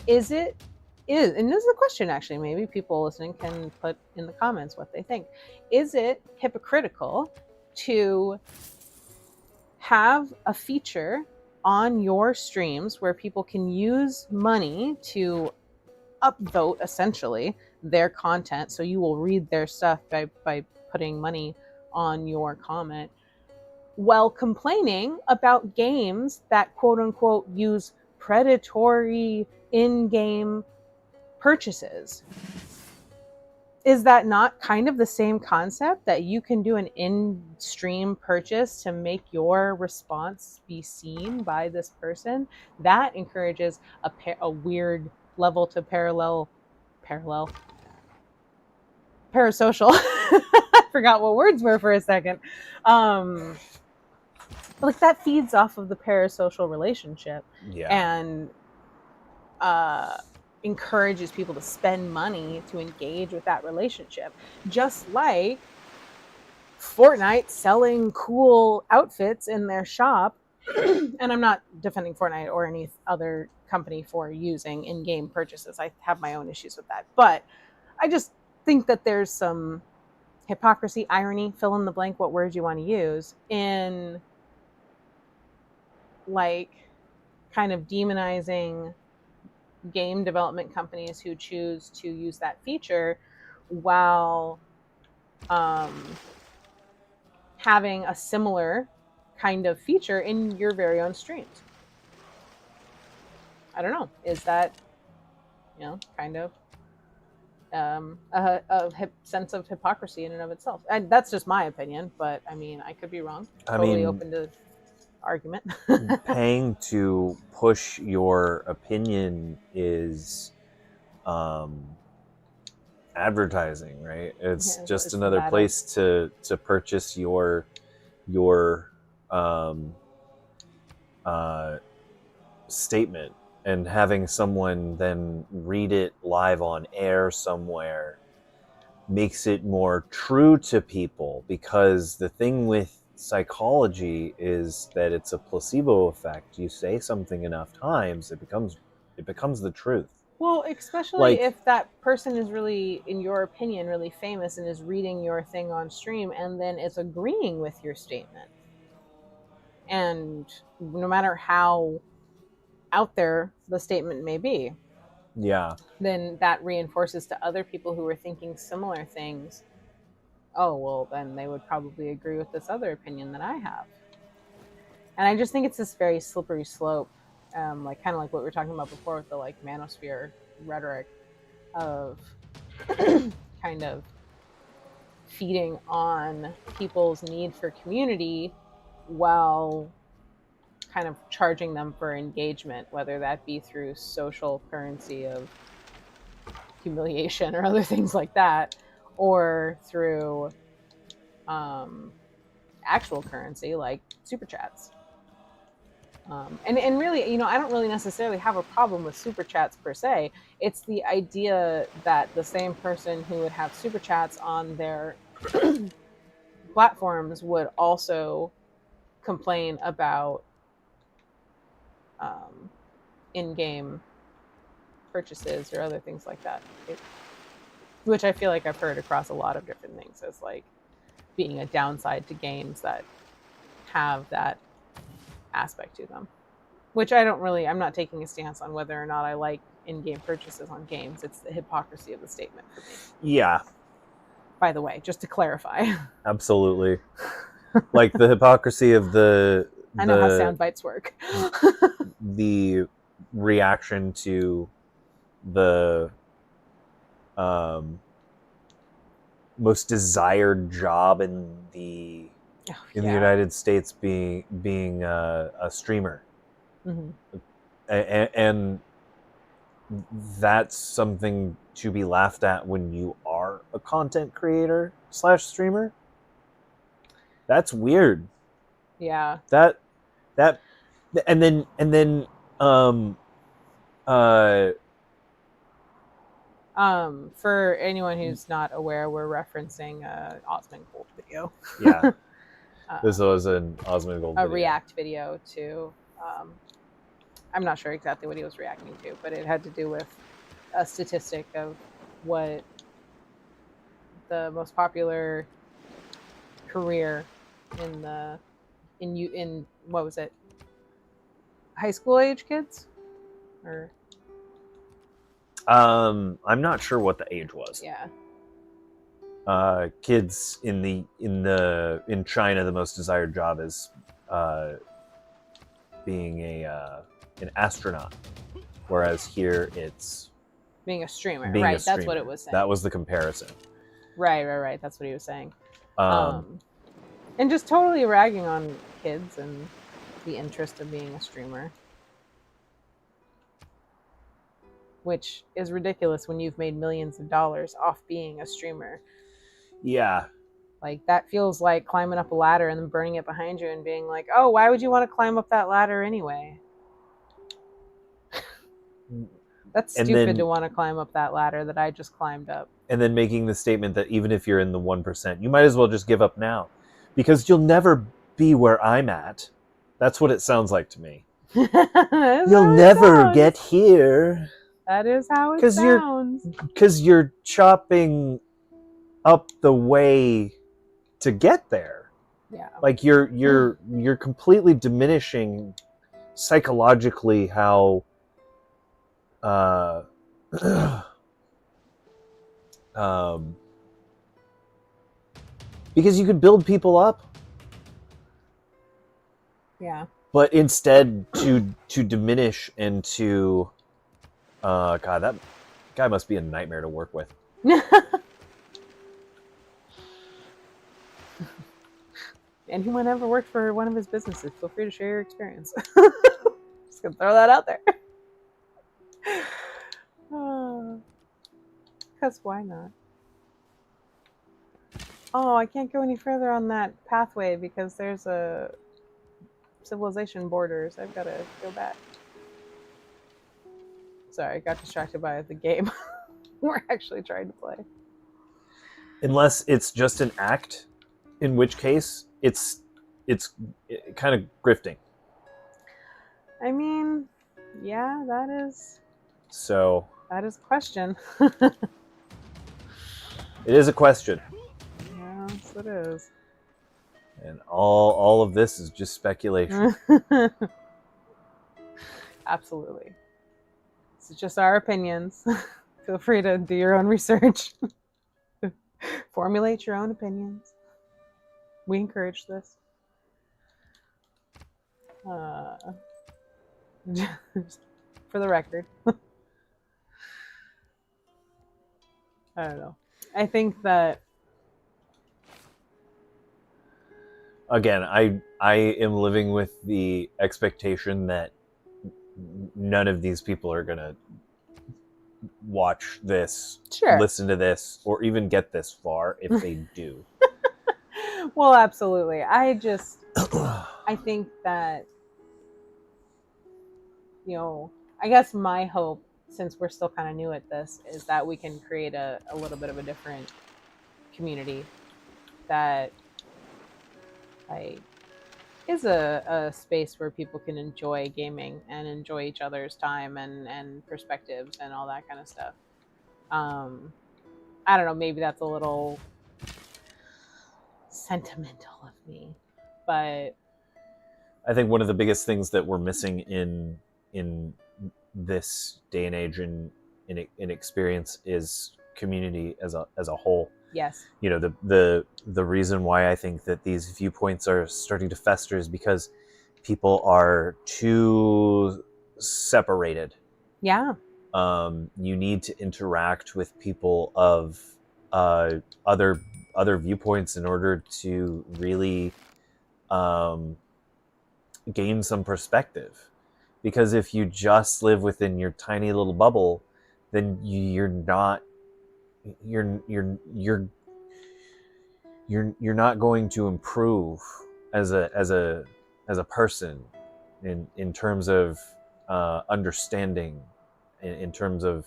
and this is a question, actually, maybe people listening can put in the comments what they think. Is it hypocritical to have a feature on your streams where people can use money to upvote essentially their content, so you will read their stuff by putting money on your comment, while complaining about games that quote unquote use predatory in-game purchases? Is that not kind of the same concept, that you can do an in-stream purchase to make your response be seen by this person? That encourages a weird level to parasocial. I forgot what words were for a second. Like, that feeds off of the parasocial relationship. Yeah. And encourages people to spend money to engage with that relationship. Just like Fortnite selling cool outfits in their shop. And I'm not defending Fortnite or any other company for using in-game purchases. I have my own issues with that. But I just think that there's some hypocrisy, irony, fill in the blank, what words you want to use, in like kind of demonizing game development companies who choose to use that feature while having a similar kind of feature in your very own streams. I don't know. Is that, kind of a sense of hypocrisy in and of itself? That's just my opinion, but I mean, I could be wrong. Totally open to argument. Paying to push your opinion is advertising, right? It's just another place to purchase your statement, and having someone then read it live on air somewhere makes it more true to people, because the thing with psychology is that it's a placebo effect. You say something enough times, it becomes the truth. Well, especially if that person is really, in your opinion, really famous and is reading your thing on stream and then is agreeing with your statement. And no matter how out there the statement may be, then that reinforces to other people who are thinking similar things, oh, well, then they would probably agree with this other opinion that I have. And I just think it's this very slippery slope, like kind of like what we were talking about before with the like manosphere rhetoric of kind of feeding on people's need for community while kind of charging them for engagement, whether that be through social currency of humiliation or other things like that, or through actual currency like super chats. And really, I don't really necessarily have a problem with super chats per se. It's the idea that the same person who would have super chats on their platforms would also complain about in-game purchases or other things like that, which I feel like I've heard across a lot of different things as like being a downside to games that have that aspect to them, which I'm not taking a stance on whether or not I like in-game purchases on games. It's the hypocrisy of the statement for me. Yeah. By the way, just to clarify. Absolutely. Like the hypocrisy of I know how sound bites work. The reaction to the most desired job in the United States being a streamer. Mm-hmm. And that's something to be laughed at when you are a content creator / streamer. That's weird. Yeah. And then for anyone who's not aware, we're referencing Osmond Gold video. Yeah. This was an Osmond Gold video. A react video to, I'm not sure exactly what he was reacting to, but it had to do with a statistic of what the most popular career in what was it? High school age kids? Or I'm not sure what the age was. Yeah. Kids in China, the most desired job is being an astronaut, whereas here it's being a streamer. Right, that's what it was saying. That was the comparison. Right. That's what he was saying. And just totally ragging on kids and the interest of being a streamer, which is ridiculous when you've made millions of dollars off being a streamer. Yeah. Like, that feels like climbing up a ladder and then burning it behind you and being like, oh, why would you want to climb up that ladder anyway? That's stupid to want to climb up that ladder that I just climbed up. And then making the statement that even if you're in the 1%, you might as well just give up now, because you'll never be where I'm at. That's what it sounds like to me. You'll never get here. That is how it sounds. Because you're chopping up the way to get there. Yeah. Like you're completely diminishing psychologically how because you could build people up, Yeah. but instead to diminish and to God, that guy must be a nightmare to work with. Anyone ever worked for one of his businesses, feel free to share your experience. Just gonna throw that out there. Because why not? Oh, I can't go any further on that pathway because there's a civilization borders. I've got to go back. Sorry, I got distracted by the game we're actually trying to play. Unless it's just an act, in which case it's kind of grifting. I mean, yeah, that is a question. It is a question. Yes, it is. And all of this is just speculation. Absolutely. It's just our opinions. Feel free to do your own research. Formulate your own opinions. We encourage this. Just for the record. I don't know. I think that Again, I am living with the expectation that none of these people are gonna watch this, sure. listen to this, or even get this far if they do. Well, absolutely. I think that, I guess my hope, since we're still kind of new at this, is that we can create a little bit of a different community that is a space where people can enjoy gaming and enjoy each other's time and perspectives and all that kind of stuff. I don't know, maybe that's a little sentimental of me, but I think one of the biggest things that we're missing in this day and age in experience is community as a whole. Yes. The reason why I think that these viewpoints are starting to fester is because people are too separated. Yeah. You need to interact with people of other viewpoints in order to really gain some perspective. Because if you just live within your tiny little bubble, then you're not going to improve as a person in terms of understanding, in terms of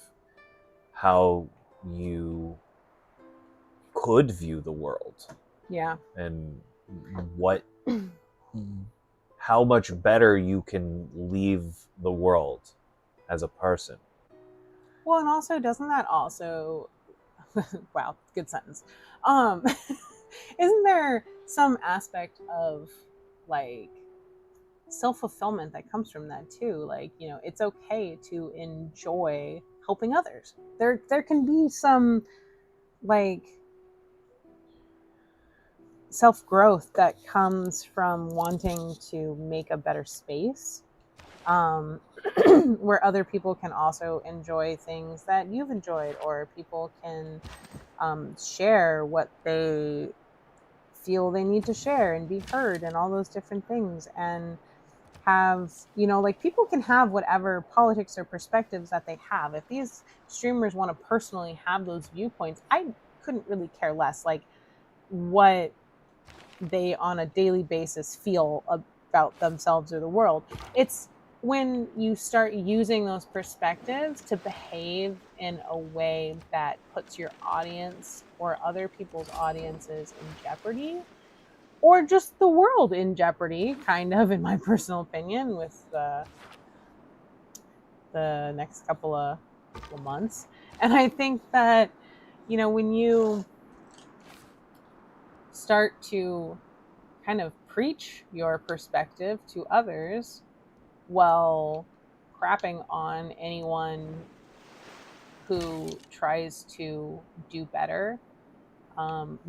how you could view the world. Yeah. And how much better you can leave the world as a person. Well, and also, doesn't that also wow, good sentence. Isn't there some aspect of like self-fulfillment that comes from that too? Like, it's okay to enjoy helping others. There can be some like self-growth that comes from wanting to make a better space, where other people can also enjoy things that you've enjoyed, or people can share what they feel they need to share and be heard and all those different things, and have, like, people can have whatever politics or perspectives that they have. If these streamers want to personally have those viewpoints, I couldn't really care less like what they on a daily basis feel about themselves or the world. It's when you start using those perspectives to behave in a way that puts your audience or other people's audiences in jeopardy, or just the world in jeopardy, kind of, in my personal opinion, with the next couple of months. And I think that, when you start to kind of preach your perspective to others while crapping on anyone who tries to do better,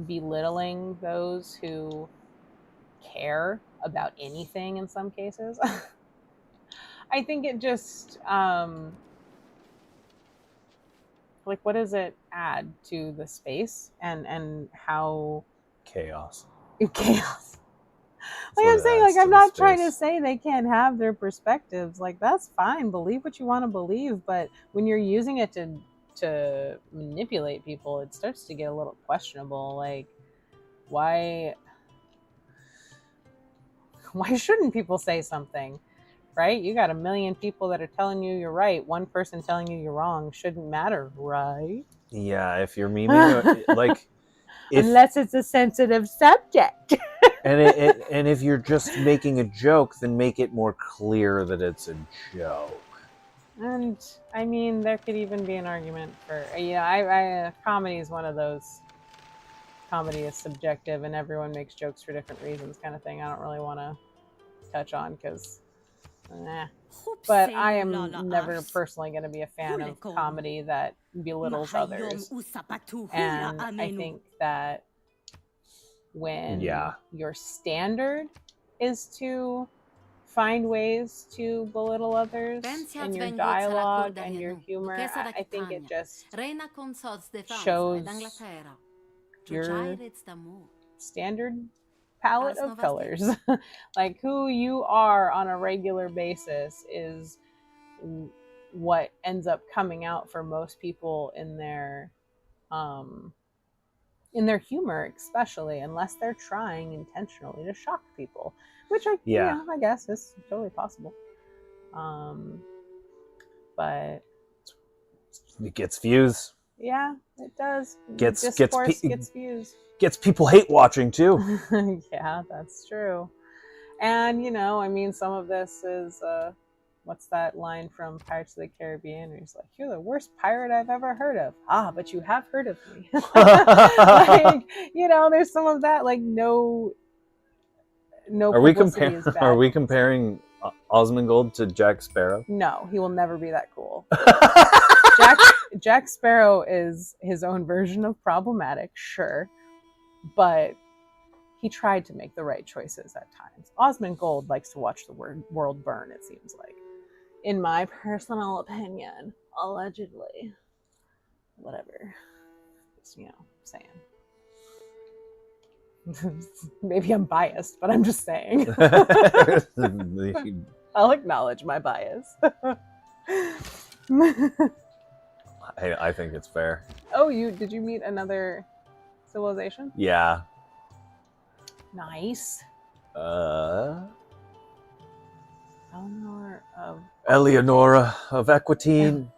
belittling those who care about anything in some cases. I think it just like, what does it add to the space and how Chaos. chaos. That's Like what I'm it saying, adds like, to I'm the not trying to space. say they can't have their perspectives. Like, that's fine. Believe what you want to believe, but when you're using it to manipulate people, it starts to get a little questionable. Like, why shouldn't people say something? Right? You got a million people that are telling you you're right. One person telling you you're wrong shouldn't matter, right? Yeah, if you're memeing, like, if Unless it's a sensitive subject. and if you're just making a joke, then make it more clear that it's a joke. And I mean, there could even be an argument for, comedy is one of those. Comedy is subjective, and everyone makes jokes for different reasons, kind of thing. I don't really want to touch on because, but I am never personally going to be a fan of comedy that belittles others. And I think that when your standard is to find ways to belittle others in your dialogue and your humor, I think it just shows your standard palette of colors. Like, who you are on a regular basis is what ends up coming out for most people in their humor, especially unless they're trying intentionally to shock people, which I guess is totally possible. But it gets views. Yeah, it does. Gets views. Gets people hate watching too. Yeah, that's true. And I mean, some of this is what's that line from Pirates of the Caribbean? Where he's like, "You're the worst pirate I've ever heard of." Ah, but you have heard of me. Like, there's some of that. Like, no publicity is bad. Are we comparing Osmongold to Jack Sparrow? No, he will never be that cool. Jack Sparrow is his own version of problematic, sure, but he tried to make the right choices at times. Osmongold likes to watch the world burn, it seems like. In my personal opinion, allegedly. Whatever. Just, saying. Maybe I'm biased, but I'm just saying. I'll acknowledge my bias. I think it's fair. Oh, did you meet another civilization? Yeah. Nice. Eleonora of Aquitaine.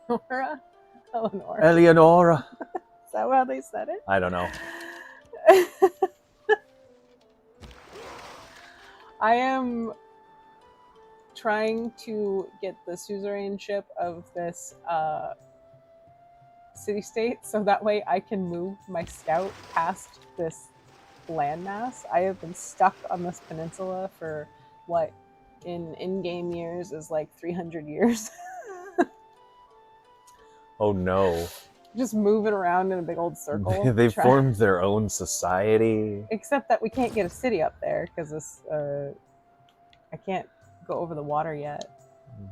Eleonora. Is that how they said it? I don't know. I am trying to get the suzerainship of this city-state so that way I can move my scout past this landmass. I have been stuck on this peninsula for what in in-game years is like 300 years. Oh no. Just moving around in a big old circle. They've formed their own society. Except that we can't get a city up there because this I can't go over the water yet.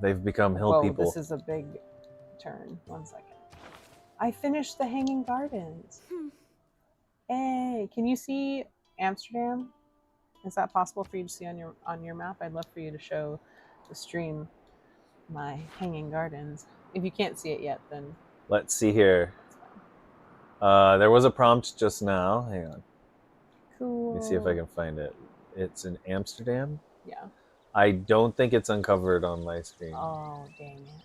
They've become hill people. This is a big turn. 1 second. I finished the Hanging Gardens. Hey, can you see Amsterdam? Is that possible for you to see on your map? I'd love for you to show the stream my Hanging Gardens. If you can't see it yet, then let's see here. There was a prompt just now. Hang on. Cool. Let me see if I can find it. It's in Amsterdam. Yeah. I don't think it's uncovered on my screen. Oh, dang it.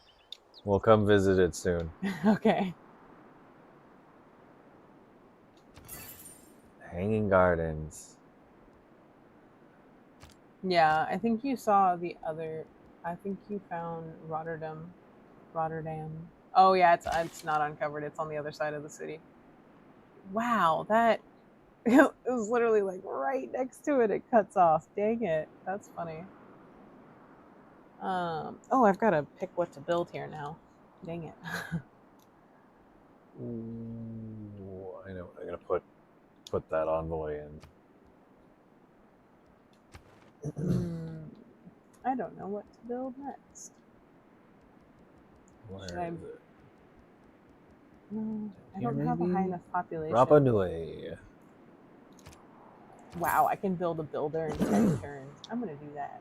We'll come visit it soon. Okay. Hanging Gardens. Yeah, I think you saw the other. I think you found Rotterdam. Oh yeah, it's not uncovered. It's on the other side of the city. Wow, that It was literally like right next to it. It cuts off. Dang it. That's funny. Oh, I've got to pick what to build here now. Dang it. Ooh, I know. I'm gonna put that on the way in. I don't know what to build next. Where Should I? is it? No, I Here, don't have a high maybe? enough population. Rapa Nui. Wow, I can build a builder in 10 turns. I'm gonna do that.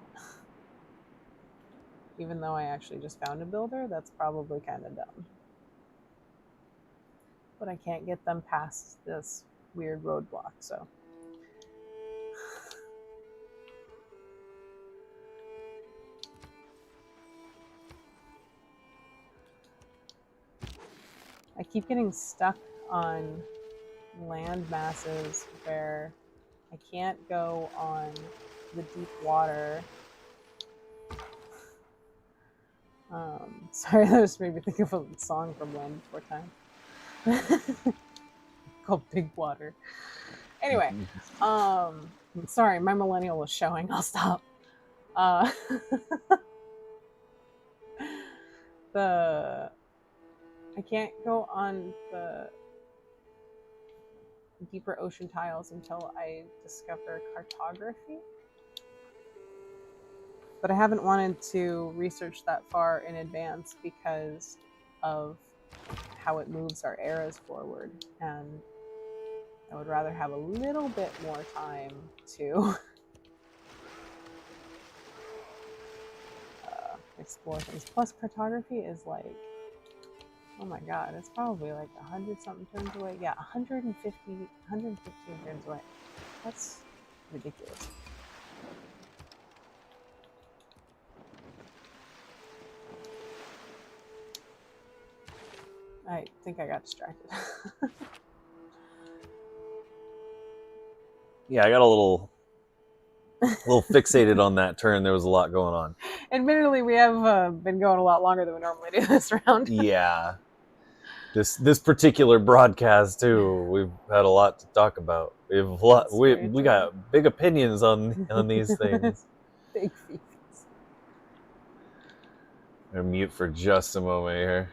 Even though I actually just found a builder, that's probably kind of dumb. But I can't get them past this weird roadblock, so. I keep getting stuck on land masses where I can't go on the deep water. Sorry, that just made me think of a song from Land Before Time called Big Water. Anyway, sorry, my millennial was showing. I'll stop. I can't go on the deeper ocean tiles until I discover cartography. But I haven't wanted to research that far in advance because of how it moves our eras forward, and I would rather have a little bit more time to explore things. Plus, cartography is like, oh my god, it's probably like 100-something turns away. Yeah, 115 turns away. That's ridiculous. I think I got distracted. Yeah, I got a little fixated on that turn. There was a lot going on. Admittedly, we have been going a lot longer than we normally do this round. Yeah. This particular broadcast too, we've had a lot to talk about. We have a lot. We got big opinions on these things. Big feet. I'm gonna mute for just a moment here.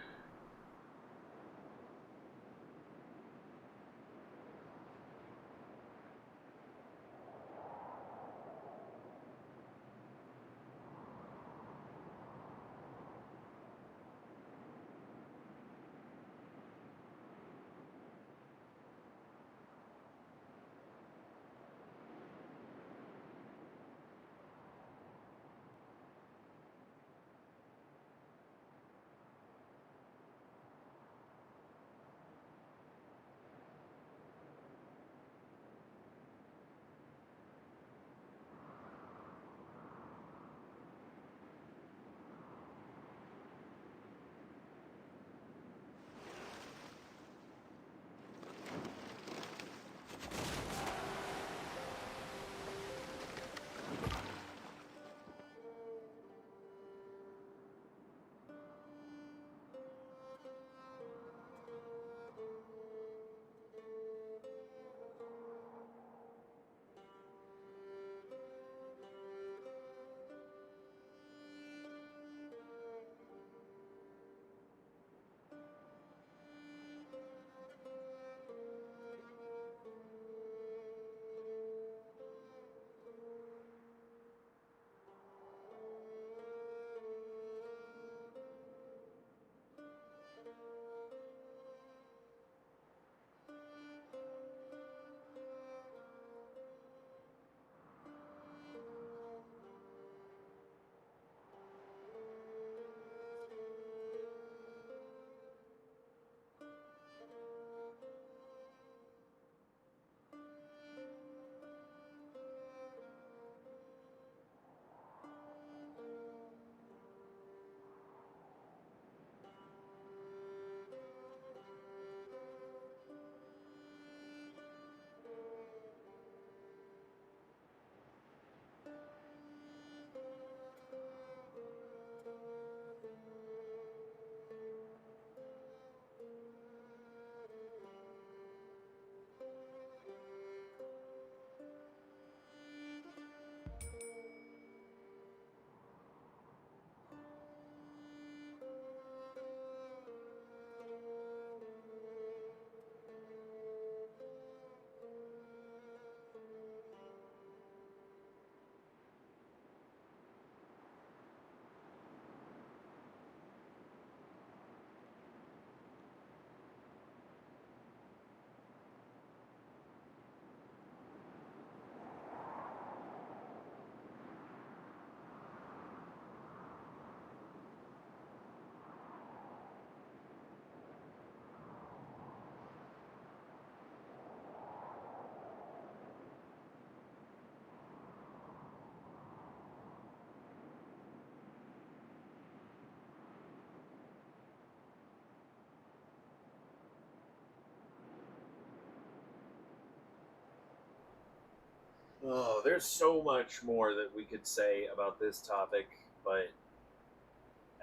Oh, there's so much more that we could say about this topic, but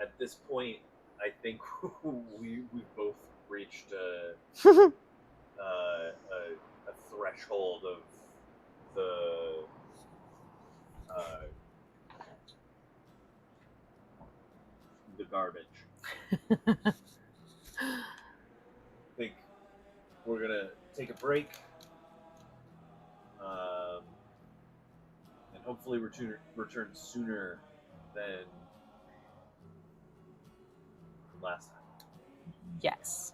at this point, I think we've both reached a threshold of the uh, the garbage. I think we're gonna take a break, and hopefully return sooner than last time. Yes.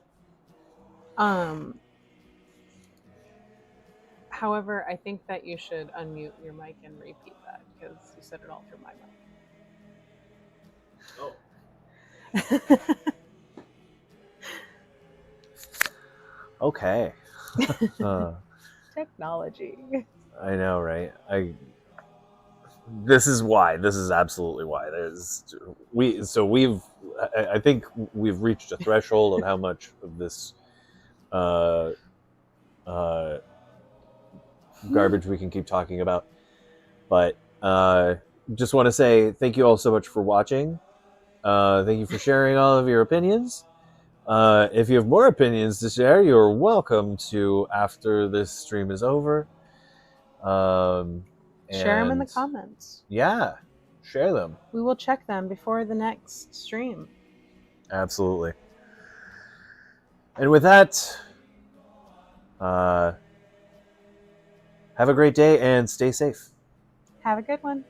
However, I think that you should unmute your mic and repeat that because you said it all through my mic. Oh. Okay. Technology. I know, right? This is why. This is absolutely why. I think we've reached a threshold of how much of this garbage we can keep talking about. But just want to say thank you all so much for watching. Thank you for sharing all of your opinions. If you have more opinions to share, you're welcome to after this stream is over. Share them in the comments. Yeah, share them. We will check them before the next stream. Absolutely. And with that, have a great day and stay safe. Have a good one.